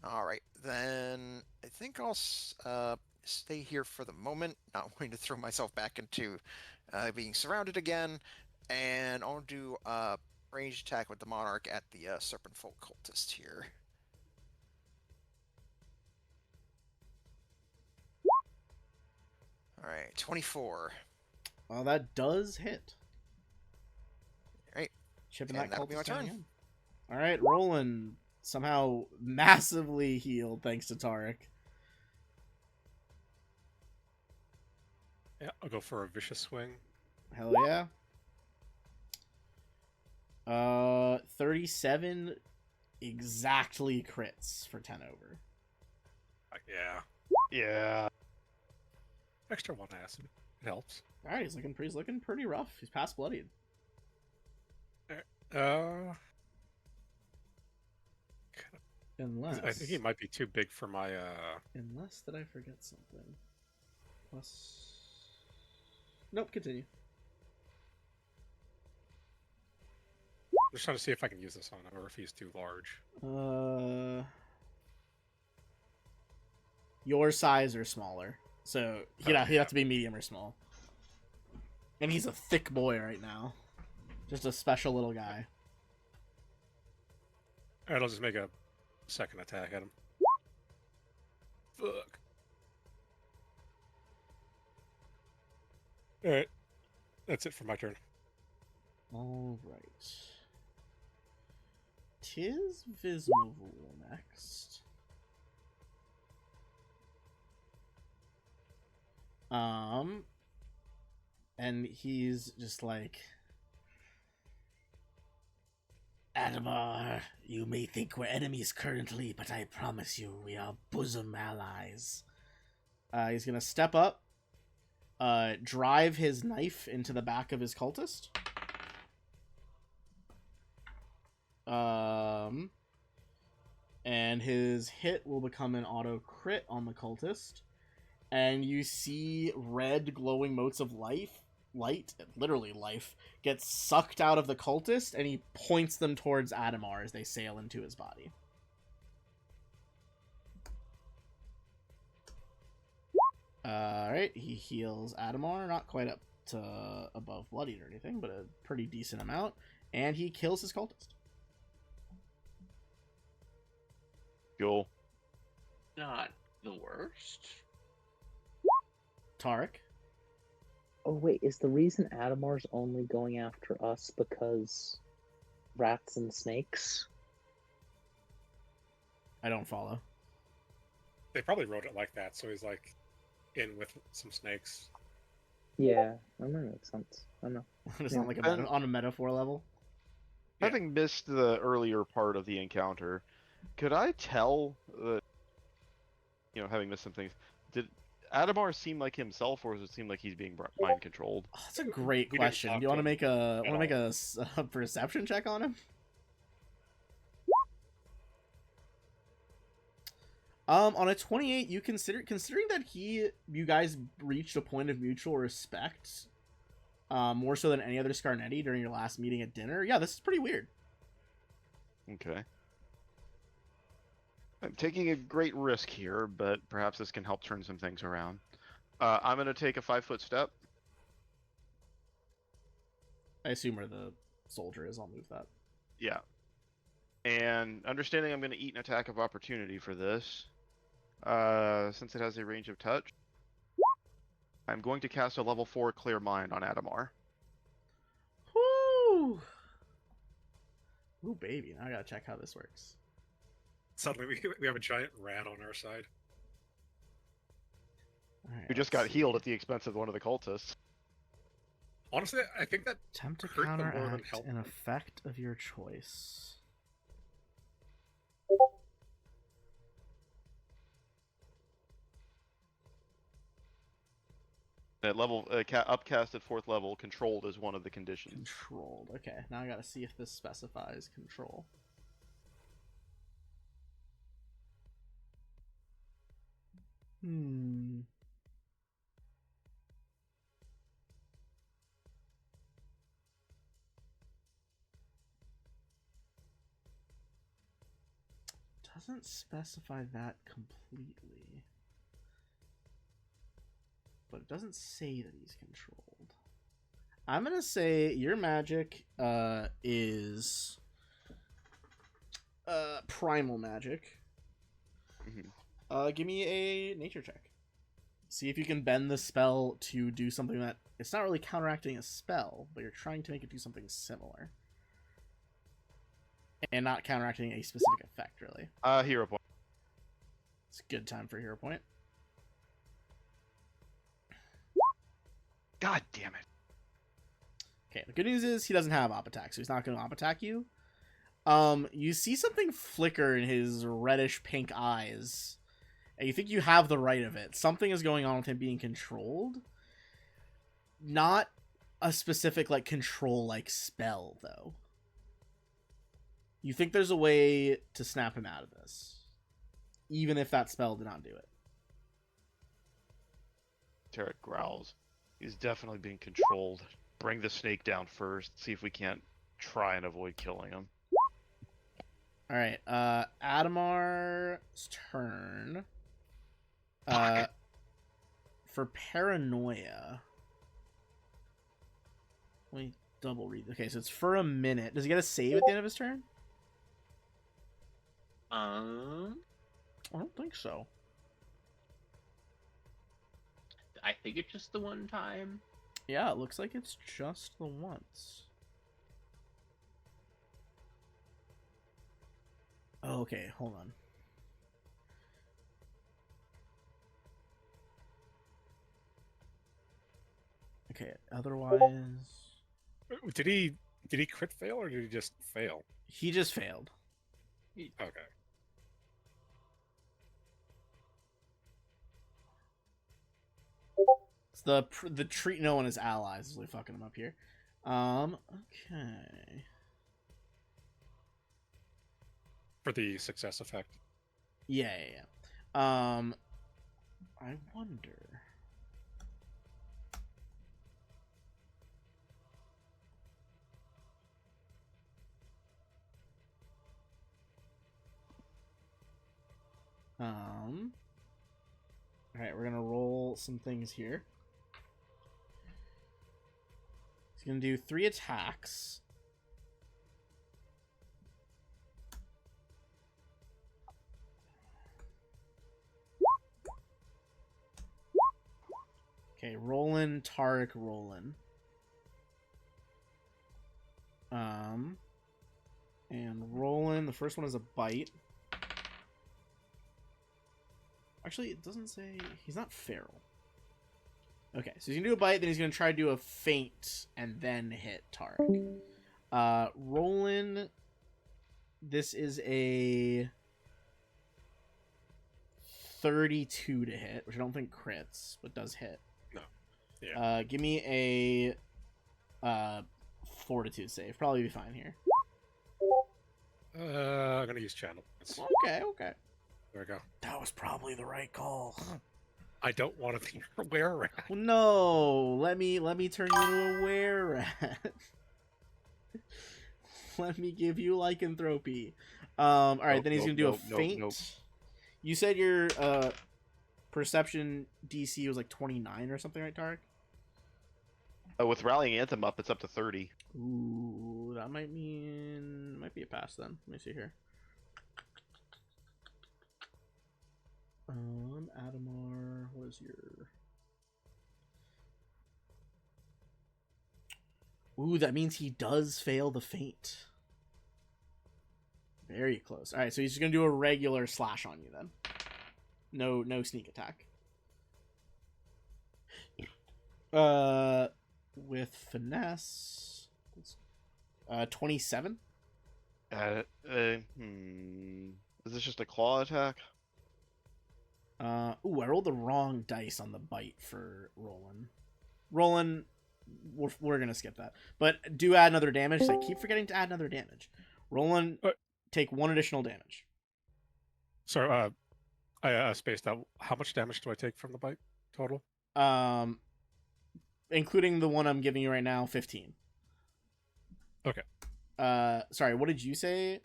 Alright, then I think I'll stay here for the moment. Not wanting to throw myself back into being surrounded again. And I'll do a ranged attack with the Monarch at the Serpent Folk Cultist here. Alright, 24.
Well, that does hit.
Alright.
Chipping
And
that
that'll be my
cultist down
turn.
again. Alright, Roland somehow massively healed thanks to Tarek.
Yeah, I'll go for a vicious swing.
Hell yeah. 37 exactly crits for 10 over.
Yeah.
Yeah.
Extra 1 acid. It helps.
Alright, he's looking pretty rough. He's past bloodied. Unless
I think he might be too big for my
Unless did I forget something? Plus nope, continue.
I'm just trying to see if I can use this on him or if he's too large.
Your size or smaller. So he'd have to be medium or small. And he's a thick boy right now. Just a special little guy.
Alright, I'll just make a second attack at him. Fuck. Alright. That's it for my turn.
Alright. Tis Vismovul next. And he's just like, Adamar, you may think we're enemies currently, but I promise you we are bosom allies. He's gonna step up, drive his knife into the back of his cultist. And his hit will become an auto crit on the cultist. And you see red glowing motes of light, literally life, get sucked out of the cultist, and he points them towards Adamar as they sail into his body. Alright, he heals Adamar, not quite up to above bloodied or anything, but a pretty decent amount, and he kills his cultist.
Cool.
Not the worst.
Tarek?
Oh wait, is the reason Adamar's only going after us because rats and snakes?
I don't follow.
They probably wrote it like that, so he's like in with some snakes.
Yeah, that makes sense. I don't know.
It's
Yeah.
not like
And-
on a metaphor level.
Yeah.
Having missed the earlier part of the encounter, could I tell that, having missed some things, did Adamar seem like himself, or does it seem like he's being mind controlled?
Oh, that's a great
We didn't
question.
talk
Do you want to
to
make a
at
a perception check on him? On a 28, you considering that you guys reached a point of mutual respect, more so than any other Scarnetti during your last meeting at dinner. Yeah, this is pretty weird.
Okay. I'm taking a great risk here, but perhaps this can help turn some things around. I'm going to take a 5-foot step.
I assume where the soldier is. I'll move that.
Yeah. And understanding I'm going to eat an attack of opportunity for this, since it has a range of touch, I'm going to cast a level 4 Clear Mind on Adamar.
Whoo! Ooh, baby. Now I gotta check how this works.
Suddenly we have a giant rat on our side.
All right,
Who just
let's
got
see.
healed at the expense of one of the cultists.
Honestly, I think that
Attempt to
hurt them more than
counteract
help
an
them.
effect of your choice.
At level upcast at 4th level, controlled is one of the conditions.
Controlled. Okay, now I gotta see if this specifies control. Hmm. Doesn't specify that completely. But it doesn't say that he's controlled. I'm gonna say your magic is primal magic. Give me a nature check. See if you can bend the spell to do something that it's not really counteracting a spell, but you're trying to make it do something similar. And not counteracting a specific effect, really.
Hero point.
It's a good time for hero point.
God damn it.
Okay, the good news is he doesn't have op attack, so he's not going to op attack you. You see something flicker in his reddish pink eyes, and you think you have the right of it. Something is going on with him being controlled. Not a specific, like, control-like spell, though. You think there's a way to snap him out of this, even if that spell did not do it.
Tarek growls. He's definitely being controlled. Bring the snake down first. See if we can't try and avoid killing him.
All right, Adamar's turn. For paranoia. Let me double read. Okay, so it's for a minute. Does he get a save at the end of his turn? I don't think so.
I think it's just the one time.
Yeah, it looks like it's just the once. Oh, okay, hold on. Okay, otherwise...
Did he crit fail or did he just fail?
He just failed.
Okay.
It's the treat no one as allies is really fucking him up here. Okay.
For the success effect.
Yeah. I wonder. Alright, we're gonna roll some things here. He's gonna do 3 attacks. Okay, Roland, Tarek, Roland. And Roland, the first one is a bite. Actually, it doesn't say... He's not feral. Okay, so he's gonna do a bite, then he's gonna try to do a feint, and then hit Tarek. Roland... This is a... 32 to hit, which I don't think crits, but does hit.
No. Yeah.
Give me a... Fortitude save. Probably be fine here.
I'm gonna use channel.
Okay.
There we go.
That was probably the right call.
I don't want to be a were rat.
Well, no, let me turn you into a were rat. Let me give you lycanthropy. All right, then he's gonna do a feint.
Nope.
You said your perception DC was like 29 or something, right, Tarek?
With Rallying Anthem up, it's up to 30.
Ooh, that might be a pass then. Let me see here. Adamar, what is your... Ooh, that means he does fail the feint. Very close. Alright, so he's just gonna do a regular slash on you then. No sneak attack. with finesse. 27.
Is this just a claw attack?
I rolled the wrong dice on the bite for Roland. Roland, we're gonna skip that. But do add another damage. I keep forgetting to add another damage. Roland, take 1 additional damage.
Sorry, I spaced out. How much damage do I take from the bite total?
Including the one I'm giving you right now, 15.
Okay.
Sorry, what did you say?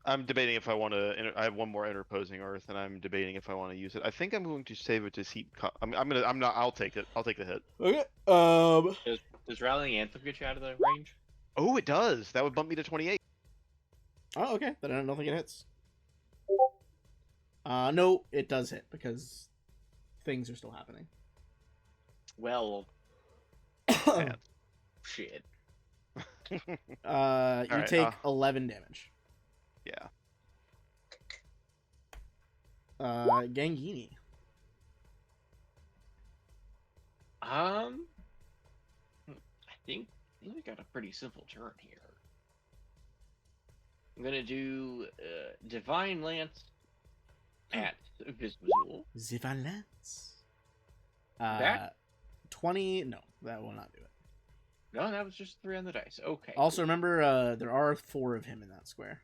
I'm debating if I want to. I have one more interposing earth, and I'm debating if I want to use it. I think I'm going to save it to heat. I'm not. I'll take it. I'll take the hit.
Okay.
Does Rallying Anthem get you out of the range?
Oh, it does. That would bump me to 28.
Oh, okay. Then I don't think it hits. No, it does hit because things are still happening.
Well, shit.
You
Alright,
take 11 damage.
Yeah.
Gangini.
I think we got a pretty simple turn here. I'm gonna do Divine Lance at Vismazul.
Zivan Lance.
That?
20. No, that will not do it.
No, that was just 3 on the dice. Okay.
Also, remember, there are 4 of him in that square.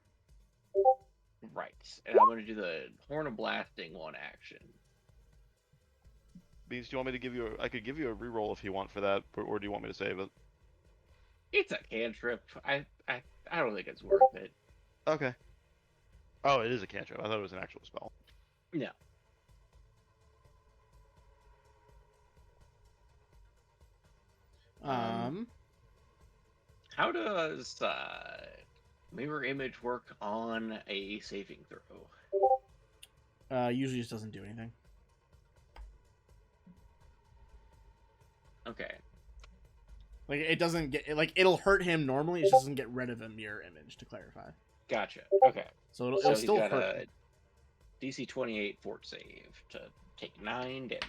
Right. And I'm gonna do the Horn of Blasting 1 action.
Beans, do you want me to give you? I could give you a reroll if you want for that, or do you want me to save it?
It's a cantrip. I don't think it's worth it.
Okay. Oh, it is a cantrip. I thought it was an actual spell.
No. How does mirror image work on a saving throw?
Usually just doesn't do anything.
Okay.
Like it doesn't get like it'll hurt him normally. It just doesn't get rid of a mirror image. To clarify.
Gotcha. Okay.
So it'll
he's
still
got
hurt.
a DC 28 fort save to take 9 damage.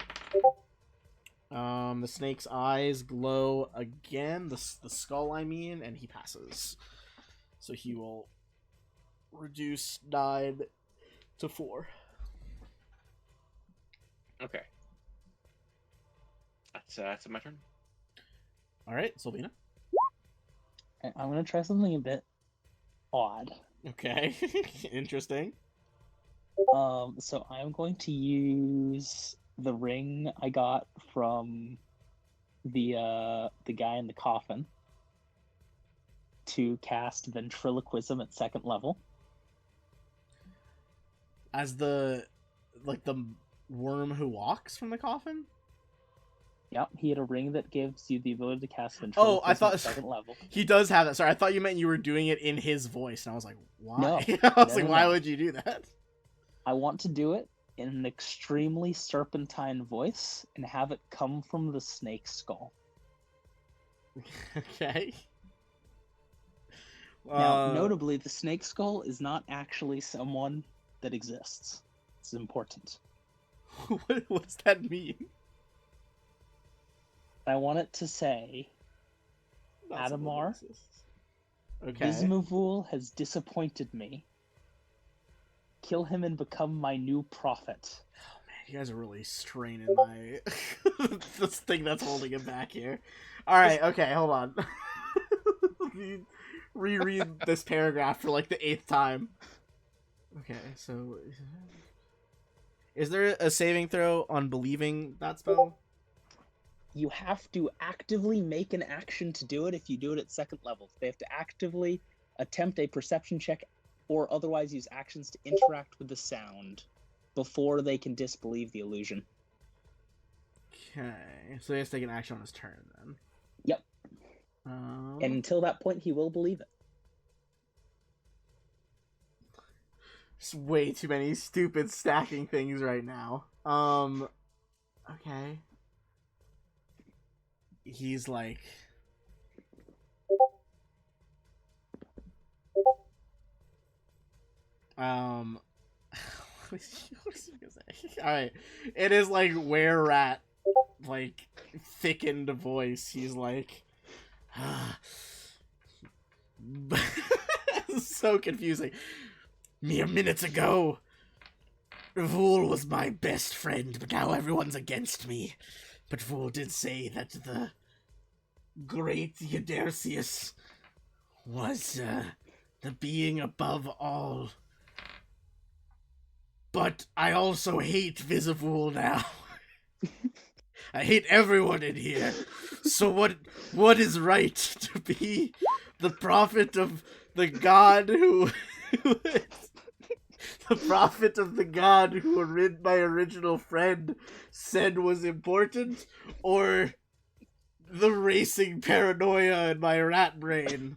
The snake's eyes glow again. The skull, I mean, and he passes. So he will reduce 9 to 4.
Okay. That's my turn.
All right, Sylvina.
I'm gonna try something a bit odd.
Okay, interesting.
So I'm going to use the ring I got from the guy in the coffin to cast ventriloquism at 2nd level.
As the worm who walks from the coffin.
Yep, he had a ring that gives you the ability to cast
Oh,
ventriloquism
I thought
at 2nd level.
he does have that. Sorry, I thought you meant you were doing it in his voice, and I was like, why?
No.
I was
No,
like,
no,
why
no.
would you do that?
I want to do it in an extremely serpentine voice and have it come from the snake skull.
Okay.
Now, notably, the snake skull is not actually someone that exists. It's important.
What does that mean?
I want it to say,
Not someone
Adamar,
that exists. Okay.
Vismavul has disappointed me. Kill him and become my new prophet.
Oh man, you guys are really straining my this thing that's holding him back here. All right, okay, hold on. Let me reread this paragraph for like the 8th time. Okay, so is there a saving throw on believing that spell?
You have to actively make an action to do it if you do it at 2nd level. They have to actively attempt a perception check or otherwise use actions to interact with the sound before they can disbelieve the illusion.
Okay, so he has to take an action on his turn then.
Yep. And until that point, he will believe it.
There's way too many stupid stacking things right now. Okay. He's like... what was he gonna say? Alright. It is like were rat like, thickened voice, he's like, so confusing. Mere minutes ago, Vul was my best friend, but now everyone's against me. But Vul did say that the great Eudercius was the being above all. But I also hate Visivul now. I hate everyone in here. So what is right, to be the prophet of the god who the prophet of the god who my original friend said was important, or the racing paranoia in my rat brain?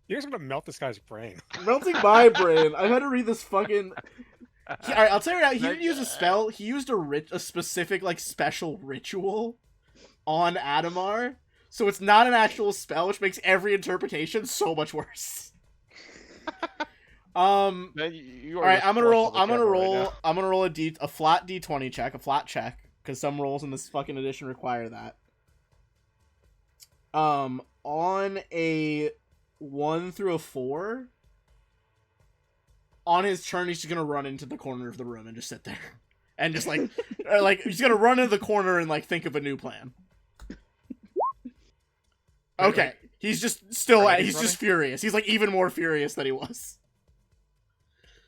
You're just gonna melt this guy's brain.
Melting my brain. I've had to read this fucking. Alright, I'll tell you right now, he didn't use a spell. He used a specific, like, special ritual on Adamar. So it's not an actual spell, which makes every interpretation so much worse.
Man,
Alright, I'm gonna roll a flat D20 check, a flat check, because some rolls in this fucking edition require that. On a 1 through a 4, on his turn, he's just gonna run into the corner of the room and just sit there. And just, like, he's gonna run into the corner and, like, think of a new plan. Okay, he's just just furious. He's, like, even more furious than he was.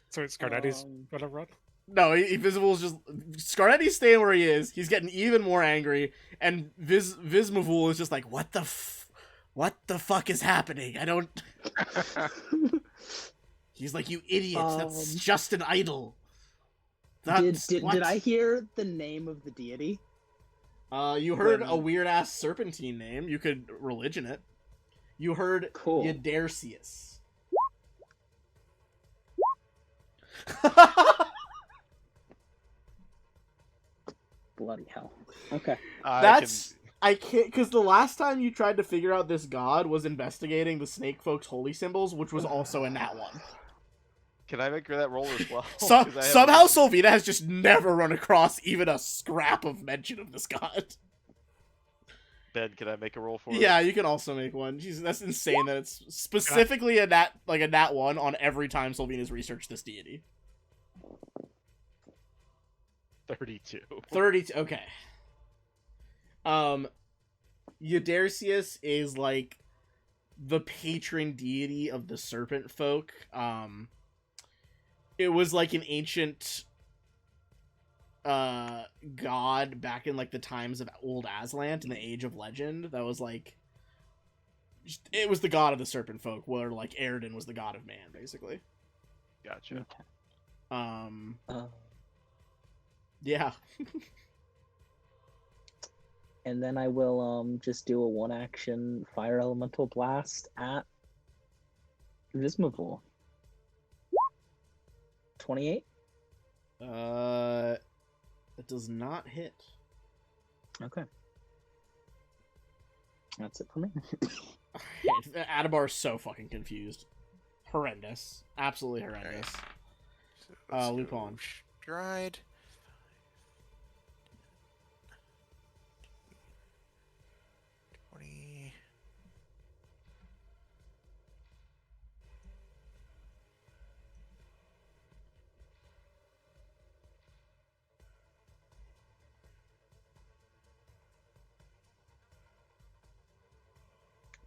So it's Scarnetti's gonna run?
No, Visible's just... Scarnetti's staying where he is. He's getting even more angry. And Vismavul is just like, what the fuck is happening? I don't... He's like, you idiot, that's just an idol.
Did I hear the name of the deity?
You heard a weird-ass serpentine name. You could religion it. You heard Eudercius.
Bloody hell. Okay.
I can't, because the last time you tried to figure out this god was investigating the snake folks' holy symbols, which was also in that one.
Can I make that roll as well?
Somehow Solvina has just never run across even a scrap of mention of this god.
Ben, can I make a roll for it?
Yeah, you can also make one. Jeez, that's insane that it's specifically a nat 1 on every time Solvina's researched this deity.
32.
32, okay. Eudercius is, like, the patron deity of the serpent folk. It was, like, an ancient god back in, like, the times of Old Aslant in the Age of Legend that was, like... It was the god of the serpent folk, where, like, Aridin was the god of man, basically.
Gotcha.
Yeah.
And then I will just do a 1-action fire elemental blast at Vismavul. 28?
It does not hit.
Okay. That's it for me.
Adabar's so fucking confused. Horrendous. Absolutely horrendous.
So
Lupin.
Stride.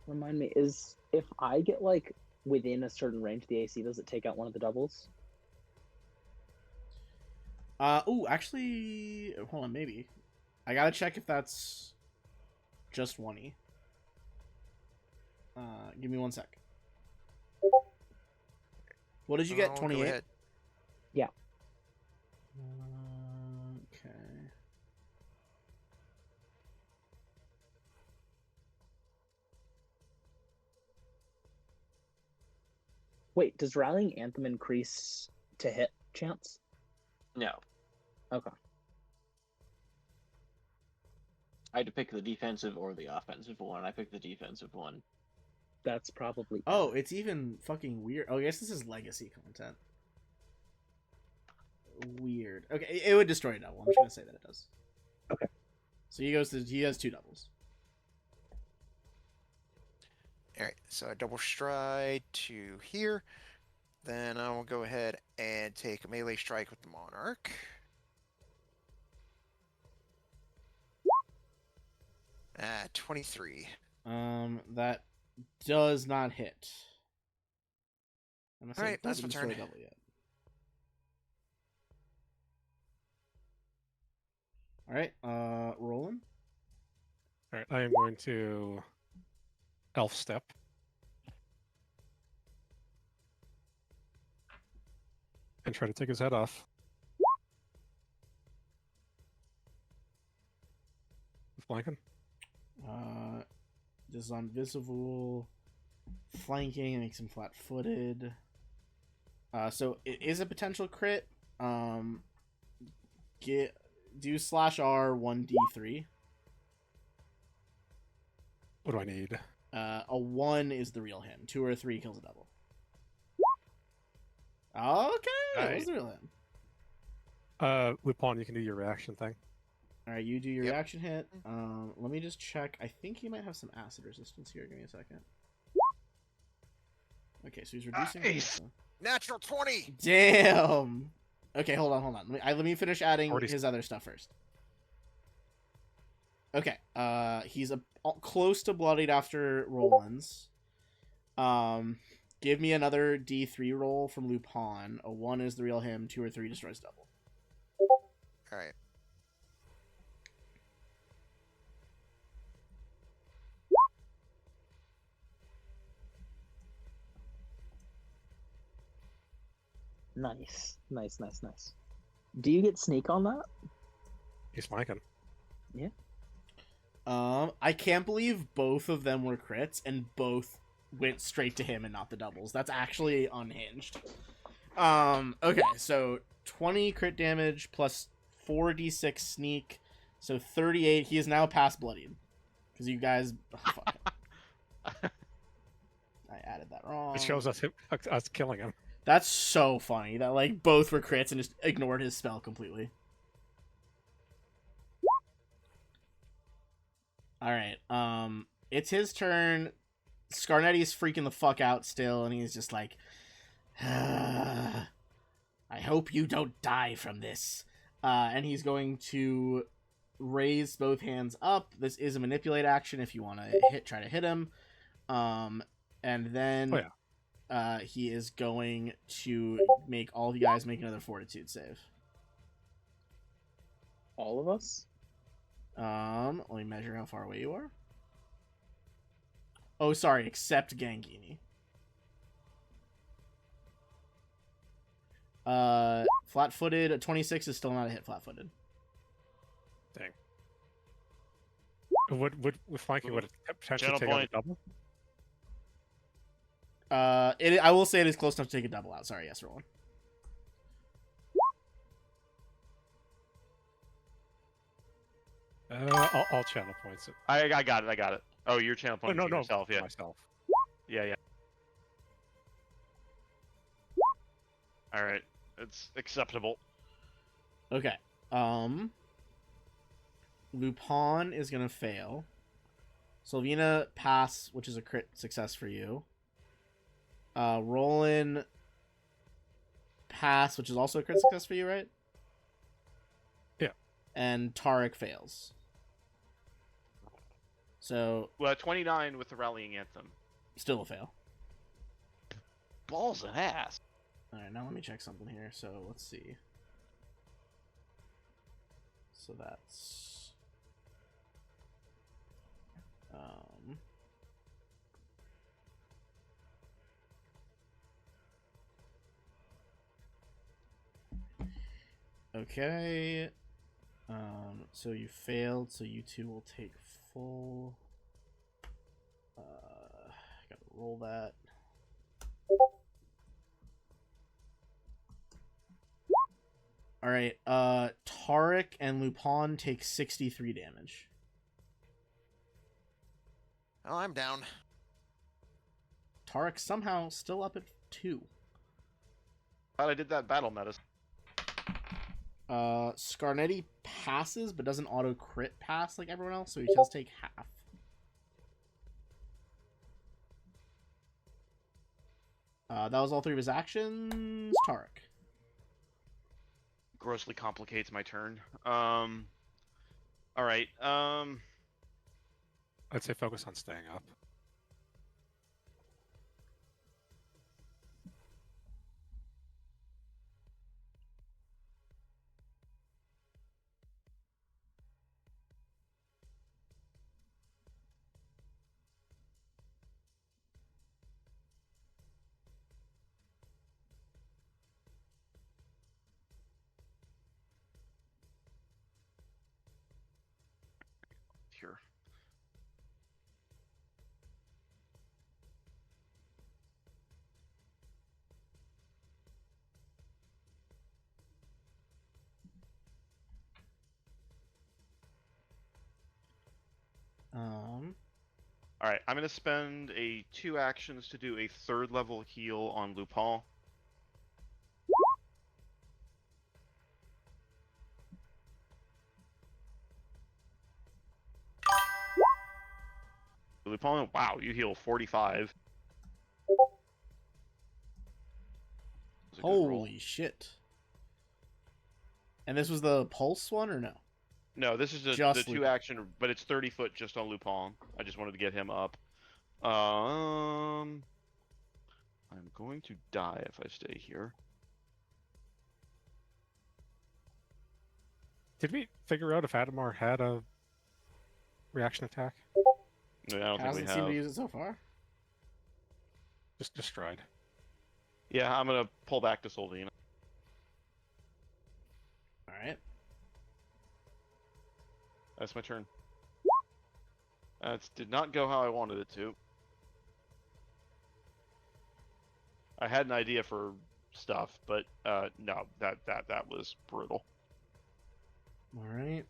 Remind me, is if I get, like, within a certain range of the AC, does it take out one of the doubles?
Actually, hold on, maybe. I gotta check if that's just 1E. Give me 1 sec. What did you get? 28?
Yeah.
Okay.
Wait, does Rallying Anthem increase to hit chance?
No.
Okay.
I had to pick the defensive or the offensive one. I picked the defensive one.
That's probably...
Oh, it's even fucking weird. Oh, I guess this is legacy content. weird. Okay, it would destroy a double. I'm just gonna say that it does.
Okay.
So he has 2 doubles.
All right, so I double stride to here. Then I will go ahead and take a melee strike with the Monarch. Ah, 23.
That does not hit. I'm gonna say
Alright,
it
that's
doesn't
my
destroy
turn.
a double yet. All right, Roland.
All right, I am going to elf step. And try to take his head off. With flanking.
Just invisible, flanking, makes him flat-footed. So it is a potential crit. Do /R 1d3.
What do I need?
A 1 is the real him. 2 or 3 kills a double. Okay, it was the real him.
Lupin, you can do your reaction thing.
All right, you do your
Yep.
reaction hit. Let me just check. I think he might have some acid resistance here. Give me a second. Okay, so he's reducing.
Nice.
Natural 20!
Damn. Okay, hold on. Let me finish adding
40.
his other stuff first. Okay, he's close to bloodied after Roland's. Give me another D3 roll from Lupin. A 1 is the real him. 2 or 3 destroys double.
Alright.
Nice. Do you get sneak on that?
He's flanking.
I can't believe both of them were crits and both went straight to him and not the doubles. That's actually unhinged. Okay, so 20 crit damage plus 4d6 sneak, so 38. He is now past bloodied. Because you guys... Oh, fuck. I added that wrong.
It shows us killing him.
That's so funny that like both were crits and just ignored his spell completely. All right. It's his turn. Scarnetti's freaking the fuck out still, and he's just like, I hope you don't die from this. And he's going to raise both hands up. This is a manipulate action if you want to try to hit him. And then he is going to make all of you guys make another fortitude save.
All of us?
Let me measure how far away you are. Oh, sorry, except Gangini. Flat-footed, a 26 is still not a hit flat-footed.
Dang. With flanking, would it potentially
Channel
take out
point.
a double?
I will say it is close enough to take a double out. Sorry, yes, Roland.
I'll channel points it.
I got it. Oh, you're channel
Oh,
pointing
no,
yourself, yeah.
myself.
Yeah. Alright. It's acceptable.
Okay. Lupin is gonna fail. Sylvina pass, which is a crit success for you. Roland pass, which is also a crit success for you, right?
Yeah.
And Tarek fails. So
Well, 29 with the rallying anthem.
still a fail.
Balls and ass.
Alright, now let me check something here. So let's see. So that's okay. So you failed, so you two will take full. Gotta roll that. All right. Tarek and Lupin take 63 damage.
Oh, I'm down.
Tarek somehow still up at 2.
Glad I did that battle medicine.
Scarnetti passes, but doesn't auto crit pass like everyone else, so he does take half. That was all 3 of his actions. Tarek.
Grossly complicates my turn. All right.
I'd say focus on staying up.
Here. All right, I'm going to spend 2 actions to do a 3rd level heal on Lupin. Lupin, wow, you heal 45.
Holy shit. And this was the pulse one, or no?
No, this is the
Just
2
Lupin.
action, but it's 30 foot just on Lupin. I just wanted to get him up. I'm going to die if I stay here.
Did we figure out if Adamar had a reaction attack?
No, I don't think
Hasn't
we
seemed to
have.
use it so far.
Just destroyed.
Yeah, I'm going to pull back to Soldina.
Alright.
That's my turn. That did not go how I wanted it to. I had an idea for stuff, but no, that was brutal.
Alright,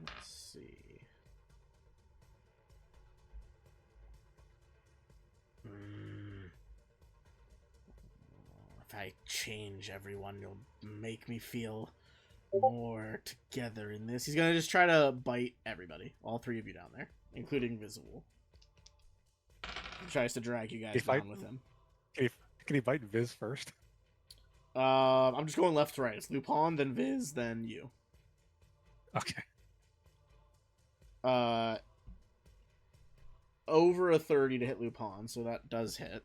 let's see. If I change everyone, you'll make me feel more together in this. He's gonna just try to bite everybody. All 3 of you down there, including Visible. He tries to drag you guys down with him.
Can he bite Viz first?
I'm just going left to right. It's Lupin, then Viz, then you.
Okay.
Over a 30 to hit Lupin, so that does hit.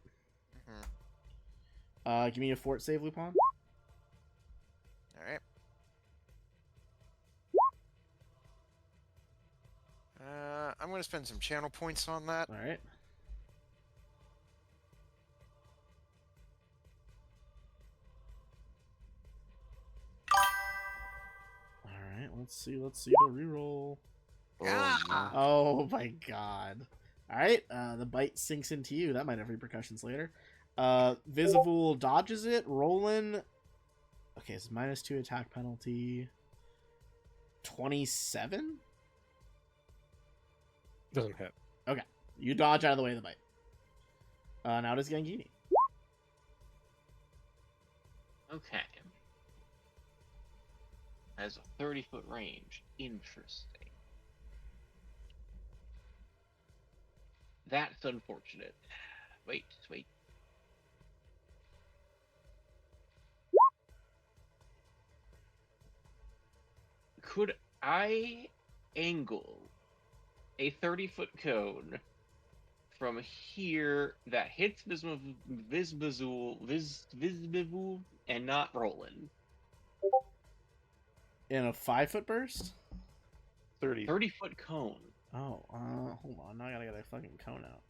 Give me a fort save, Lupin.
Alright. I'm going to spend some channel points on that.
Alright. Alright, let's see the reroll.
Ah!
Oh my god. Alright, the bite sinks into you. That might have repercussions later. Visible dodges it. Roland. Okay, it's -2 attack penalty. 27?
Doesn't hit.
Okay. You dodge out of the way of the bite. Now it is Gangini.
Okay. Has a 30-foot range. Interesting. That's unfortunate. Wait. Could I angle a 30-foot cone from here that hits Visbazul and not Roland?
In a 5-foot burst?
30.
30-foot cone.
Oh, hold on. Now I gotta get a fucking cone out.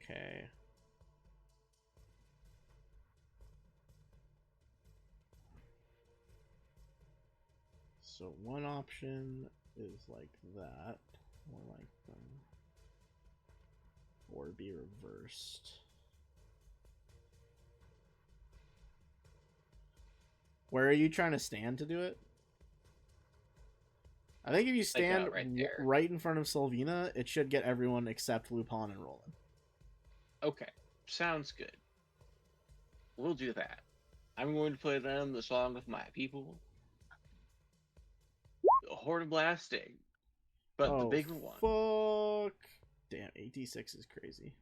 Okay. So one option is like that, or like or be reversed. Where are you trying to stand to do it? I think if you stand
right there.
right in front of Sylvina, it should get everyone except Lupin and Roland.
Okay, sounds good. We'll do that. I'm going to play them the song of my people. The Horde Blasting. But the bigger one.
Fuck. Damn, 86 is crazy.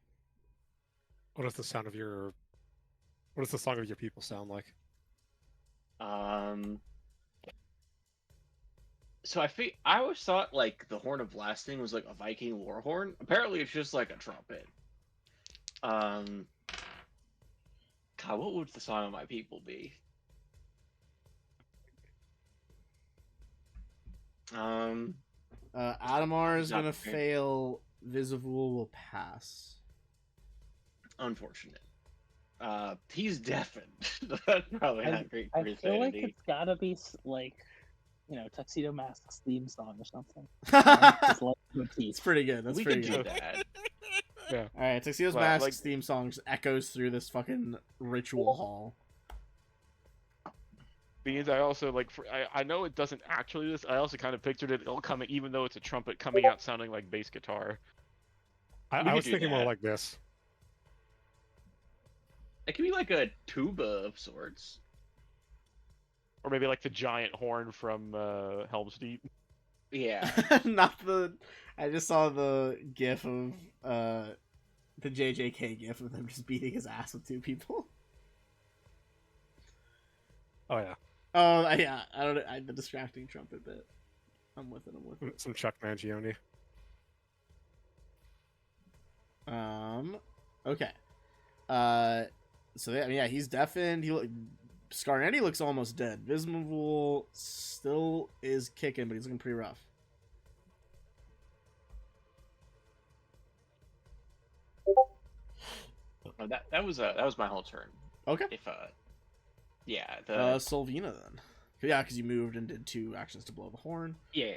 What does the sound of your... What does the song of your people sound like?
So I always thought like the Horn of Blasting was like a Viking war horn. Apparently, it's just like a trumpet. God, what would the song of my people be?
Adamar is
Not
gonna
prepared.
fail. Visivul will pass.
Unfortunate. He's deafened. That's probably not great for
I
his
feel like
sanity.
it's gotta be like, Tuxedo Mask's theme song or something.
That's
Just motif.
pretty good. That's
we
pretty
could do
good.
that.
Yeah.
All right, Tuxedo's
Well,
Mask's
like-
theme song just echoes through this fucking ritual hall.
Because I also like, I know it doesn't actually do this. I also kind of pictured it all coming, even though it's a trumpet coming out sounding like bass guitar.
I
could
was
do
thinking more
that.
like this.
It could be like a tuba of sorts.
Or maybe like the giant horn from Helm's Deep.
Yeah.
Not the. I just saw the gif of the JJK gif of them just beating his ass with two people.
Oh yeah,
Oh yeah, I don't. The distracting trumpet bit. I'm with it. I'm with it.
some Chuck Mangione.
Okay. So yeah, he's deafened. Scarnetti looks almost dead. Vismavul still is kicking, but he's looking pretty rough.
Oh, that was my whole turn.
Okay.
If yeah, the
Solvina then. Yeah, because you moved and did 2 actions to blow the horn.
yeah.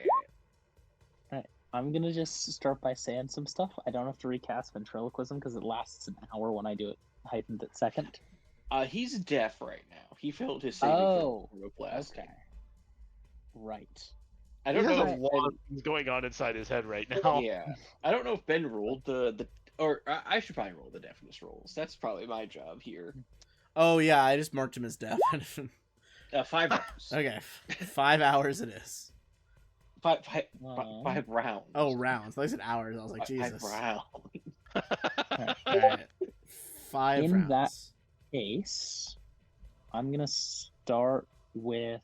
I'm gonna just start by saying some stuff. I don't have to recast ventriloquism because it lasts an hour when I do it heightened at second.
He's deaf right now. He failed his saving
Oh,
throw for blasting.
Okay. Right.
I
He
don't
has
know.
a
If
lot of things going on inside his head right now.
Yeah, I don't know if Ben rolled or I should probably roll the deafness rolls. That's probably my job here.
Oh yeah, I just marked him as deaf.
5 rounds.
Okay, 5 hours it is.
Five rounds.
Oh, rounds. I said hours. I was like, Jesus.
5 rounds.
All right. 5
In
rounds.
that case, I'm gonna start with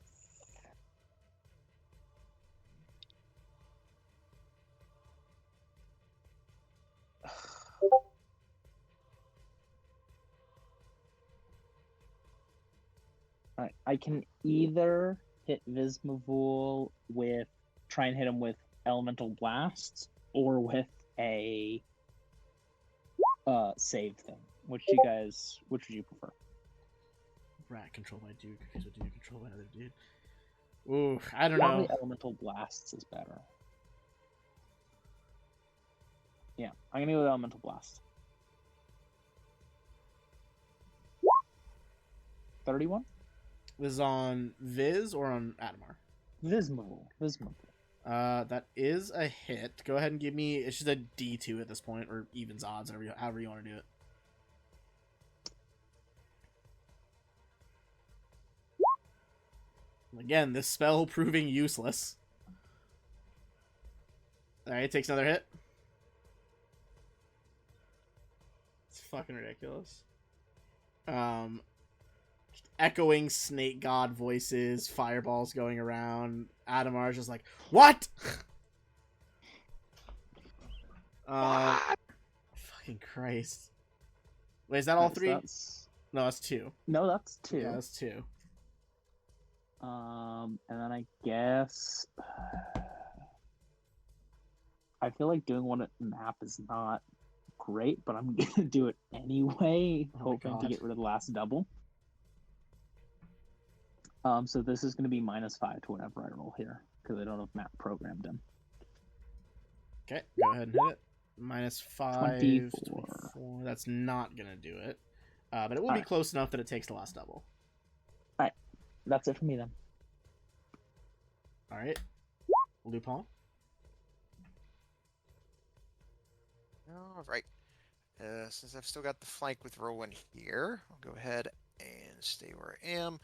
Alright, I can either hit Vismavul with try and hit him with elemental blasts or with a save thing. Which would you prefer?
Rat controlled by Duke. Okay, so Duke controlled by another dude. Ooh, I don't
Probably
know.
elemental blasts is better. Yeah, I'm gonna go with elemental blast. 31?
This is on Viz or on Adamar?
Vismavul.
That is a hit. Go ahead and give me. It's just a D2 at this point, or evens odds, however you want to do it. Again, this spell proving useless. Alright, takes another hit. It's fucking ridiculous. Just echoing snake god voices, fireballs going around. Adamar's just like, what? Fucking Christ. Wait, is that all 3? No, that's 2.
No, that's 2.
Yeah, that's 2.
And then I guess I feel like doing one at map is not great, but I'm gonna do it anyway,
Oh my
hoping to
God.
get rid of the last double. So this is gonna be -5 to whatever I roll here because I don't have map programmed in.
Okay, go ahead and hit it. minus 5,
24.
24. That's not gonna do it. But it will be
Alright.
close enough that it takes the last double.
That's it for me then.
All right, Lupin.
All right. Since I've still got the flank with Roland here, I'll go ahead and stay where I am.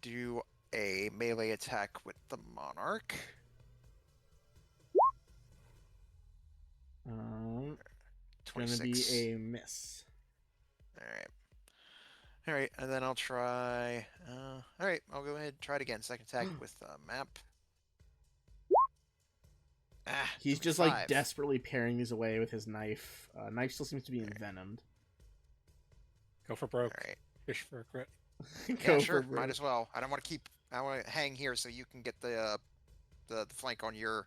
Do a melee attack with the Monarch.
Gonna
26.
be a miss.
All right, and then I'll try. All right, I'll go ahead and try it again. Second attack with map. Ah,
He's just like
25.
desperately paring these away with his knife. Knife still seems to be envenomed.
Go for
All
broke.
right.
Fish for a crit.
Go
Yeah, sure.
for
Might
broke.
as well. I don't want to keep. I want to hang here so you can get the flank on your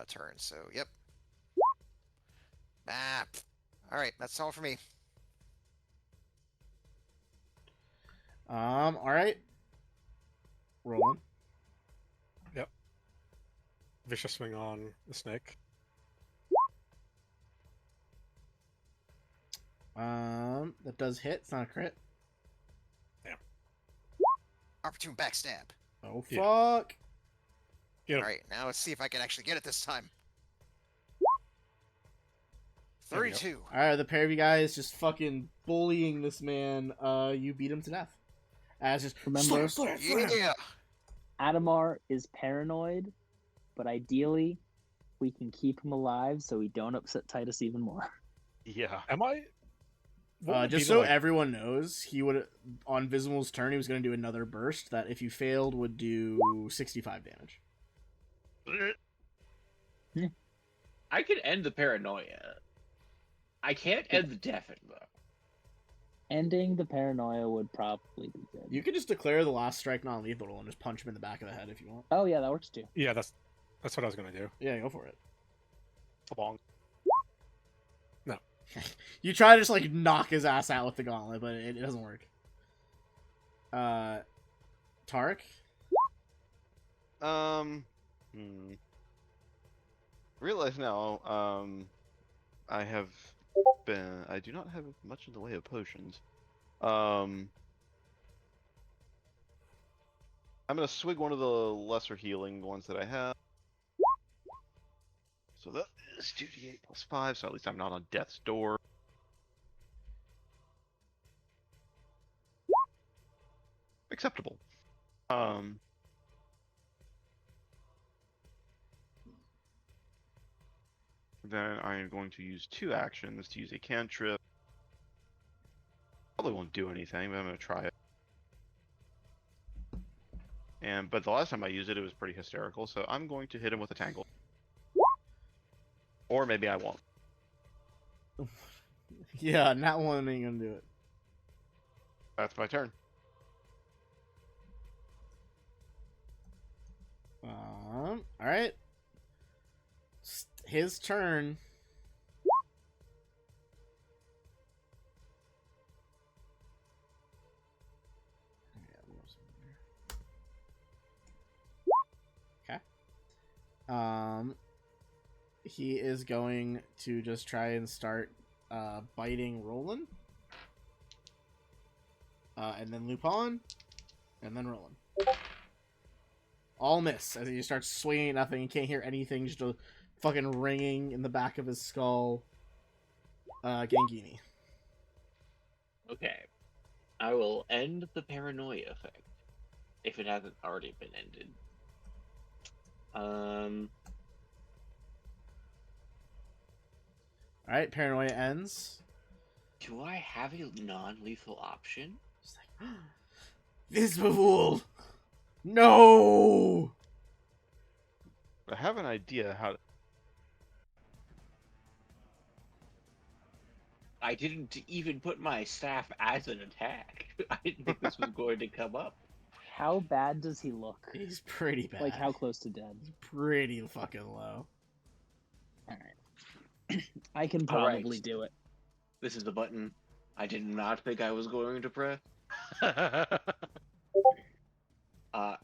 turn. So, yep. Map. All right, that's all for me.
All right. Rolling.
Vicious swing on the snake.
That does hit. It's not a crit.
Opportune backstab.
Oh
Yeah.
fuck.
Get
All
him.
right, now let's see if I can actually get it this time.
There we go.
32.
All right, the pair of you guys just fucking bullying this man. You beat him to death. As just
Remember-
slam.
Yeah.
Adamar is paranoid, but ideally, we can keep him alive so we don't upset Titus even more.
Yeah.
Am I? What would
Just
be
so
the, like,
everyone knows, he would on Visible's turn he was going to do another burst that if you failed would do 65 damage.
I can end the paranoia. I can't end the deafen though.
Ending the paranoia would probably be good.
You could just declare the last strike non-lethal and just punch him in the back of the head if you want.
Oh yeah, that works too.
Yeah, that's what I was gonna do.
Yeah, go for it.
Long.
You try to just like knock his ass out with the gauntlet, but it doesn't work. Tarek?
Realize now, I do not have much in the way of potions. I'm gonna swig one of the lesser healing ones that I have. So that is 2d8 plus 5, so at least I'm not on death's door. Acceptable. Then I am going to use 2 actions to use a cantrip. Probably won't do anything, but I'm going to try it. But the last time I used it, it was pretty hysterical, so I'm going to hit him with a tangle. Or maybe I won't.
Yeah, not one ain't gonna do it.
That's my turn.
Alright. His turn. Okay. He is going to just try and start biting Roland. And then Lupin. And then Roland. All miss as he starts swinging at nothing. You can't hear anything, just a fucking ringing in the back of his skull. Gangini.
Okay. I will end the paranoia effect. If it hasn't already been ended.
Alright, paranoia ends.
Do I have a non-lethal option?
He's like, Visibule! No!
I have an idea how to...
I didn't even put my staff as an attack. I didn't think this was going to come up.
How bad does he look?
He's pretty bad.
Like how close to dead?
Pretty fucking low.
Alright. I can
All right.
probably do it.
This is the button I did not think I was going to press.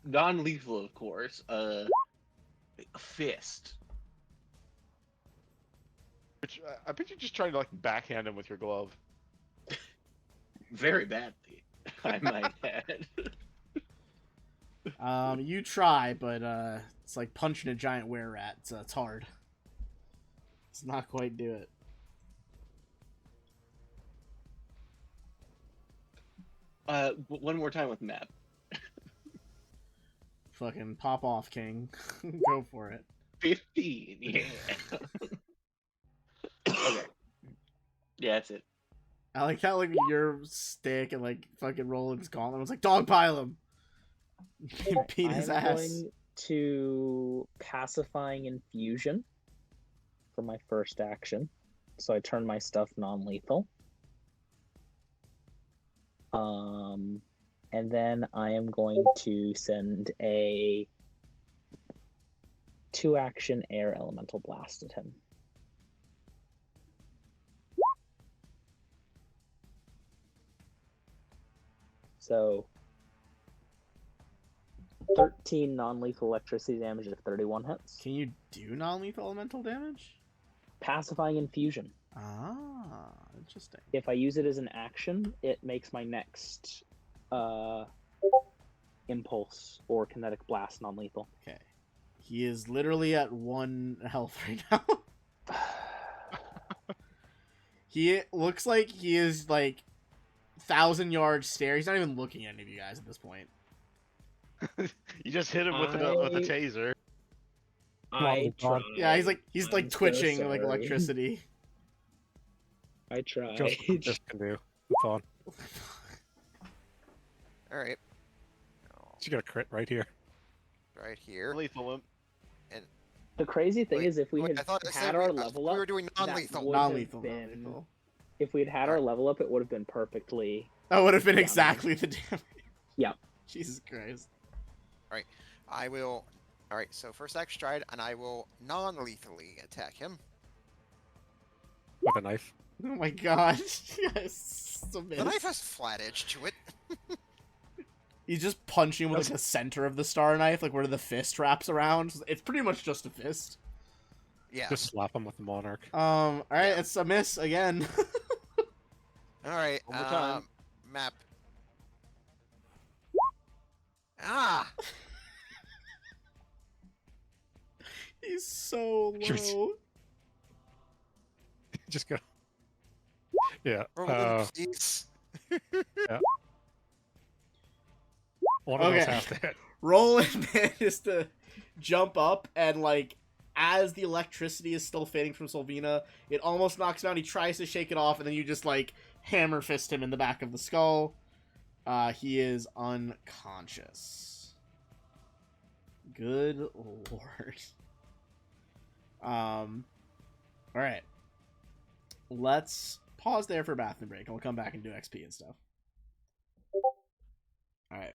Non-lethal, of course. Fist.
I bet you just tried to like backhand him with your glove.
Very badly, I might add.
You try, but it's like punching a giant were rat. So it's hard. It's not quite do it.
One more time with map.
Fucking pop off, King. Go for it.
15, yeah. Okay. Yeah, that's it.
I like how like your stick and like fucking Roland's gauntlet was like dogpile him. Beat his
I'm
ass.
going to Pacifying Infusion for my first action. So I turn my stuff non-lethal. And then I am going to send a 2-action air elemental blast at him. So 13 non-lethal electricity damage if 31 hits.
Can you do non-lethal elemental damage?
Pacifying Infusion.
Ah, interesting.
If I use it as an action, it makes my next impulse or kinetic blast non-lethal.
Okay. He is literally at 1 health right now. He looks like he is like 1,000-yard stare. He's not even looking at any of you guys at this point.
You just hit him with a taser.
I try.
Yeah, he's like
I'm so
twitching like
sorry.
electricity.
I tried.
Just can do. It's on.
All right.
She got a crit right here.
Right here.
Lethal him.
The crazy thing
Wait,
is, if we
wait,
had
I thought it said
had our level up,
we were doing
that
non-lethal.
would have
Non-lethal.
been-
Non-lethal.
If we had had our level up, it would have been perfectly.
That would have been
Damage.
exactly the damage.
Yeah.
Jesus Christ.
I will. All right. So first action stride, and I will non-lethally attack him.
With a knife.
Oh my god. Yes. It's a miss.
The knife has flat edge to it.
He's just punching with like the center of the star knife, like where the fist wraps around. It's pretty much just a fist.
Yeah.
Just slap him with the monarch.
All right,
Yeah.
it's a miss again.
All right.
One more time.
Map. Ah.
He's so
Just-
low.
Just go. Yeah.
Roland, please.
One of us
Okay.
has to hit.
Roland manages to jump up and like as the electricity is still fading from Sylvina, it almost knocks him out. He tries to shake it off, and then you just like hammer fist him in the back of the skull. He is unconscious. Good lord. All right. Let's pause there for a bathroom break, and we'll come back and do XP and stuff. All right.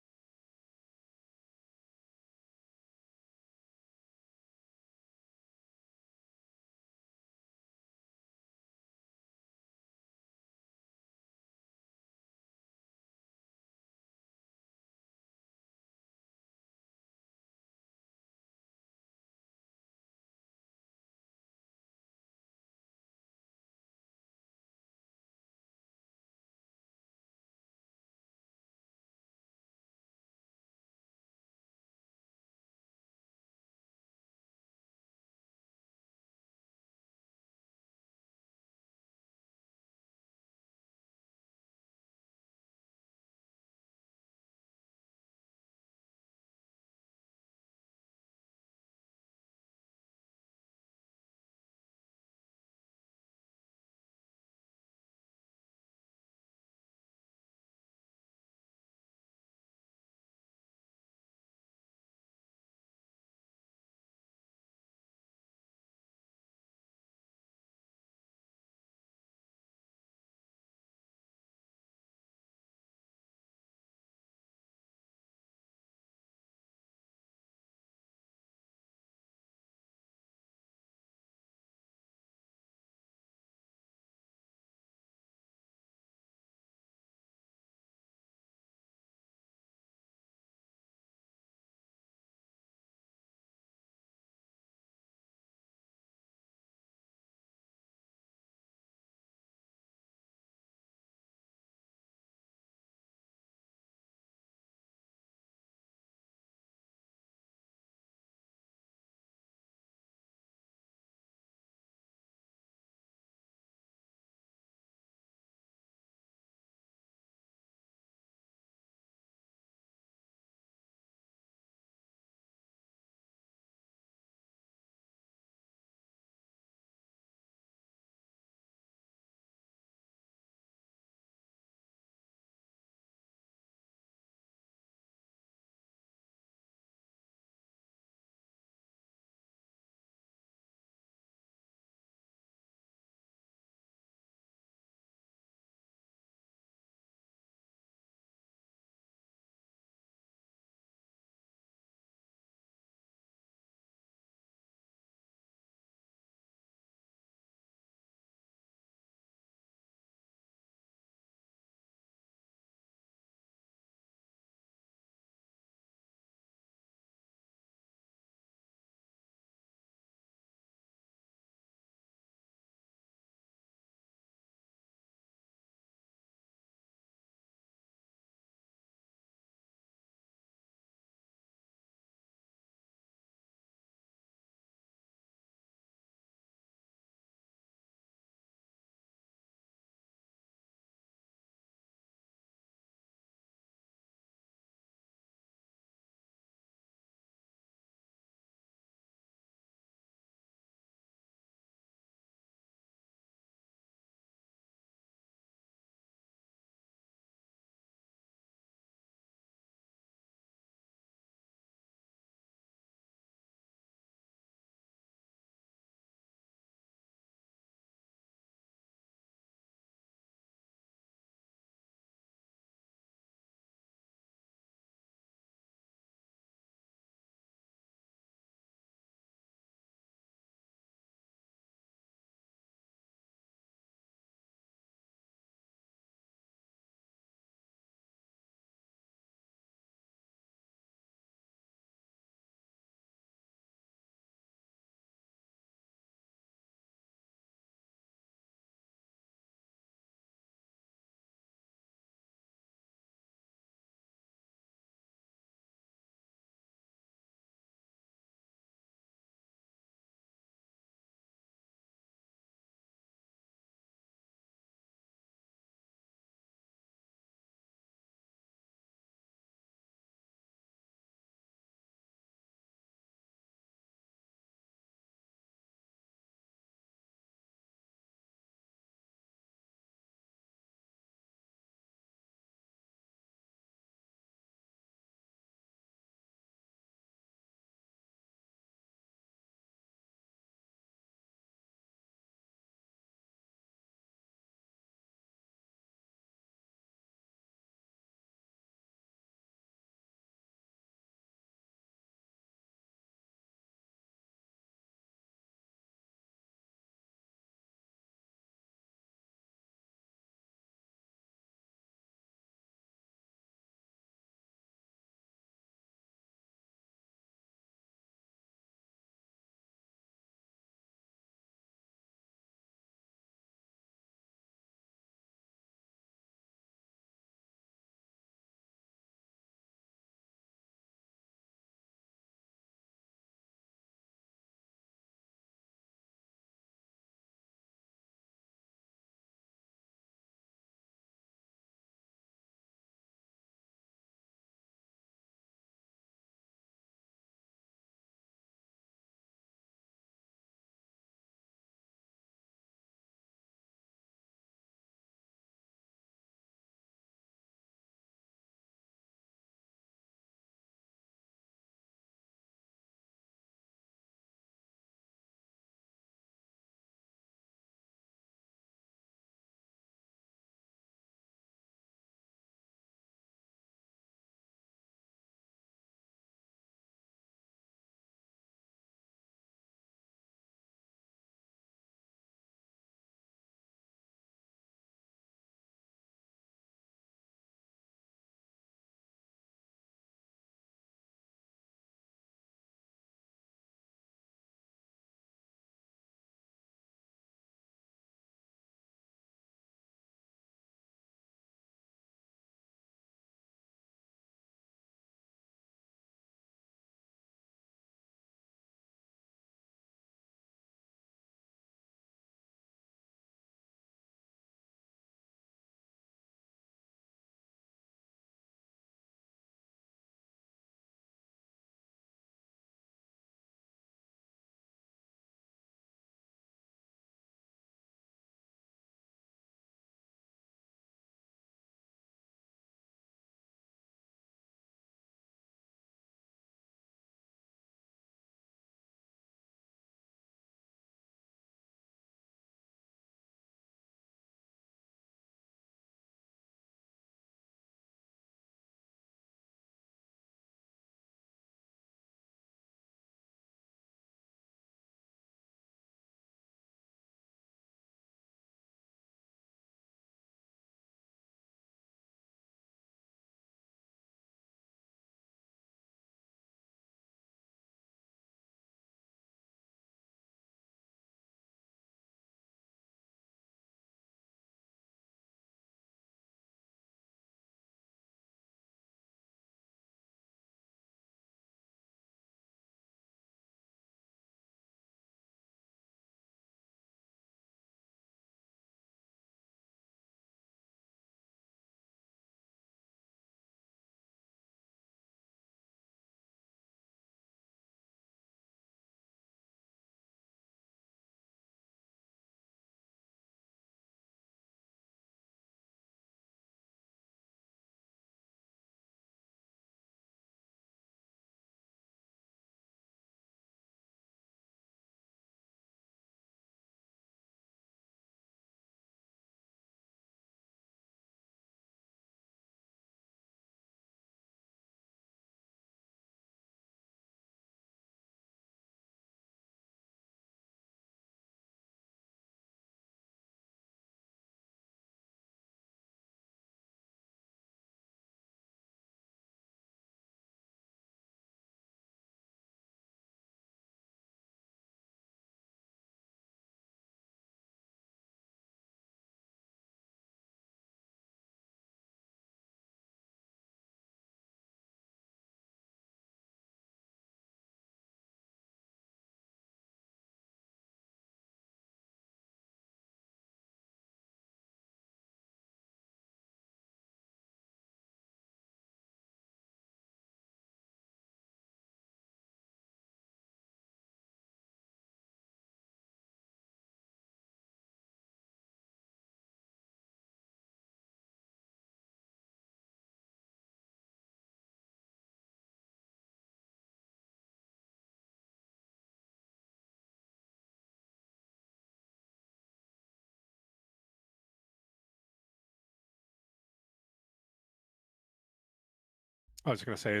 I was going to say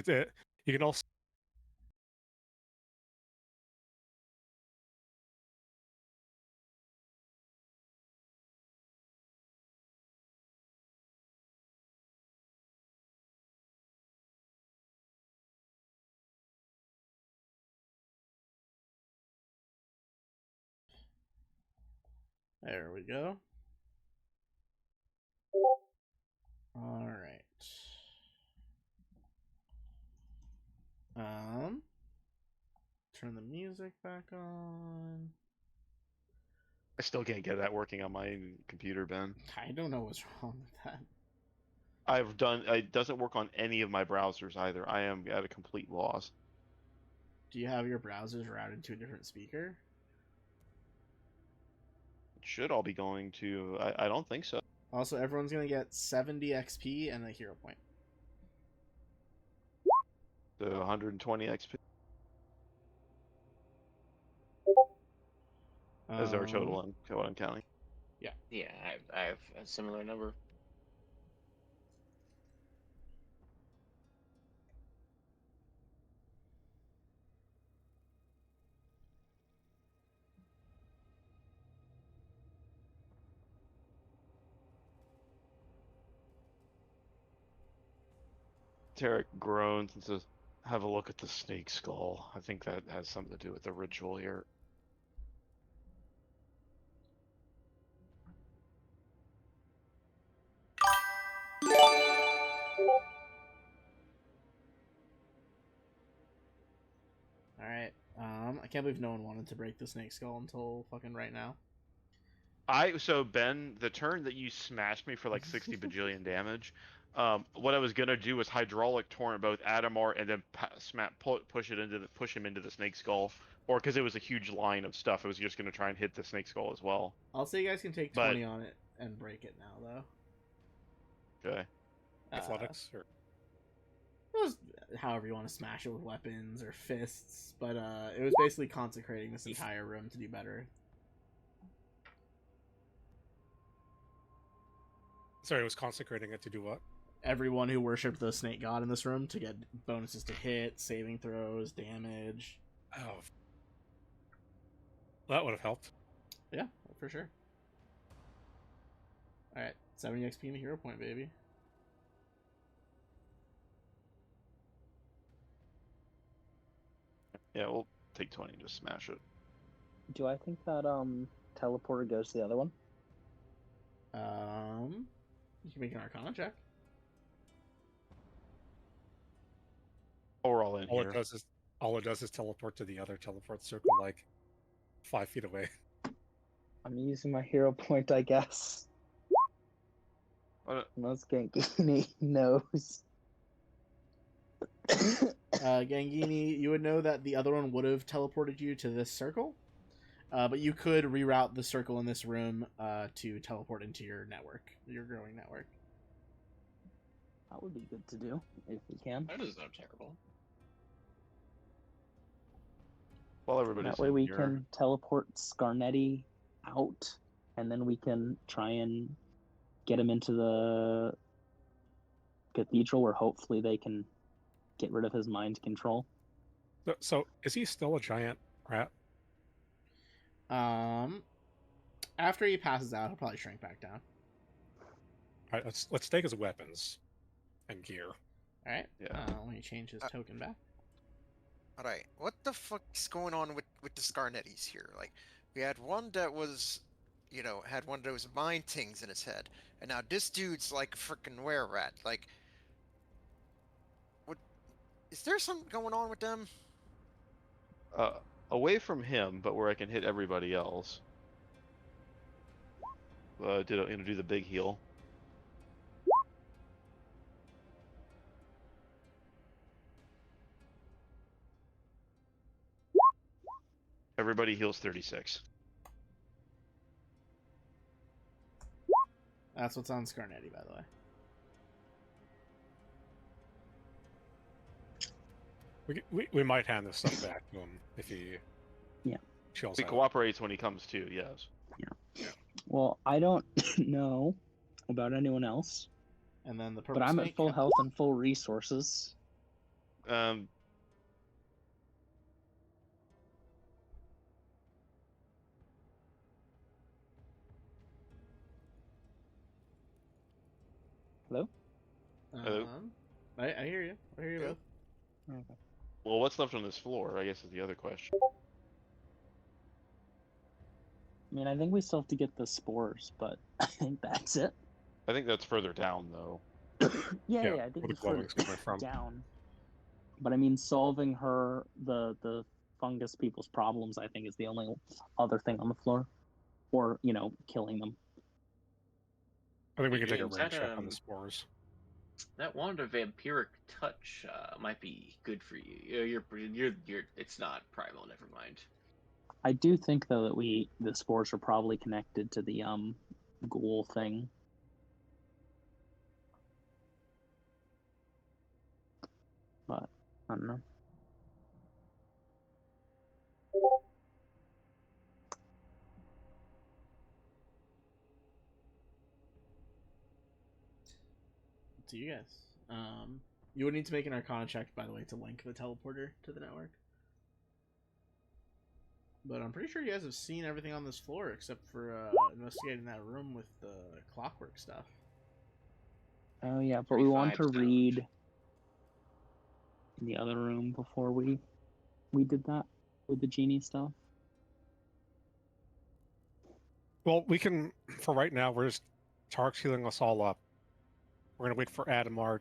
you can also.
There we go. All right. Turn the music back on.
I still can't get that working on my computer, Ben.
I don't know what's wrong with that.
It doesn't work on any of my browsers either. I am at a complete loss.
Do you have your browsers routed to a different speaker?
It should all be going to. I don't think so.
Also, everyone's gonna get 70 XP and a hero point.
So 120 XP is our total on what I'm counting.
Yeah, I have a similar number.
Tarek groans and says, "Have a look at the snake skull. I think that has something to do with the ritual here."
All right. I can't believe no one wanted to break the snake skull until fucking right now.
So Ben, the turn that you smashed me for like 60 bajillion damage, what I was gonna do was hydraulic torrent both Adamar and then push him into the snake skull, or because it was a huge line of stuff, I was just gonna try and hit the snake skull as well.
I'll say you guys can take
But-
20 on it and break it now, though.
Okay.
Athletics or
It was however you want to smash it with weapons or fists, but it was basically consecrating this entire room to do better.
sorry, it was consecrating it to do what?
Everyone who worshipped the snake god in this room to get bonuses to hit, saving throws, damage.
Oh, that would have helped.
Yeah, for sure. Alright, 70 XP and a hero point, baby.
Yeah, we'll take 20 and just smash it.
Do I think that teleporter goes to the other one?
You can make an Arcana check.
Oh, we're all in
All
here.
it does is teleport to the other teleport circle like 5 feet away.
I'm using my hero point, I guess.
What-
Unless Gangini knows.
Gangini, you would know that the other one would have teleported you to this circle, but you could reroute the circle in this room to teleport into your network, your growing network.
That would be good to do, if we can.
That doesn't sound terrible.
While everybody's
That way
in
we
here,
can teleport Scarnetti out, and then we can try and get him into the cathedral where hopefully they can get rid of his mind control.
So is he still a giant rat?
After he passes out, he'll probably shrink back down.
All right, let's take his weapons and gear.
All right.
Yeah.
Let me change his token back.
All right, what the fuck's going on with the Scarnettis here? Like, we had one that was, had one of those mind things in his head, and now this dude's like a freaking were-rat. Like, what? Is there something going on with them?
away from him, but where I can hit everybody else. Do the big heal. Everybody heals 36.
That's what's on Scarnetti, by the way.
We might hand this stuff back to him if he chills
He
out.
cooperates when he comes to, yes.
Well, I don't know about anyone else,
And then the purple
but I'm
snake.
at full health and full resources.
Um,
Hello?
Hello?
I hear you. I hear you
Yeah.
both.
Okay.
well, what's left on this floor? I guess is the other question.
I mean, I think we still have to get the spores, but I think that's it.
I think that's further down though.
Yeah,
Yeah,
I think
where the
it's further
glowing's coming from.
down. But I mean, solving the fungus people's problems, I think, is the only other thing on the floor, or killing them.
I think we
Hey,
can take a
James,
range
that,
check on the spores.
That wand of vampiric touch might be good for you. You're. It's not primal. Never mind.
I do think though that the spores are probably connected to the ghoul thing. But I don't know.
To you guys. You would need to make an Arcana check, by the way, to link the teleporter to the network. But I'm pretty sure you guys have seen everything on this floor except for investigating that room with the clockwork stuff.
Oh yeah, but
Pretty
we want to
sound.
read in the other room before we did that with the genie stuff.
Well, we can, for right now, we're just Tark's healing us all up. We're going to wait for Adamar.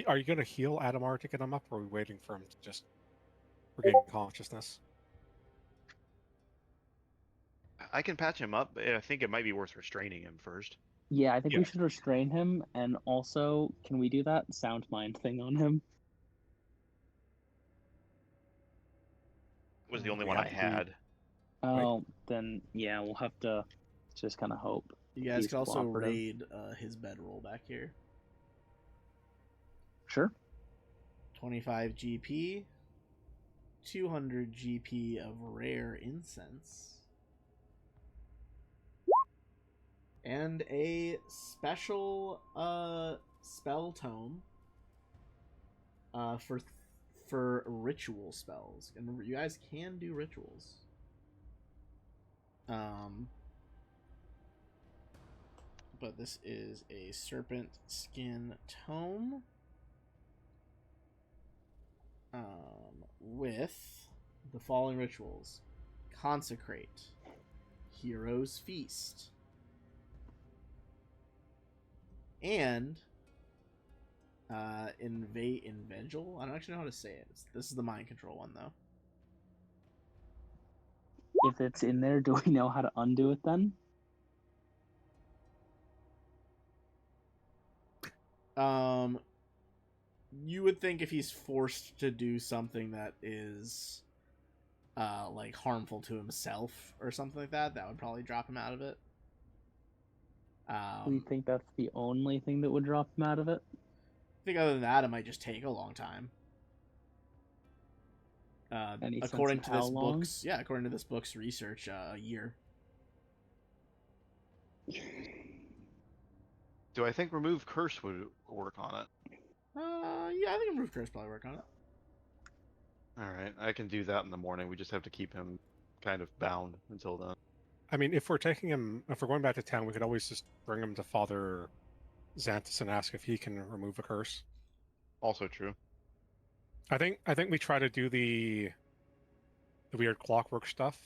Are you going to heal Adamar to get him up, or are we waiting for him to just regain consciousness?
I can patch him up, but I think it might be worth restraining him first.
Yeah, I think
Yeah.
we should restrain him, and also, can we do that sound mind thing on him?
Was the only
We
one
have
I
to be-
had.
Oh, then yeah, we'll have to just kind of hope.
You guys
He's
could also
cooperative.
raid his bedroll back here.
Sure.
25 GP, 200 GP of rare incense, and a special spell tome for ritual spells. And remember, you guys can do rituals. But this is a serpent skin tome. With the following rituals: Consecrate, Hero's Feast, and Invigil. I don't actually know how to say it. This is the mind control one though.
If it's in there, do we know how to undo it then?
You would think if he's forced to do something that is like harmful to himself or something like that, that would probably drop him out of it.
Do you think that's the only thing that would drop him out of it?
I think other than that, it might just take a long time.
Any sense
According
of
to
how
this
long?
book's research, a year.
Do I think remove curse would work on it?
Yeah, I think Remove Curse probably work on it.
All right, I can do that in the morning. We just have to keep him kind of bound until then.
I mean, if we're going back to town, we could always just bring him to Father Xanthus and ask if he can remove a curse.
Also true.
I think we try to do the weird clockwork stuff,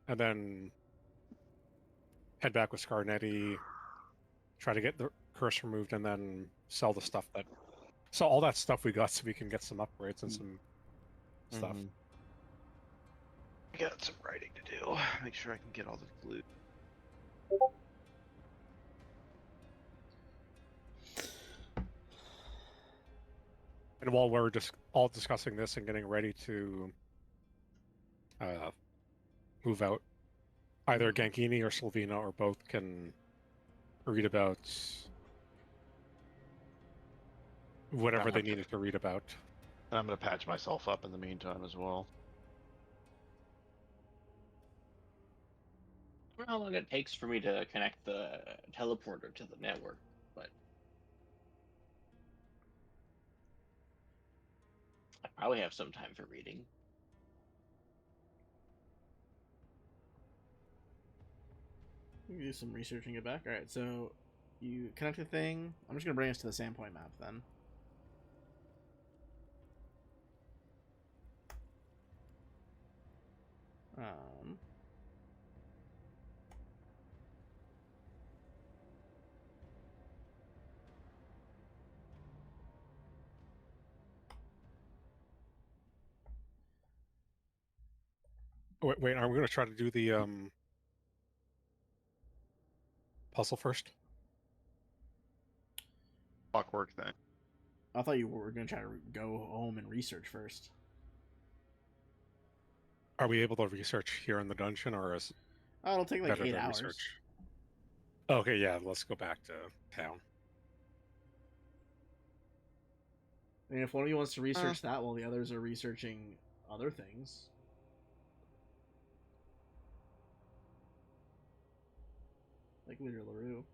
and then head back with Scarnetti, try to get the curse removed, and then sell the stuff all that stuff we got, so we can get some upgrades and some stuff.
Mhm. I got some writing to do. Make sure I can get all the glue.
And while we're just all discussing this and getting ready to move out, either Gankini or Slovina or both can read about whatever they needed to read about.
And I'm going to patch myself up in the meantime as well.
I don't know how long it takes for me to connect the teleporter to the network, but probably have some time for reading.
You can do some researching it back. All right, so you connect the thing. I'm just gonna bring us to the Sandpoint map then. Um,
Wait, are we going to try to do the puzzle first?
Clockwork thing.
I thought you were gonna try to go home and research first.
Are we able to research here in the dungeon, or is
Oh, it'll take
it
like
better
8
to
hours.
research? Okay, yeah, let's go back to town.
I mean, if one of you wants to research that while the others are researching other things. Like Leader LaRue.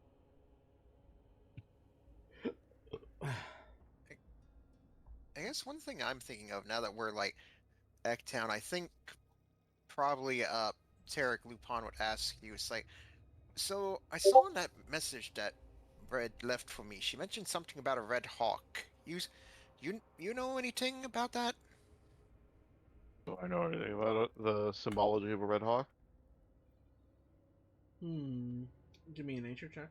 I guess one thing I'm thinking of now that we're like Eggtown, I think probably Tarek Lupin would ask you, it's like, so I saw in that message that Red left for me, she mentioned something about a red hawk. You know anything about that?
Do I know anything about it? The symbology of a red hawk?
Give me a nature check.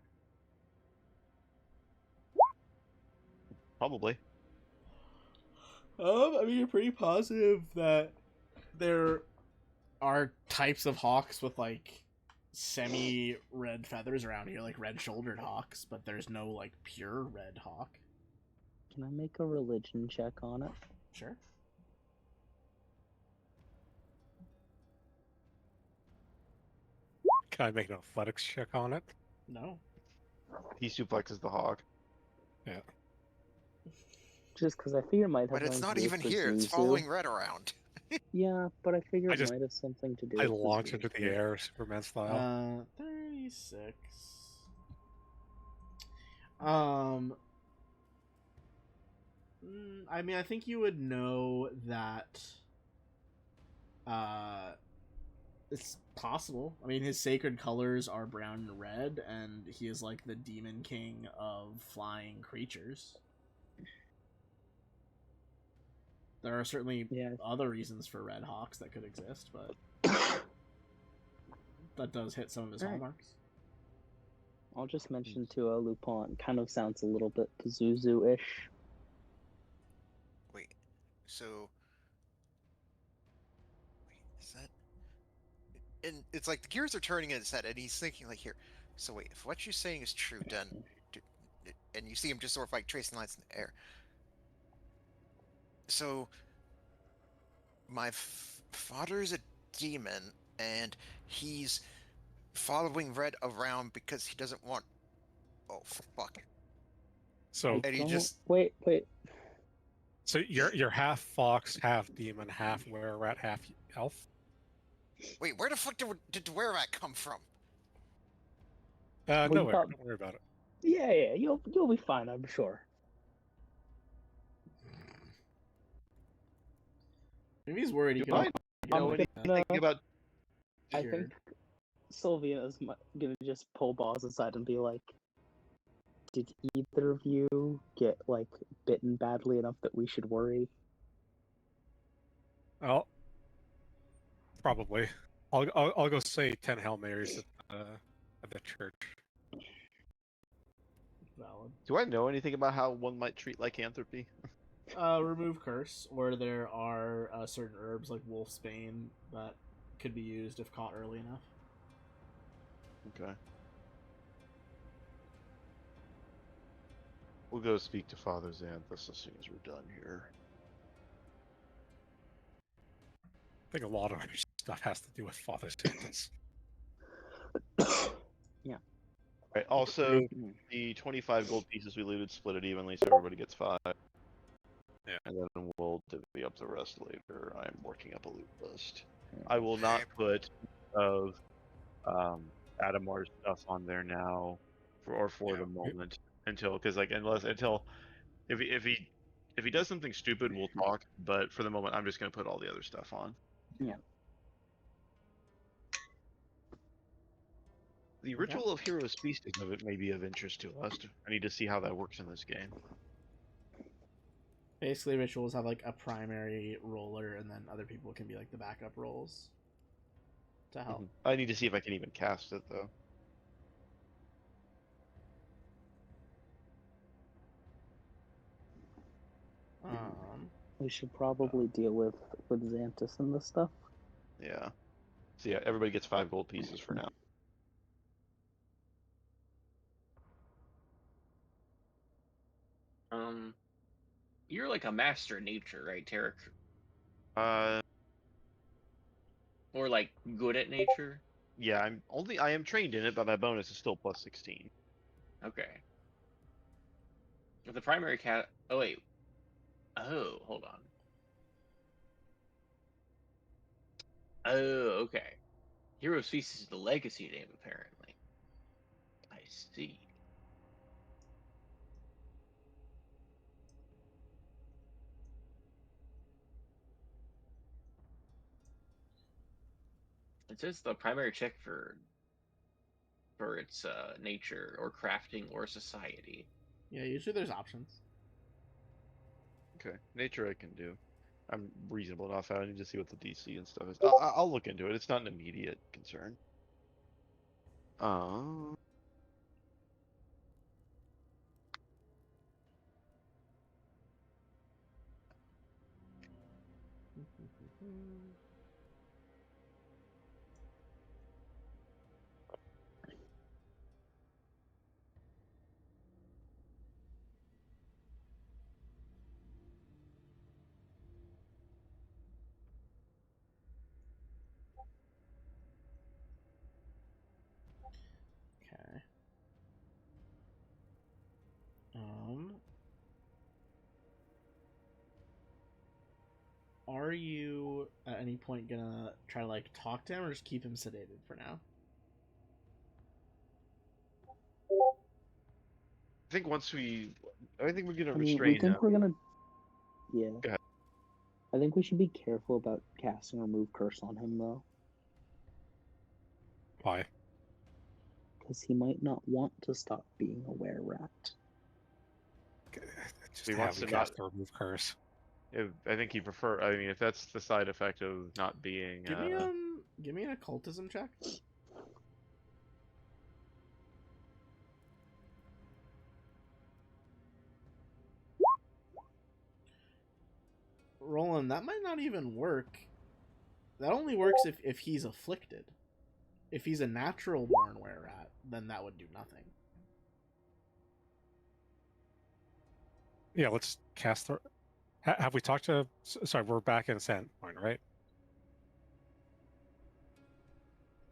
Probably.
I mean, you're pretty positive that there are types of hawks with like semi-red feathers around here, like red-shouldered hawks, but there's no like pure red hawk.
Can I make a religion check on it?
Sure.
Can I make an athletics check on it?
No.
He suplexes the hawk.
Yeah.
Just because I figure it might have
But it's
something
not
to do
even
with
here. It's
Pazuzu.
following Red around.
Yeah, but I figure
I
it
just-
might have something to do
I
with
launch into the
Pazuzu.
air, Superman style.
36. I mean, I think you would know that. It's possible. I mean, his sacred colors are brown and red, and he is like the demon king of flying creatures. There are certainly
Yeah.
other reasons for red hawks that could exist, but that does hit some of his
Alright.
hallmarks.
I'll just mention to Lupin, kind of sounds a little bit Pazuzu-ish.
Wait, so is that? And it's like the gears are turning in his head, and he's thinking like, here. So wait, if what you're saying is true, then, and you see him just sort of like tracing lines in the air. So my father's a demon, and he's following Red around because he doesn't want. Oh fuck!
So,
And he
Don't-
just
Wait.
so you're half fox, half demon, half were-rat, half elf.
wait. Where the fuck did the were-rat come from?
No,
you
worry,
thought-
don't worry about it.
Yeah, you'll be fine, I'm sure.
Maybe he's worried he
Do
can.
I know anything about?
I think Sylvia's gonna just pull Boz aside and be like, "Did either of you get like bitten badly enough that we should worry?"
Well, probably. I'll go say 10 Hail Marys at the church.
Valid.
Do I know anything about how one might treat lycanthropy?
Remove curse, or there are certain herbs like wolfsbane that could be used if caught early enough.
Okay. We'll go speak to Father Xanthus as soon as we're done here.
I think a lot of our stuff has to do with Father Santos.
Right. Also, the 25 gold pieces we looted, split it evenly so everybody gets 5.
Yeah.
And then we'll divvy up the rest later. I'm working up a loot list. I will not put of Adamar's stuff on there now for the moment until if he If he does something stupid, we'll talk. But for the moment, I'm just gonna put all the other stuff on.
Yeah.
The Ritual of Hero Species of it may be of interest to us. I need to see how that works in this game.
Basically, rituals have like a primary roller, and then other people can be like the backup roles to help.
I need to see if I can even cast it though.
We should probably deal with Xantus and this stuff.
Yeah. So yeah, everybody gets 5 gold pieces for now.
You're like a master in nature, right, Tarek?
Uh,
Or like good at nature?
yeah, I am trained in it, but my bonus is still plus 16.
Okay. If the primary cat. Oh wait. Oh, hold on. Oh, okay. Hero Species is the legacy name, apparently. I see. It says the primary check for its nature or crafting or society.
Yeah, usually there's options.
Okay, nature I can do. I'm reasonable enough. I need to see what the DC and stuff is. I'll look into it. It's not an immediate concern. Uh,
Okay. Um, are you at any point gonna try to like talk to him, or just keep him sedated for now?
I think once I think we're gonna
I mean, we
restrain him.
think we're gonna. Yeah.
Go ahead.
I think we should be careful about casting Remove Curse on him, though.
Why?
Because he might not want to stop being a were-rat.
Just
He
have
wants
him
to not.
cast the remove curse.
I think he prefer. I mean, if that's the side effect of not being.
Give me an occultism check. Roland, that might not even work. That only works if he's afflicted. If he's a natural born were-rat, then that would do nothing.
Yeah, let's cast the. Have we talked to? Sorry, we're back in Sandpoint, right?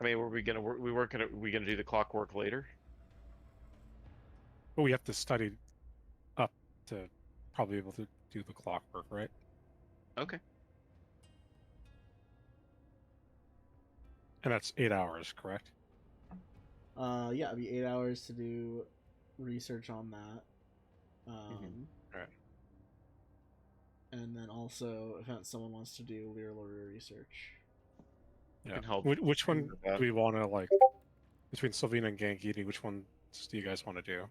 I mean, were we gonna? We weren't gonna. We gonna do the clockwork later?
But we have to study up to probably be able to do the clockwork, right?
Okay.
And that's 8 hours, correct?
Yeah, it'd be 8 hours to do research on that.
Alright.
And then also, if someone wants to do Lear research.
Yeah.
Can help
Which one
with that.
do we want to like between Sylvina and Gangiti? Which one do you guys want to do?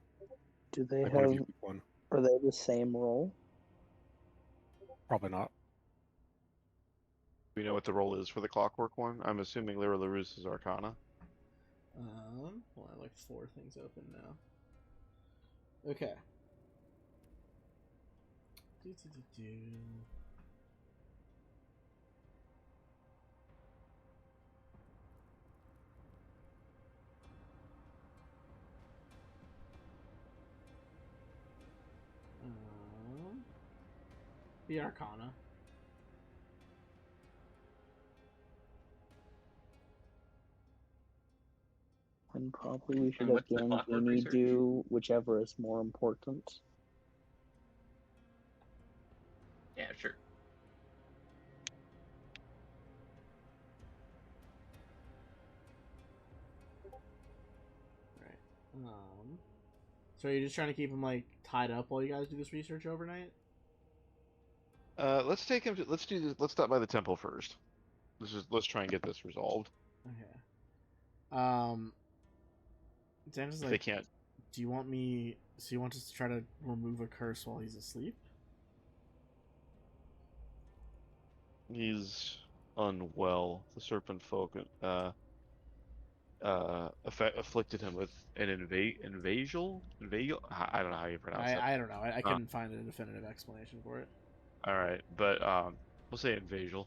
Do they
Like, one of
have?
you pick one.
Are they the same role?
Probably not.
Do we know what the role is for the clockwork one? I'm assuming Lyra LaRousse is Arcana.
Well, I have like 4 things open now. Okay. Do. The Arcana.
And probably we should
And
have
what's the clockwork
Gangini
research?
do whichever is more important.
Yeah, sure.
Right. So are you just trying to keep him like tied up while you guys do this research overnight?
Let's take him to. Let's do this. Let's stop by the temple first. Let's try and get this resolved.
Okay. Dan's
If they
like,
can't,
do you want me? So you want us to try to remove a curse while he's asleep?
he's unwell. The serpent folk afflicted him with an invasial. I don't know how you pronounce it.
I don't know. I couldn't find a definitive explanation for it.
All right, but we'll say invasial.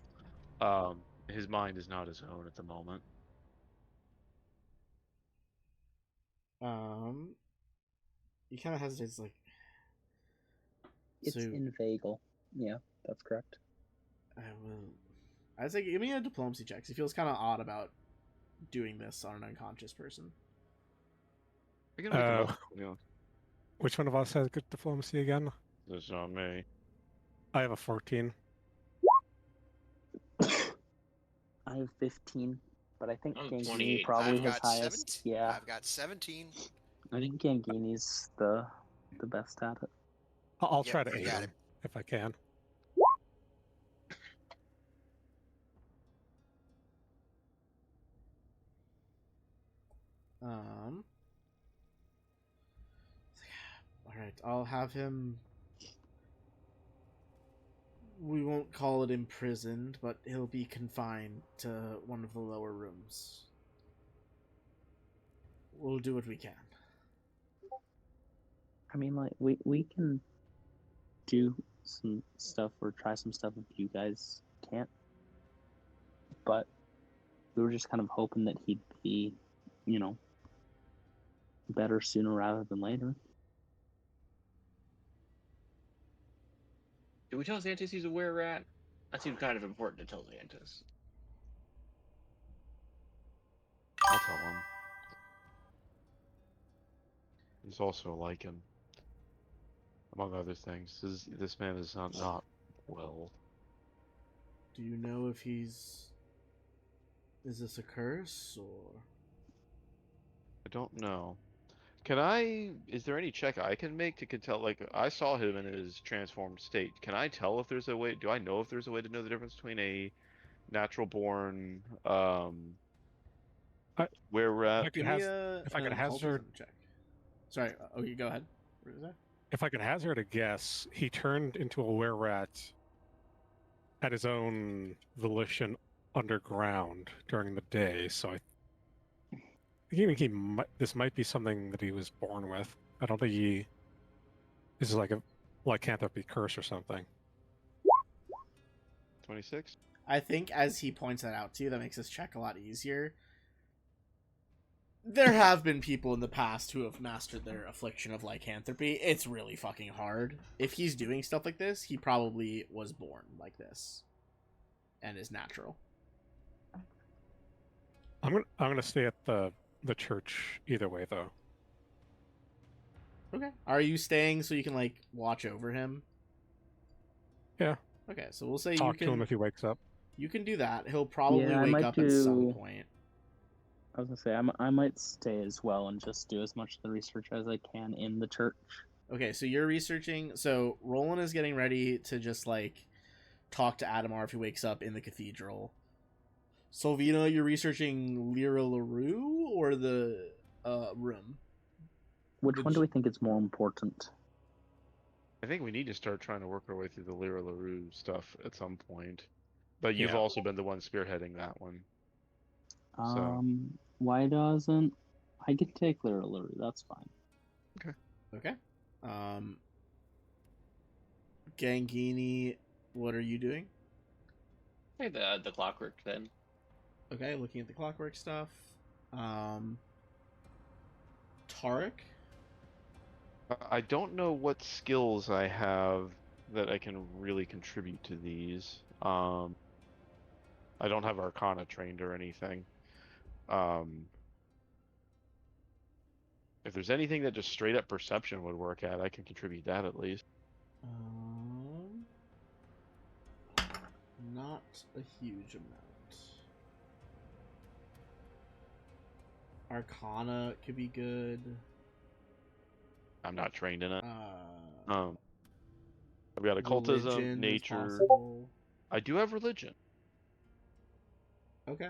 His mind is not his own at the moment.
He kind of hesitates, like.
It's
So
inveigle. Yeah, that's correct.
I will. I'd say give me a diplomacy check. He feels kind of odd about doing this on an unconscious person.
I can make a roll, you know,
Which one of us has good diplomacy again?
That's not me.
I have a 14.
I have 15, but I think
Oh,
Gangini
28.
probably
I've
his
got
highest.
17.
Yeah,
I've got 17.
I think Gangini's the best at it.
I'll
Yep,
try to
you
aid
got
him
it.
if I can.
All right, I'll have him. We won't call it imprisoned, but he'll be confined to one of the lower rooms. We'll do what we can.
I mean, like we can do some stuff or try some stuff if you guys can't. But we were just kind of hoping that he'd be, better sooner rather than later.
Do we tell Xantis he's a were rat? That seems kind of important to tell Xantis.
I'll tell him. He's also a lichen, among other things. This man is not well.
Do you know if he's... Is this a curse, or...
I don't know. Is there any check I can make to tell, like, I saw him in his transformed state. Can I tell if there's a way, do I know if there's a way to know the difference between a natural born, where we're
If I
at?
could,
Give me
if I
an
could hazard,
occultism check. Sorry, you go ahead. What is that?
if I could hazard a guess, he turned into a were-rat at his own volition underground during the day. So I think this might be something that he was born with. I don't think this is like a lycanthropy curse or something.
26?
I think as he points that out to you, that makes this check a lot easier. There have been people in the past who have mastered their affliction of lycanthropy. It's really fucking hard. If he's doing stuff like this, he probably was born like this and is natural.
I'm gonna stay at the church either way, though.
Okay. Are you staying so you can, like, watch over him?
Yeah.
Okay, so we'll say
Talk to him if he wakes up.
You can do that. He'll probably
Yeah, I
wake
might
up at some point.
I was gonna say I might stay as well and just do as much of the research as I can in the church.
Okay, so you're researching. So Roland is getting ready to just, like, talk to Adamar if he wakes up in the cathedral. Solvina, you're researching Lyra LaRue or the room?
Which one do we think is more important?
I think we need to start trying to work our way through the Lyra LaRue stuff at some point. But you've
Yeah.
also been the one spearheading that one.
Why doesn't I can take Lyra LaRue? That's fine.
Okay. Gangini, what are you doing?
Hey, the clockwork then.
Okay, looking at the clockwork stuff. Tarek?
I don't know what skills I have that I can really contribute to these. I don't have Arcana trained or anything. If there's anything that just straight up perception would work at, I can contribute that at least.
Not a huge amount. Arcana could be good.
I'm not trained in it. But I've got occultism,
Religion is
nature.
possible.
I do have religion.
Okay.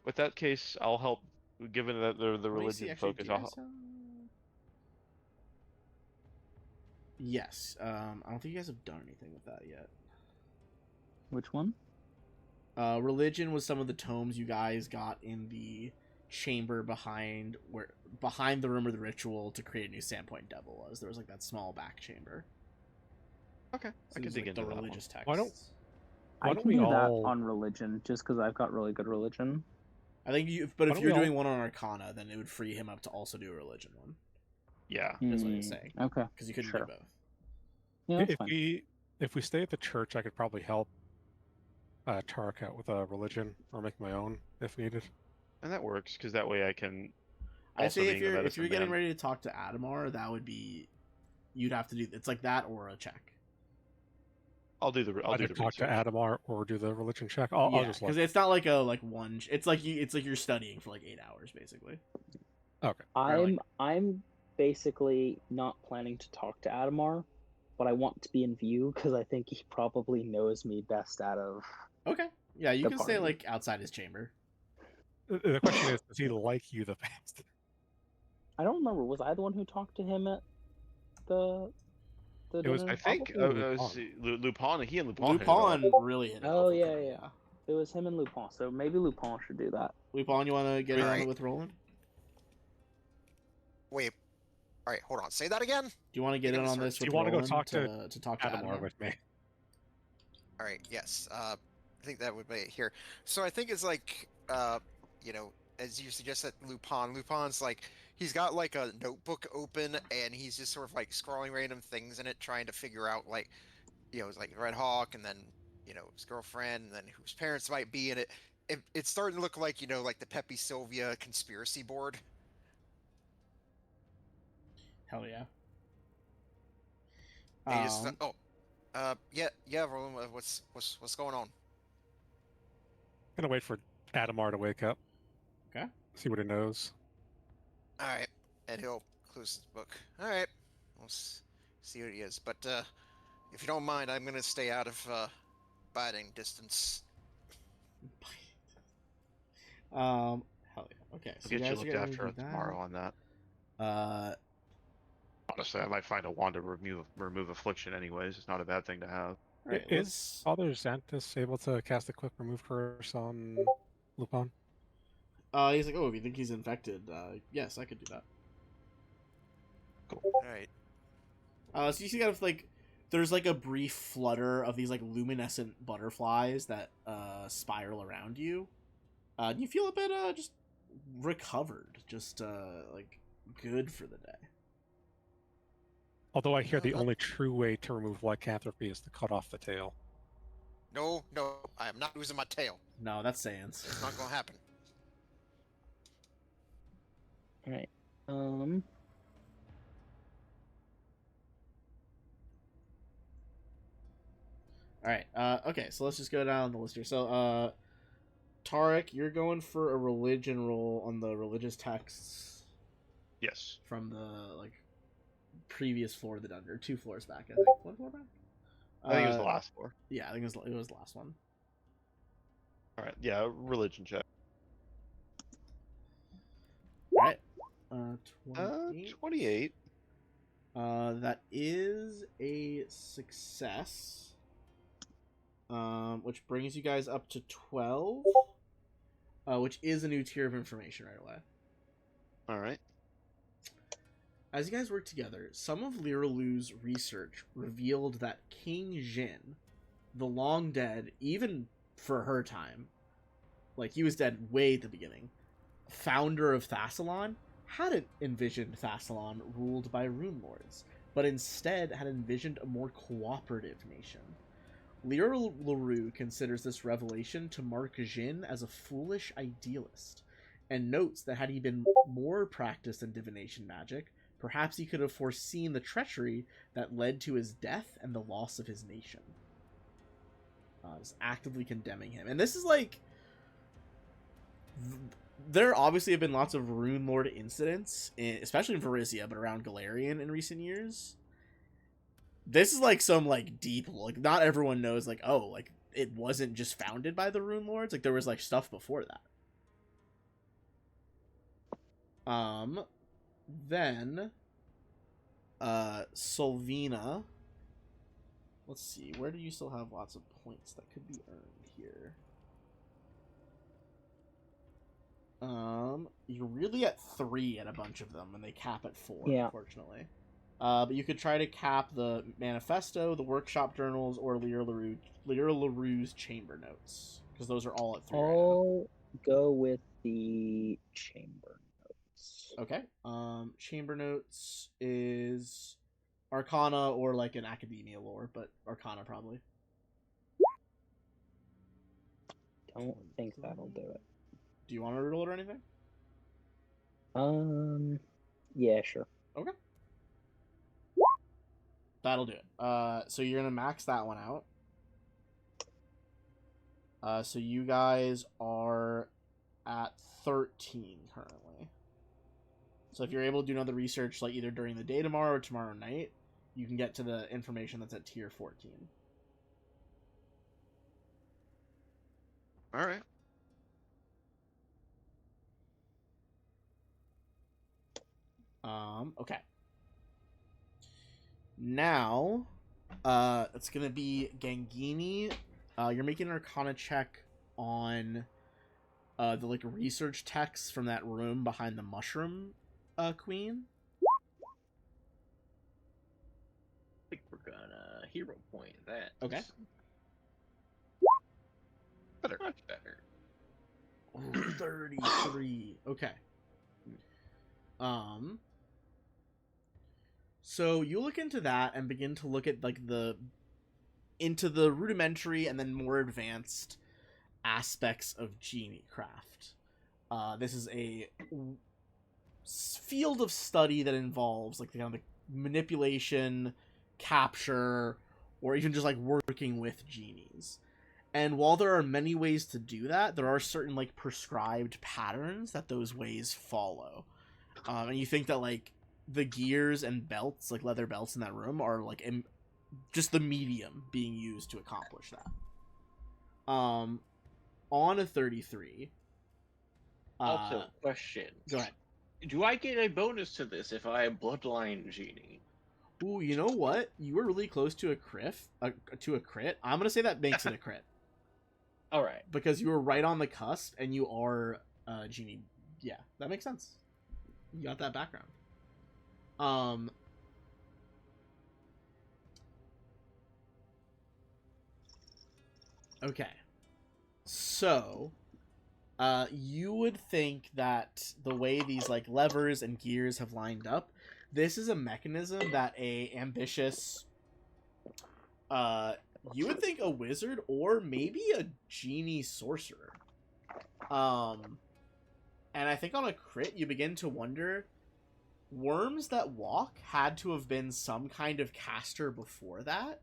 With that case, I'll help. Given that they're the
Let me see,
religion
actually,
focus,
do you
I'll
guys
help.
have... Yes. I don't think you guys have done anything with that yet.
Which one?
Religion was some of the tomes you guys got in the chamber behind the room of the ritual to create a new Sandpoint Devil was. There was like that small back chamber.
Okay,
So
I can
these are,
dig
like,
into
the
that one.
religious texts.
Why don't
I can
we
do that
all-
on religion, just because I've got really good religion.
I think if
Why
you're
don't we all-
doing one on Arcana, then it would free him up to also do a religion one.
Yeah.
Is what he's saying.
Okay.
Because you couldn't
Sure.
do both.
Yeah, that's
If
fine.
we stay at the church, I could probably help Tarek out with a religion or make my own if needed.
And that works because that way I can.
I
Also
say if
being the
you're
medicine
getting
man.
ready to talk to Adamar, that would be you'd have to do it's like that or a check.
I'll do the
Either talk
research.
to Adamar or do the religion check. I'll
Yeah,
just
because
look.
it's not like a one. It's like you're studying for like 8 hours basically.
Okay.
I'm basically not planning to talk to Adamar, but I want to be in view because I think he probably knows me best out of.
Okay. Yeah, you
The
can stay
party.
like outside his chamber.
The question is, does he like you the best?
I don't remember. Was I the one who talked to him at the
It was-
dinner?
I think
Probably
Lupin. He and Lupin. hit it
Lupin
off.
really hit it
Oh,
off with
yeah,
her,
yeah. It was him and Lupin, so maybe Lupin should do that.
Lupin, you want to get in on it
Alright.
with Roland?
Wait. All right, hold on. Say that again.
Do you want to get
You're
in
gonna
on
start-
this
Do
with
you wanna go
Roland
talk
to talk to
Adamar
Adamar?
with me.
All right. Yes. I think that would be it here. So I think it's like, as you suggested, Lupin. Lupin's like he's got like a notebook open and he's just sort of like scrawling random things in it, trying to figure out like, it's like Red Hawk and then his girlfriend and then whose parents might be in it. It's starting to look like like the Pepe Sylvia conspiracy board.
Hell yeah.
And he just, yeah, Roland. What's going on?
Gonna wait for Adamar to wake up.
Okay.
See what he knows.
All right, and he'll close his book. All right, we'll see what he is. But if you don't mind, I'm gonna stay out of biting distance.
Hell yeah. Okay, so
I'll
you
get you
guys are
looked
getting ready
after
to do
tomorrow on that.
that.
Honestly, I might find a wand to remove affliction. Anyways, it's not a bad thing to have.
Alright,
Is Father Xanthus able to cast a quick remove curse on Lupin?
he's like, oh, if you think he's infected, yes, I could do that.
All right.
So you see kind of like, there's like a brief flutter of these like luminescent butterflies that spiral around you. You feel a bit just recovered, just like good for the day.
Although I hear the only true way to remove lycanthropy is to cut off the tail.
No, I am not losing my tail.
No, that's Sans.
It's not gonna happen.
All right.
Alright, okay, so let's just go down the list here. So, Tarek, you're going for a religion roll on the religious texts
Yes.
from the, like, previous floor of the dungeon, or 2 floors back, I think. 1 floor back?
I think it was the last four.
Yeah, I think it was the last one.
All right. Yeah. Religion check.
Alright. 28.
28.
That is a success. Which brings you guys up to 12. Which is a new tier of information right away.
All right.
As you guys work together, some of Liralu's research revealed that King Jin, the long dead, even for her time, like he was dead way at the beginning, founder of Thassalon, hadn't envisioned Thassalon ruled by rune lords, but instead had envisioned a more cooperative nation. Liralu considers this revelation to mark Jin as a foolish idealist, and notes that had he been more practiced in divination magic, perhaps he could have foreseen the treachery that led to his death and the loss of his nation. Just actively condemning him. And this is like... There obviously have been lots of Rune Lord incidents, especially in Varizia, but around Galarian in recent years. This is like some like deep, like not everyone knows like, oh, like it wasn't just founded by the Rune Lords, like there was like stuff before that. Then Solvina. Let's see, where do you still have lots of points that could be earned here? You're really at 3 at a bunch of them, and they cap at 4,
Yeah.
unfortunately. But you could try to cap the Manifesto, the Workshop Journals, or Lear LaRue's Chamber Notes, because those are all at 3 right now.
I'll go with the chamber notes.
Okay. Chamber Notes is Arcana or like an Academia lore, but Arcana probably.
Don't think that'll do it.
Do you want to roll it or anything?
Yeah, sure.
Okay. That'll do it. So you're gonna max that one out. So you guys are at 13 currently. So if you're able to do another research, like either during the day tomorrow or tomorrow night, you can get to the information that's at tier 14.
All right.
Okay. Now, it's gonna be Gangini. You're making an Arcana check on the like research text from that room behind the Mushroom Queen.
I think we're gonna hero point that.
Okay.
Better.
Much better.
Ooh, 33. Okay. So you look into that and begin to look at like into the rudimentary and then more advanced aspects of genie craft. This is a field of study that involves like the kind of manipulation, capture, or even just like working with genies. And while there are many ways to do that, there are certain like prescribed patterns that those ways follow. And you think that like the gears and belts, like leather belts in that room, are like just the medium being used to accomplish that. On a 33.
Also, question.
Go ahead.
Do I get a bonus to this if I am Bloodline Genie?
Ooh, you know what? You were really close to a crit. I'm gonna say that makes it a crit.
All right.
Because you were right on the cusp, and you are genie. Yeah, that makes sense. You got that background. Okay. So, you would think that the way these like levers and gears have lined up, this is a mechanism that a ambitious, you would think a wizard or maybe a genie sorcerer. And I think on a crit, you begin to wonder, worms that walk had to have been some kind of caster before that.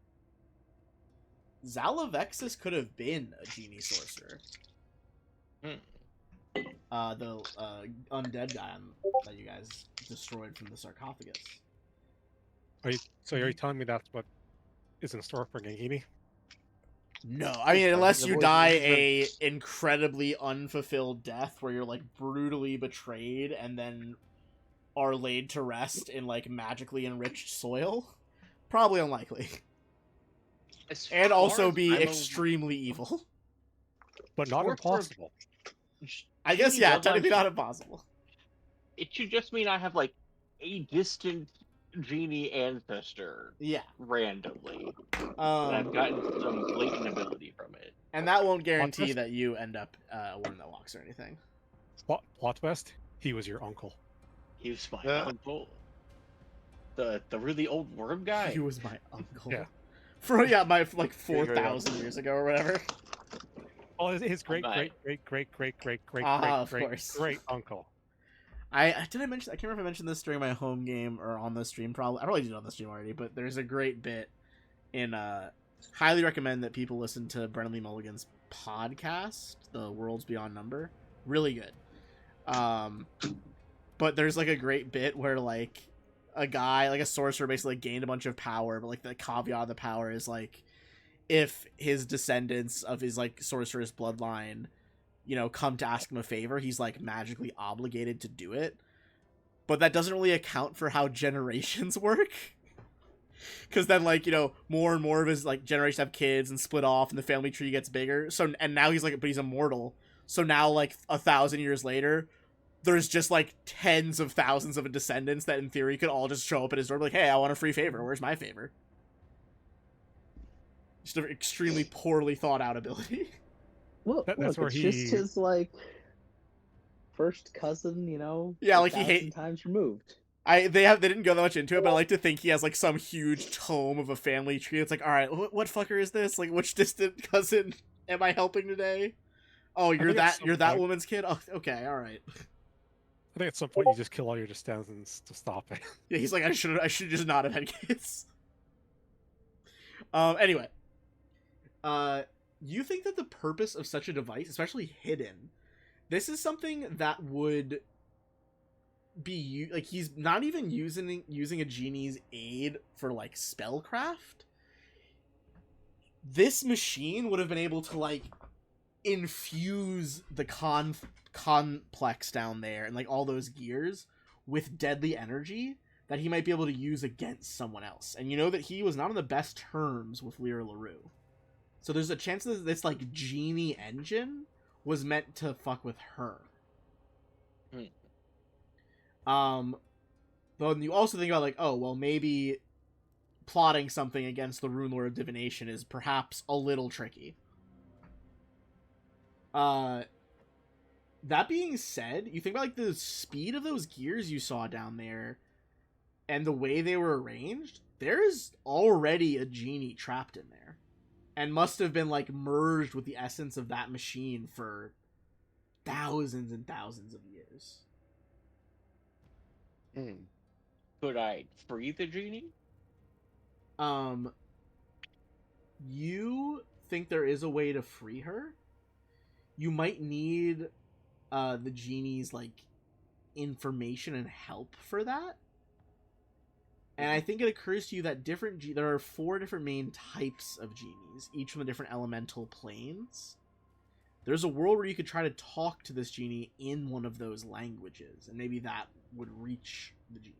Zalavexis could have been a genie sorcerer. The undead guy that you guys destroyed from the sarcophagus.
Are you telling me that's what is in store for Gangini?
No, I mean, unless you die a incredibly unfulfilled death where you're like brutally betrayed and then are laid to rest in like magically enriched soil, probably unlikely. And also be extremely evil.
But not impossible.
I guess, yeah, technically not impossible.
It should just mean I have like a distant genie ancestor.
Yeah.
Randomly. And I've gotten some latent ability from it.
And that won't guarantee that you end up a worm that walks or anything.
Plot twist? He was your uncle.
He was my uncle. The really old worm guy?
He was my uncle.
Yeah.
My like 4,000 years ago or whatever.
Oh, his great
of course.
great uncle.
I can't remember if I mentioned this during my home game or on the stream. I probably did on the stream already, but there's a great bit in highly recommend that people listen to Brennan Lee Mulligan's podcast, The Worlds Beyond Number. Really good. But there's like a great bit where like a guy, like a sorcerer, basically gained a bunch of power, but like the caveat of the power is like if his descendants of his like sorceress bloodline, you know, come to ask him a favor, he's like magically obligated to do it. But that doesn't really account for how generations work. Because then, like, you know, more and more of his like generations have kids and split off, and the family tree gets bigger. So, and now he's like, but he's immortal. So now, like 1,000 years later, there's just like tens of thousands of descendants that, in theory, could all just show up at his door, like, "Hey, I want a free favor. Where's my favor?" Just an extremely poorly thought out ability.
Look,
That's where
it's
he-
just his like first cousin, you know.
Yeah, like, he
1,000 times removed.
They didn't go that much into it, but I like to think he has like some huge tome of a family tree. It's like, all right, what fucker is this? Like, which distant cousin am I helping today? Oh, you're
think at some
that
point-
woman's kid. Oh, okay, all right.
I think at some point you just kill all your descendants to stop it.
Yeah, he's like, I should just not have had kids. Anyway, you think that the purpose of such a device, especially hidden, this is something that would be like he's not even using a genie's aid for like spellcraft. This machine would have been able to like infuse the complex down there and like all those gears with deadly energy that he might be able to use against someone else. And you know that he was not on the best terms with Lyra LaRue. So there's a chance that this like genie engine was meant to fuck with her. But you also think about like, oh, well, maybe plotting something against the Rune Lord of Divination is perhaps a little tricky. That being said, you think about like the speed of those gears you saw down there and the way they were arranged, there's already a genie trapped in there and must have been like merged with the essence of that machine for thousands and thousands of years.
Could I free the genie?
You think there is a way to free her? You might need the genie's like information and help for that. And I think it occurs to you that there are 4 different main types of genies, each from the different elemental planes. There's a world where you could try to talk to this genie in one of those languages, and maybe that would reach the genie.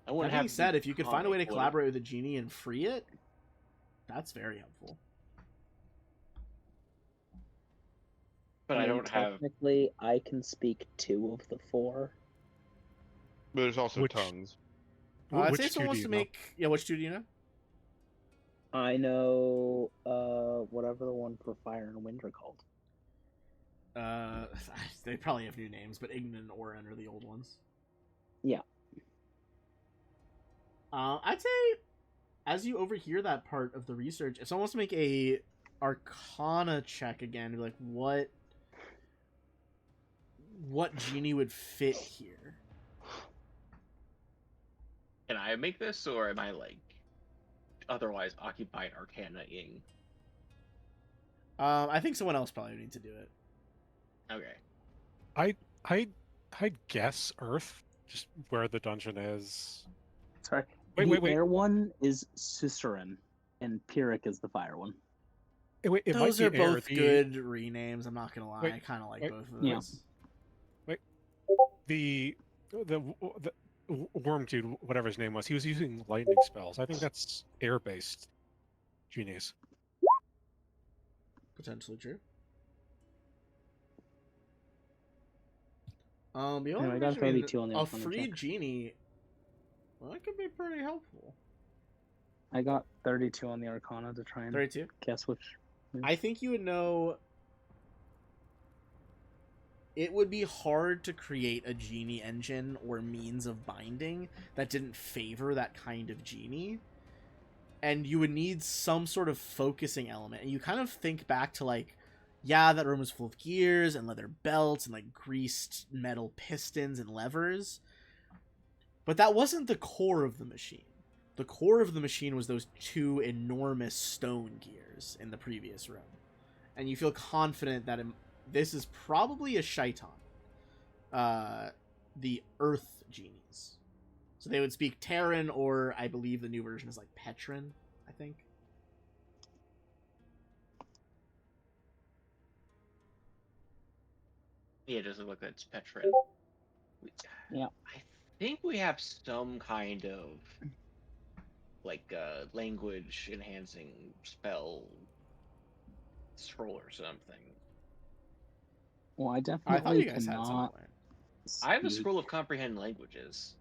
That being said, if you could find a way to collaborate with the genie and free it, that's very helpful.
But I don't have.
Technically, I can speak 2 of the 4.
But there's also
Which-
tongues.
I'd
Which
say
two
someone
do
wants
you
to
know?
make... Yeah, which 2 do you know?
I know whatever the one for fire and wind are called.
They probably have new names, but Ignan and Oren are the old ones.
Yeah.
I'd say, as you overhear that part of the research, if someone wants to make a Arcana check again, be like, what genie would fit here?
Can I make this, or am I like otherwise occupied Arcana-ing?
I think someone else probably would need to do it.
Okay.
I'd guess Earth, just where the dungeon is.
Sorry.
Wait,
the
wait, wait.
air one is Susuran, and Pyrrhic is the fire one.
Wait, it
Those
might
are
be air.
both good renames, I'm not gonna lie.
Wait,
I kind of like
wait.
both of
Yeah.
those.
The worm dude, whatever his name was, he was using lightning spells. I think that's air-based genies.
Potentially true. The only
Anyway, I got
question, I mean,
32 on the
a
Arcana
free
check.
genie, well, that could be pretty helpful.
I got 32 on the Arcana to try and
32.
guess which.
I think you would know. It would be hard to create a genie engine or means of binding that didn't favor that kind of genie. And you would need some sort of focusing element. And you kind of think back to like, yeah, that room was full of gears and leather belts and like greased metal pistons and levers. But that wasn't the core of the machine. The core of the machine was those 2 enormous stone gears in the previous room. And you feel confident that this is probably a Shaitan. the Earth genies. So they would speak Terran, or I believe the new version is like Petran, I think.
Yeah, it doesn't look like it's Petrin.
Yeah.
I think we have some kind of like language enhancing spell scroll or something.
Well, I
I
definitely
thought you guys had
cannot
something.
I have a
speak-
scroll of comprehend languages.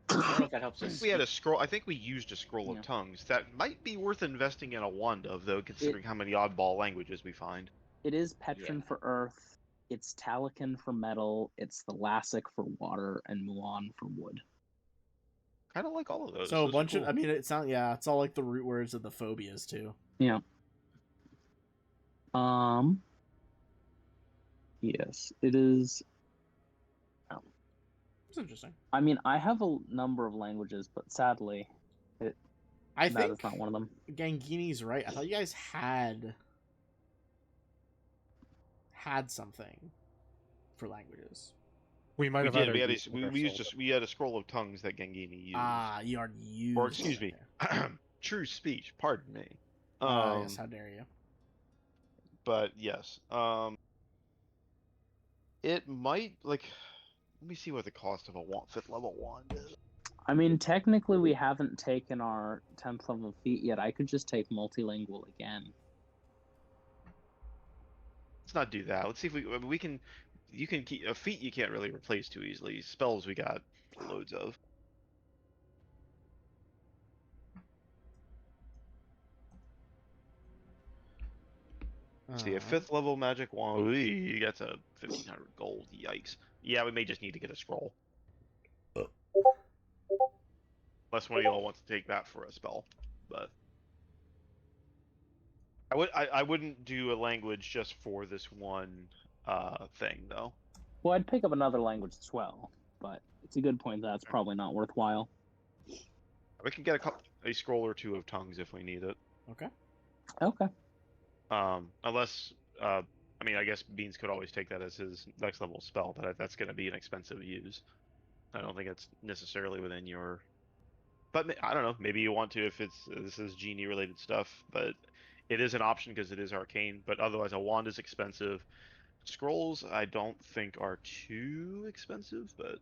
I don't know if that helps us.
We had a scroll. I think we used a scroll
Yeah.
of tongues. That might be worth investing in a wand of, though, considering how many oddball languages we find.
It is Petrin
Yeah.
for earth. It's Talakan for metal. It's Thalassic for water, and Muon for wood.
Kind of like all of those.
So a
Those are
bunch
cool.
of, I mean, it's all like the root words of the phobias too.
Yeah. Yes, it is.
It's interesting.
I mean, I have a number of languages, but sadly,
I
that
think
is not one of them.
Gangini's right. I thought you guys had something for languages.
We might
We
have
did.
either
We had
used it
we used
ourselves.
we had a scroll of tongues that Gangini used.
Ah, you already used.
Or excuse me,
okay.
true speech. Pardon me.
Yes, how dare you?
But yes, it might like. Let me see what the cost of a 5th level wand is.
I mean, technically, we haven't taken our 10th level feat yet. I could just take multilingual again.
Let's not do that. Let's see if we can. You can keep a feat you can't really replace too easily. Spells we got loads of. See, a 5th level magic wand. Ooh, that's a 1,500 gold. Yikes. Yeah, we may just need to get a scroll. Unless one of y'all wants to take that for a spell, but I wouldn't do a language just for this one thing though.
Well, I'd pick up another language as well, but it's a good point that it's probably not worthwhile.
We can get a scroll or two of tongues if we need it.
Okay.
Okay.
Unless I mean, I guess Beans could always take that as his next level spell, but that's going to be an expensive use. I don't think it's necessarily within your. But I don't know. Maybe you want to if this is genie related stuff, but it is an option because it is arcane. But otherwise, a wand is expensive. Scrolls, I don't think are too expensive, but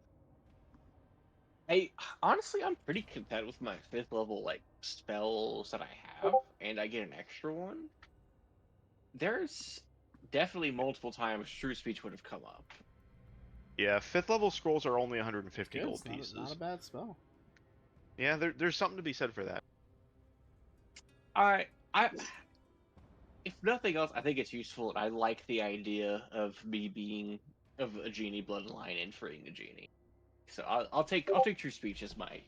I'm pretty content with my 5th level like spells that I have, and I get an extra one. There's definitely multiple times true speech would have come up.
yeah, 5th level scrolls are only 150
Good.
gold
It's
pieces.
not a bad spell.
Yeah, there's something to be said for that.
I if nothing else, I think it's useful, and I like the idea of me being of a genie bloodline and freeing a genie. So I'll take true speech as my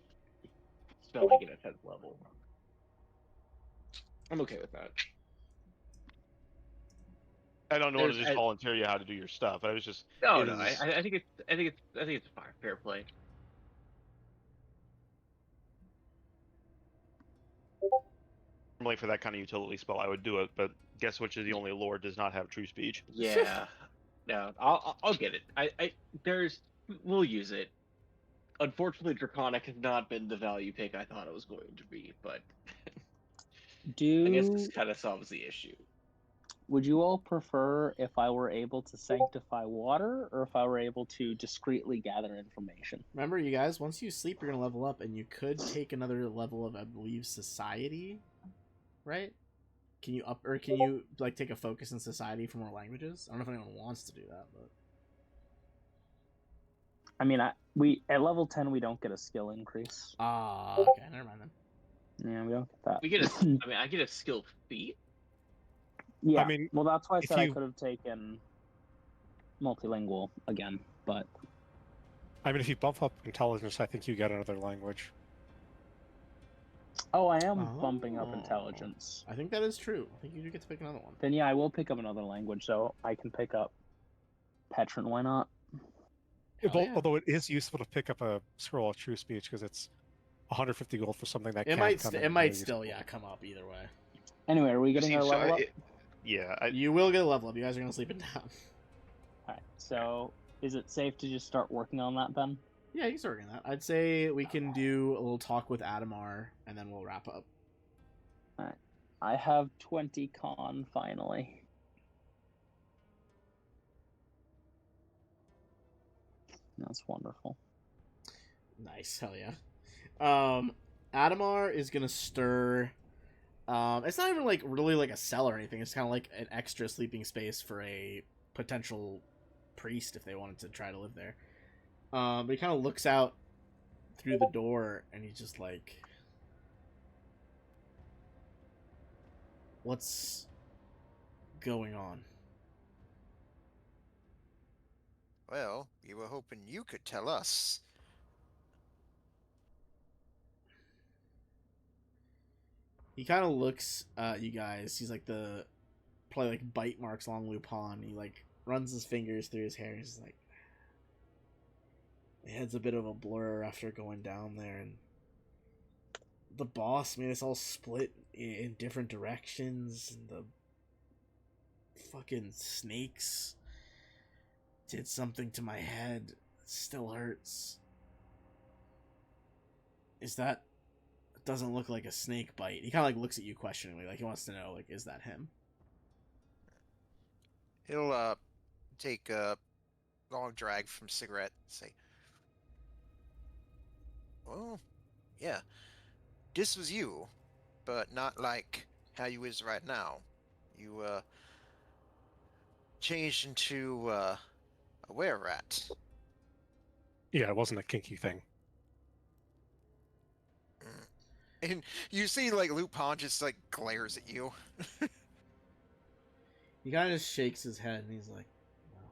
spell I get at 10th level. I'm okay with that.
I don't know to
There's-
just volunteer you how to do your stuff. I was just
No,
it
no,
is-
I think it's fair play.
normally for that kind of utility spell I would do it, but guess which is the only lord does not have true speech.
Yeah, no, I'll get it. We'll use it. Unfortunately, Draconic has not been the value pick I thought it was going to be, but I guess this kind of solves the issue.
Would you all prefer if I were able to sanctify water, or if I were able to discreetly gather information?
Remember, you guys, once you sleep, you're gonna level up, and you could take another level of, I believe, society, right? Can you can you like take a focus in society for more languages? I don't know if anyone wants to do that, but
I mean, we at level 10 we don't get a skill increase.
okay, never mind then.
Yeah, we don't get that.
We get I get a skill feat.
Yeah,
I mean,
well, that's why I
if
said I
you-
could have taken multilingual again, but
I mean, if you bump up intelligence, I think you get another language.
oh, I am bumping up
Oh.
intelligence.
I think that is true. I think you do get to pick another one.
Then yeah, I will pick up another language, so I can pick up Petrin. Why not?
Hell yeah.
Although it is useful to pick up a scroll of true speech because it's 150 gold for something that
It
can
might
come in
it might
very
still
useful.
come up either way.
Anyway, are we getting
See,
our
so
level up?
yeah,
You will get a level up. You guys are gonna sleep it down.
Alright, so Is it safe to just start working on that then?
Yeah, you can start working on that. I'd say we can do a little talk with Adamar, and then we'll wrap up.
Alright. I have 20 con finally. That's wonderful.
Nice, hell yeah. Adamar is gonna stir. It's not even like really like a cell or anything. It's kind of like an extra sleeping space for a potential priest if they wanted to try to live there. But he kind of looks out through the door and he's just like, "What's going on?"
Well, we were hoping you could tell us.
He kind of looks at you guys. He's like the probably like bite marks along Lupin. He like runs his fingers through his hair. He's like, the head's a bit of a blur after going down there, and the boss made us all split in different directions, and the fucking snakes did something to my head. It still hurts. Is that... It doesn't look like a snake bite. He kind of like looks at you questioningly, like he wants to know, like, is that him?
He'll take a long drag from cigarette and say, well, yeah, this was you, but not like how you is right now. You changed into a were-rat.
Yeah, it wasn't a kinky thing.
And you see, like, Lupin just, like, glares at you.
He kind of just shakes his head and he's like, well,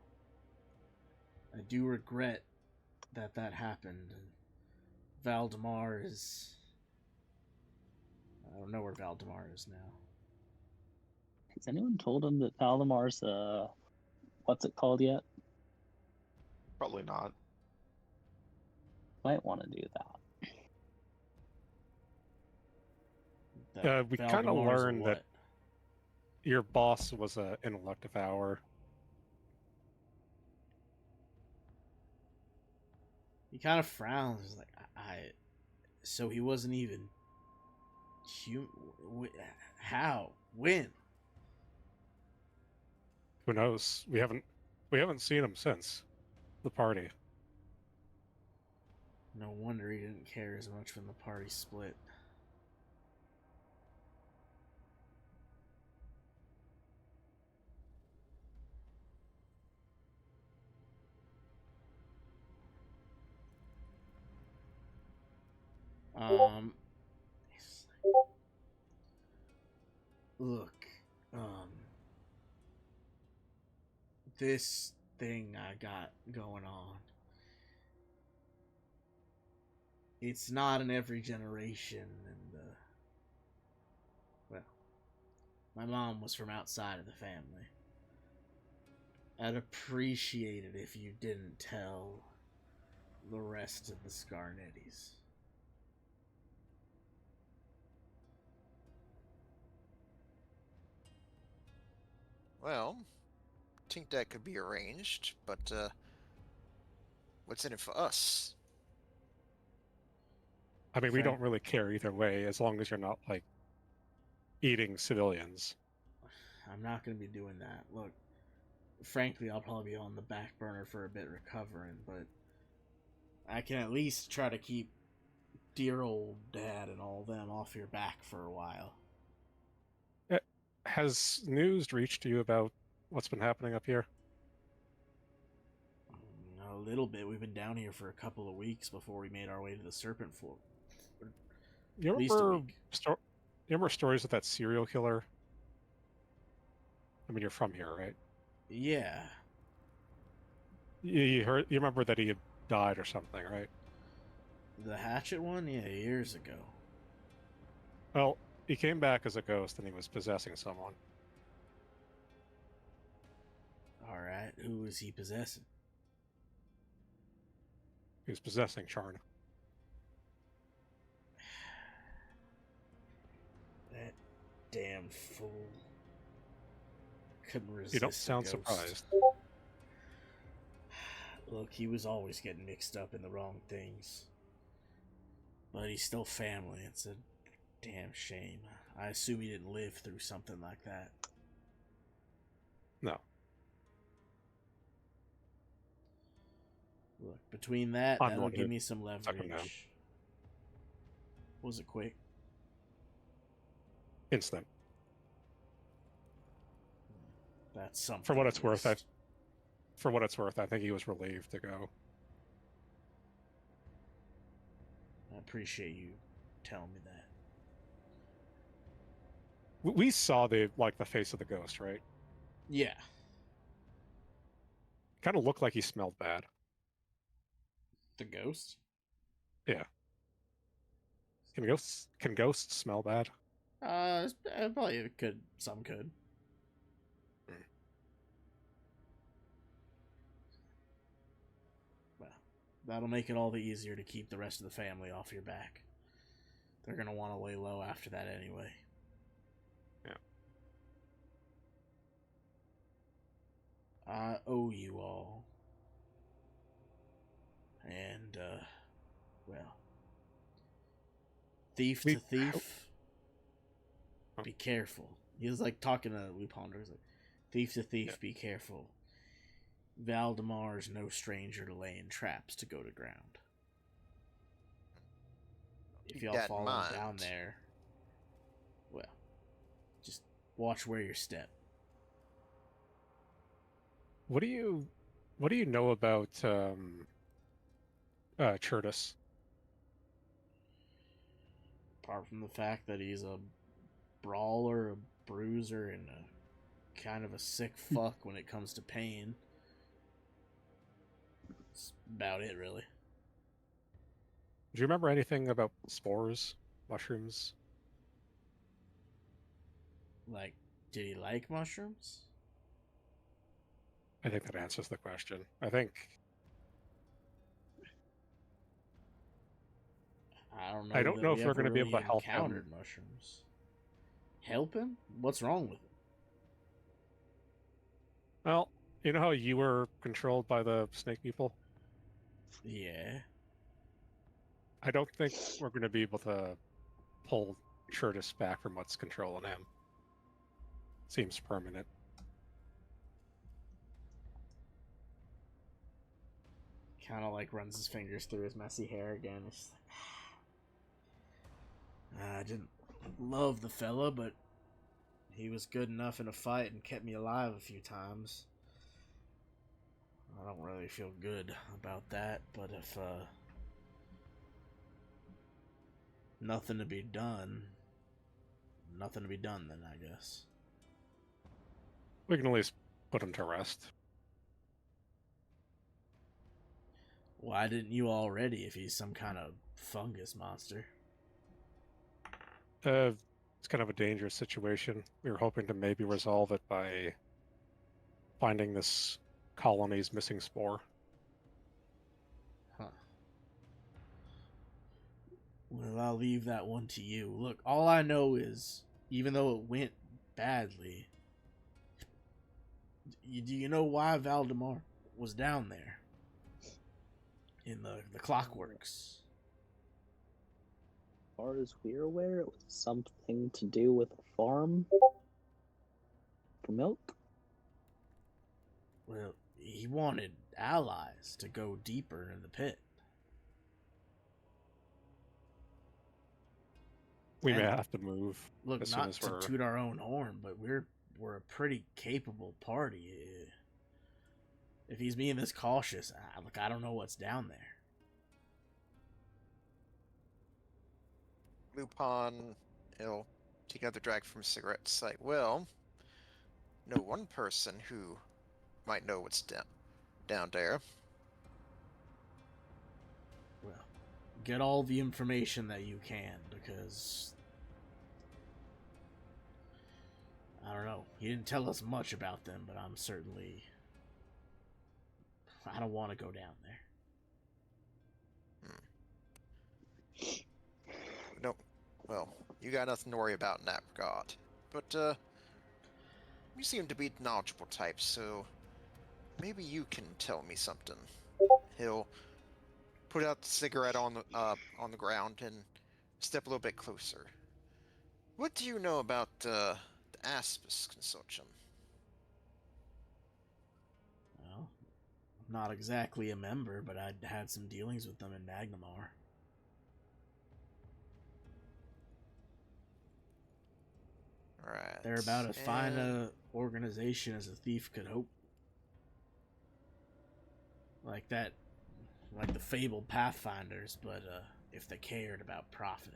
I do regret that happened. And Valdemar is... I don't know where Valdemar is now.
Has anyone told him that Valdemar's what's it called yet?
Probably not.
Might want to do that.
We kind of
Valdemar's
learned
what?
that your boss was an intellect devourer.
He kind of frowns. He's like, so he wasn't even human. How? When?
Who knows? We haven't seen him since the party.
No wonder he didn't care as much when the party split. Look, this thing I got going on, it's not in every generation, and, well, my mom was from outside of the family. I'd appreciate it if you didn't tell the rest of the Scarnettis.
Well, I think that could be arranged, but, what's in it for us?
I mean, we
Frank-
don't really care either way, as long as you're not, like, eating civilians.
I'm not going to be doing that. Look, frankly, I'll probably be on the back burner for a bit recovering, but I can at least try to keep dear old Dad and all them off your back for a while.
Has news reached you about what's been happening up here?
A little bit. We've been down here for a couple of weeks before we made our way to the Serpent Floor.
You
At least a
remember,
week.
you remember stories of that serial killer? I mean, you're from here, right?
Yeah.
You remember that he had died or something, right?
The Hatchet one? Yeah, years ago.
Well, he came back as a ghost and he was possessing someone.
Alright, who was he possessing?
He was possessing Charna.
That damn fool. Couldn't resist.
You don't sound
a ghost.
surprised.
Look, he was always getting mixed up in the wrong things. But he's still family. It's a damn shame. I assume he didn't live through something like that.
No.
Look, between that,
I'm
that'll
not
give
gonna
me some
suck him down.
leverage. Was it quick?
Instant.
That's something.
For what
at
it's worth,
least.
I think he was relieved to go.
I appreciate you telling me that.
We saw the face of the ghost, right?
Yeah.
Kind of looked like he smelled bad.
The ghost?
Yeah. Can ghosts smell bad?
Probably could. Some could. Well, that'll make it all the easier to keep the rest of the family off your back. They're gonna want to lay low after that anyway.
Yeah.
I owe you all. And, well. Thief to thief. Be careful. He was like talking to Luponder. He's like, thief to thief, be careful. Valdemar's no stranger to laying traps to go to ground. If y'all fall down there, well, just watch where you step.
What do you know about Curtis?
Apart from the fact that he's a brawler, a bruiser, and a kind of a sick fuck when it comes to pain. That's about it, really.
Do you remember anything about spores, mushrooms?
Like, did he like mushrooms?
I think that answers the question.
I don't know.
I don't know if we're going to be able to help him.
Encountered mushrooms. Help him? What's wrong with him?
Well, you know how you were controlled by the snake people?
Yeah.
I don't think we're going to be able to pull Curtis back from what's controlling him. Seems permanent.
Kind of like runs his fingers through his messy hair again. It's like, I didn't love the fella, but he was good enough in a fight and kept me alive a few times. I don't really feel good about that, but if nothing to be done then, I guess.
We can at least put him to rest.
Why didn't you already if he's some kind of fungus monster?
It's kind of a dangerous situation. We were hoping to maybe resolve it by finding this colony's missing spore.
Huh. Well, I'll leave that one to you. Look, all I know is, even though it went badly, do you know why Valdemar was down there? In the clockworks.
As far as we're aware, it was something to do with a farm for milk.
Well, he wanted allies to go deeper in the pit.
We may have to move.
Look,
as
not
soon as
to toot our own horn, but we're a pretty capable party. If he's being this cautious, I don't know what's down there.
Lupin, he'll take another drag from a cigarette. It's like, well, know one person who might know what's down there.
Well, get all the information that you can, because I don't know. He didn't tell us much about them, but I'm certainly... I don't want to go down there.
No, well, you got nothing to worry about in that regard. But, you seem to be knowledgeable types, so maybe you can tell me something. He'll put out the cigarette on the ground and step a little bit closer. What do you know about the Aspis Consortium?
Well, I'm not exactly a member, but I'd had some dealings with them in Magnamar.
Right.
They're about as fine
and-
a organization as a thief could hope. Like that, like the fabled Pathfinders, but if they cared about profit.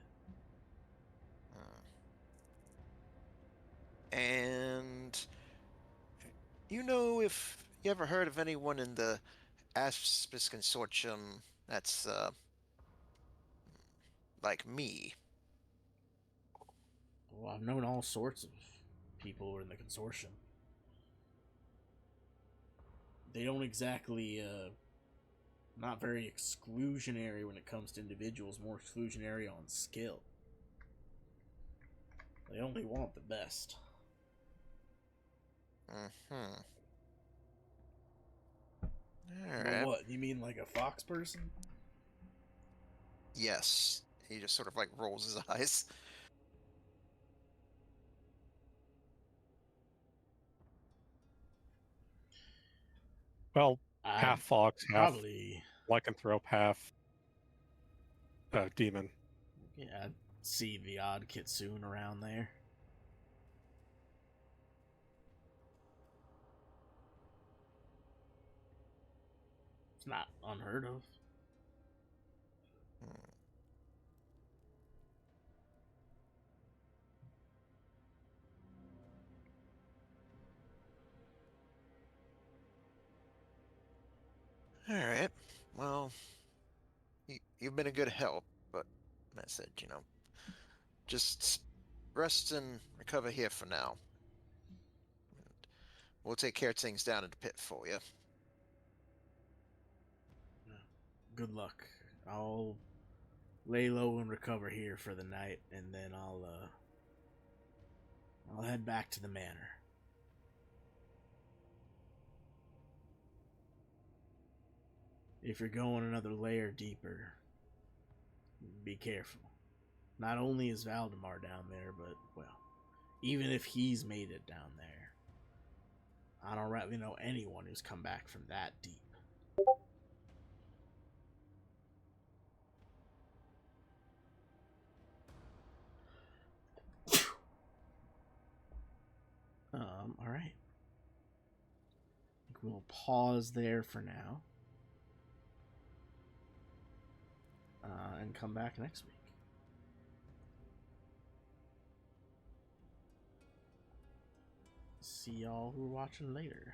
And you know if you ever heard of anyone in the Aspis Consortium that's like me?
Well, I've known all sorts of people who are in the consortium. They don't exactly, not very exclusionary when it comes to individuals, more exclusionary on skill. They only want the best.
Mm-hmm.
Well,
Alright.
what? You mean like a fox person?
Yes. He just sort of like rolls his eyes.
Well,
I
half fox, half
probably,
lycanthrope, half demon.
yeah, I'd see the odd kitsune around there. It's not unheard of.
Alright. Well, you've been a good help, but I said, just rest and recover here for now. We'll take care of things down in the pit for you.
Good luck. I'll lay low and recover here for the night, and then I'll head back to the manor. If you're going another layer deeper, be careful. Not only is Valdemar down there, but, well, even if he's made it down there, I don't really know anyone who's come back from that deep. Alright. I think we'll pause there for now. And come back next week. See y'all who are watching later.